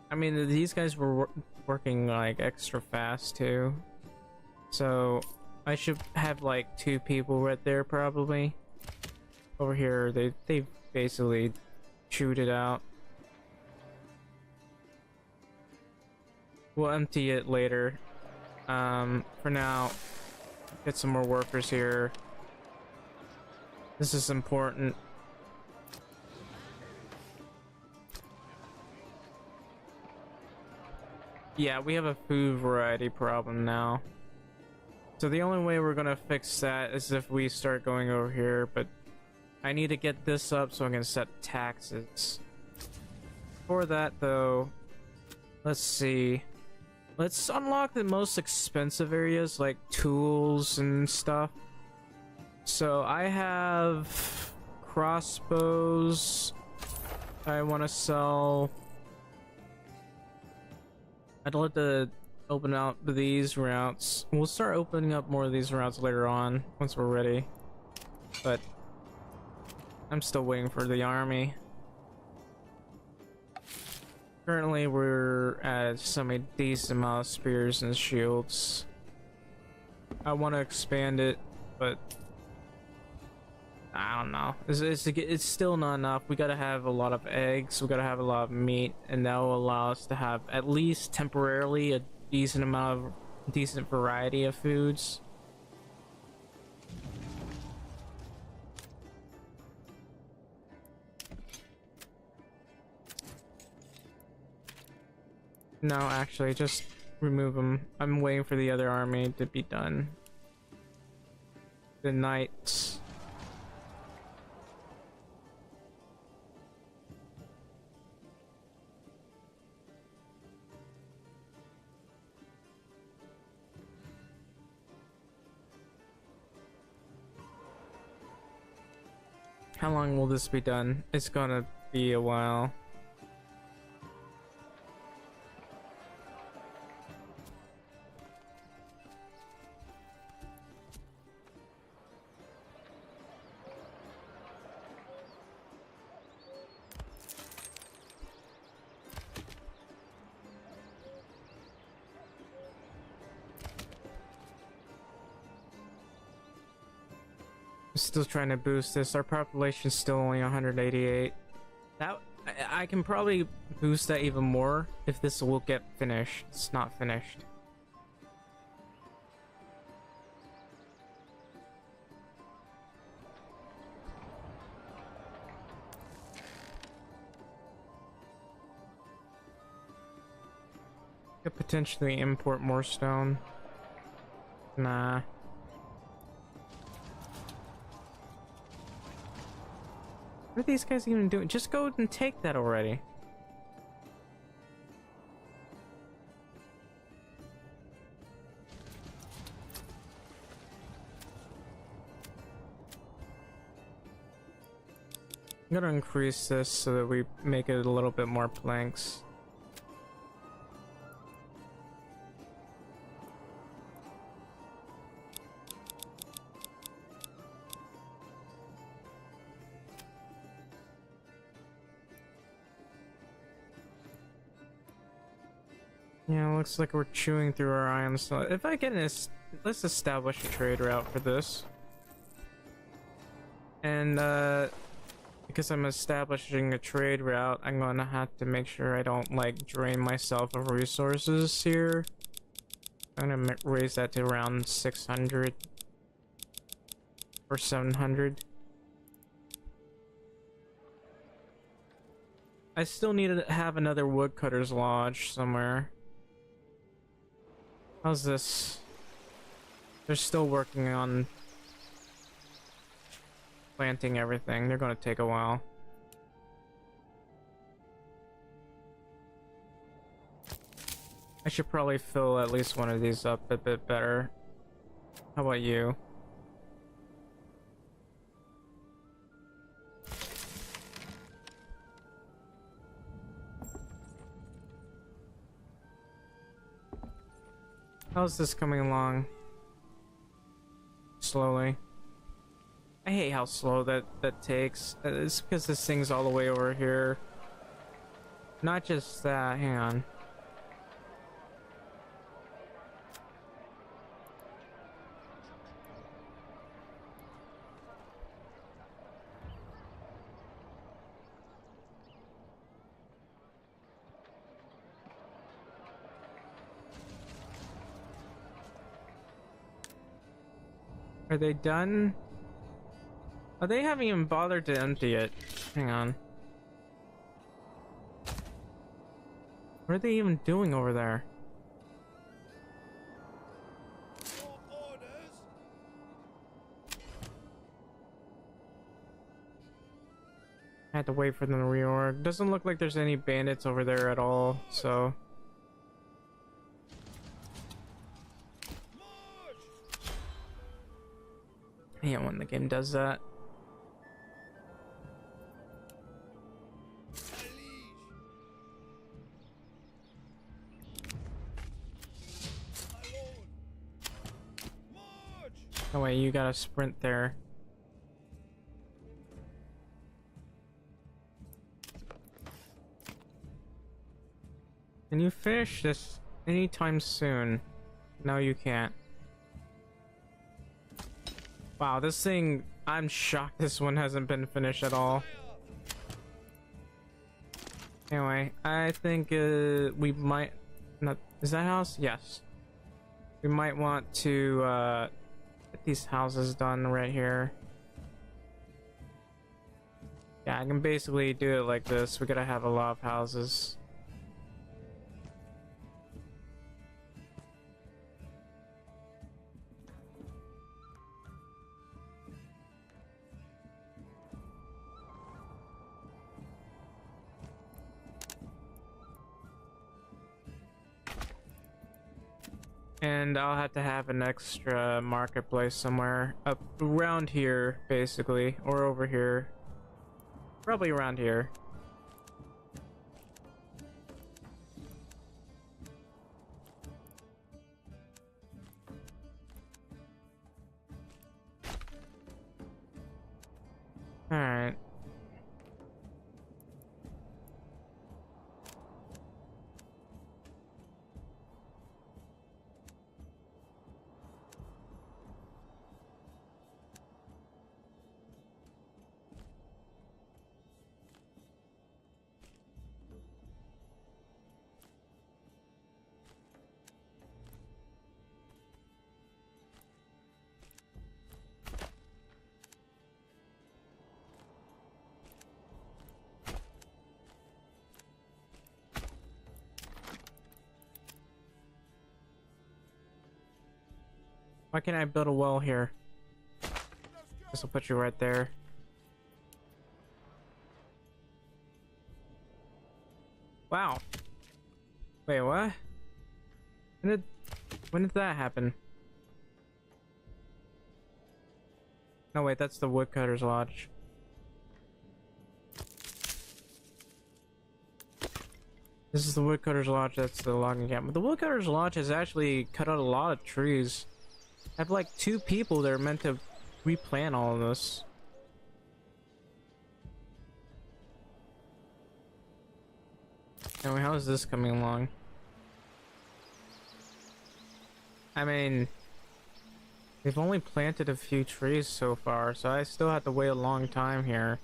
I mean, these guys were working like extra fast too. So I should have like 2 people right there probably. Over here, they basically chewed it out. We'll empty it later. For now, get some more workers here. This is important. Yeah, we have a food variety problem now. So the only way we're gonna fix that is if we start going over here, but I need to get this up so I can set taxes. For that though, let's see. Let's unlock the most expensive areas like tools and stuff. So I have crossbows I want to sell. I'd like to open out these routes. We'll start opening up more of these routes later on once we're ready. But I'm still waiting for the army. Currently we're at some decent amount of spears and shields. I want to expand it, but I don't know. It's still not enough. We gotta have a lot of eggs, we gotta have a lot of meat, and that will allow us to have at least temporarily a decent variety of foods. No, actually, just remove them. I'm waiting for the other army to be done. The knights. How long will this be done? It's gonna be a while. Still trying to boost this. Our population's still only 188. That I can probably boost that even more if this will get finished. It's not finished. Could potentially import more stone. Nah. What are these guys even doing? Just go and take that already. I'm gonna increase this so that we make it a little bit more planks. Yeah, looks like we're chewing through our items. So if I get this, let's establish a trade route for this. And because I'm establishing a trade route, I'm gonna have to make sure I don't like drain myself of resources here. I'm gonna raise that to around 600 or 700. I still need to have another woodcutter's lodge somewhere. How's this? They're still working on planting everything. They're gonna take a while. I should probably fill at least one of these up a bit better. How about you? How's this coming along? Slowly. I hate how slow that takes. It's because this thing's all the way over here. Not just that, hang on. Are they done? Oh, they haven't even bothered to empty it. Hang on. What are they even doing over there? I have to wait for them to reorg. Doesn't look like there's any bandits over there at all, so... Yeah, when the game does that. Oh wait, you gotta sprint there. Can you finish this anytime soon? No, you can't. Wow, this thing... I'm shocked this one hasn't been finished at all. Anyway, I think we might... Not, is that house? Yes. We might want to get these houses done right here. Yeah, I can basically do it like this. We gotta have a lot of houses. And I'll have to have an extra marketplace somewhere up around here, basically, or over here. Probably around here. Alright. Why can't I build a well here? This will put you right there. Wow. Wait, what? When did that happen? No, wait, that's the Woodcutter's Lodge. This is the Woodcutter's Lodge, that's the logging camp. But the Woodcutter's Lodge has actually cut out a lot of trees. I have like 2 people that are meant to replant all of this. Anyway, how is this coming along? I mean, they've only planted a few trees so far, so I still have to wait a long time here.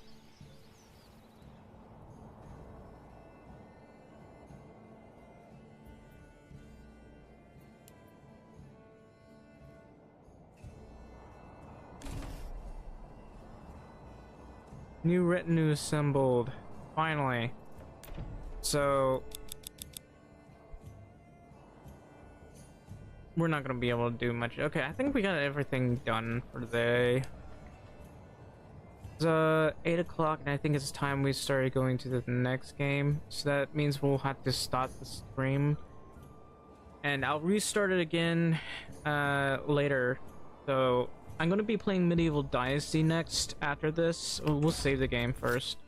New retinue assembled. Finally. So... we're not gonna be able to do much. Okay, I think we got everything done for today. It's 8 o'clock and I think it's time we started going to the next game. So that means we'll have to stop the stream. And I'll restart it again later. So... I'm gonna be playing Medieval Dynasty next after this. We'll save the game first.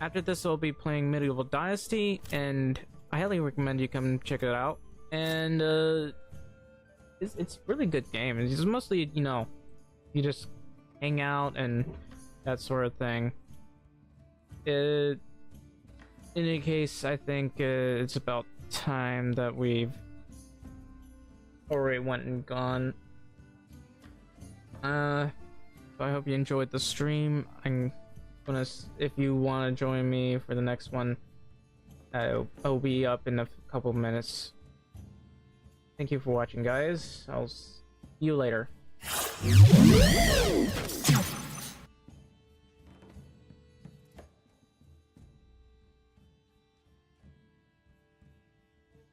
After this, I'll be playing Medieval Dynasty, and I highly recommend you come check it out. And it's a really good game. It's mostly, you know, you just hang out and that sort of thing. In any case, I think it's about time that we've already went and gone. So I hope you enjoyed the stream. I'm gonna, if you want to join me for the next one, I'll be up in a couple minutes. Thank you for watching, guys. I'll see you later.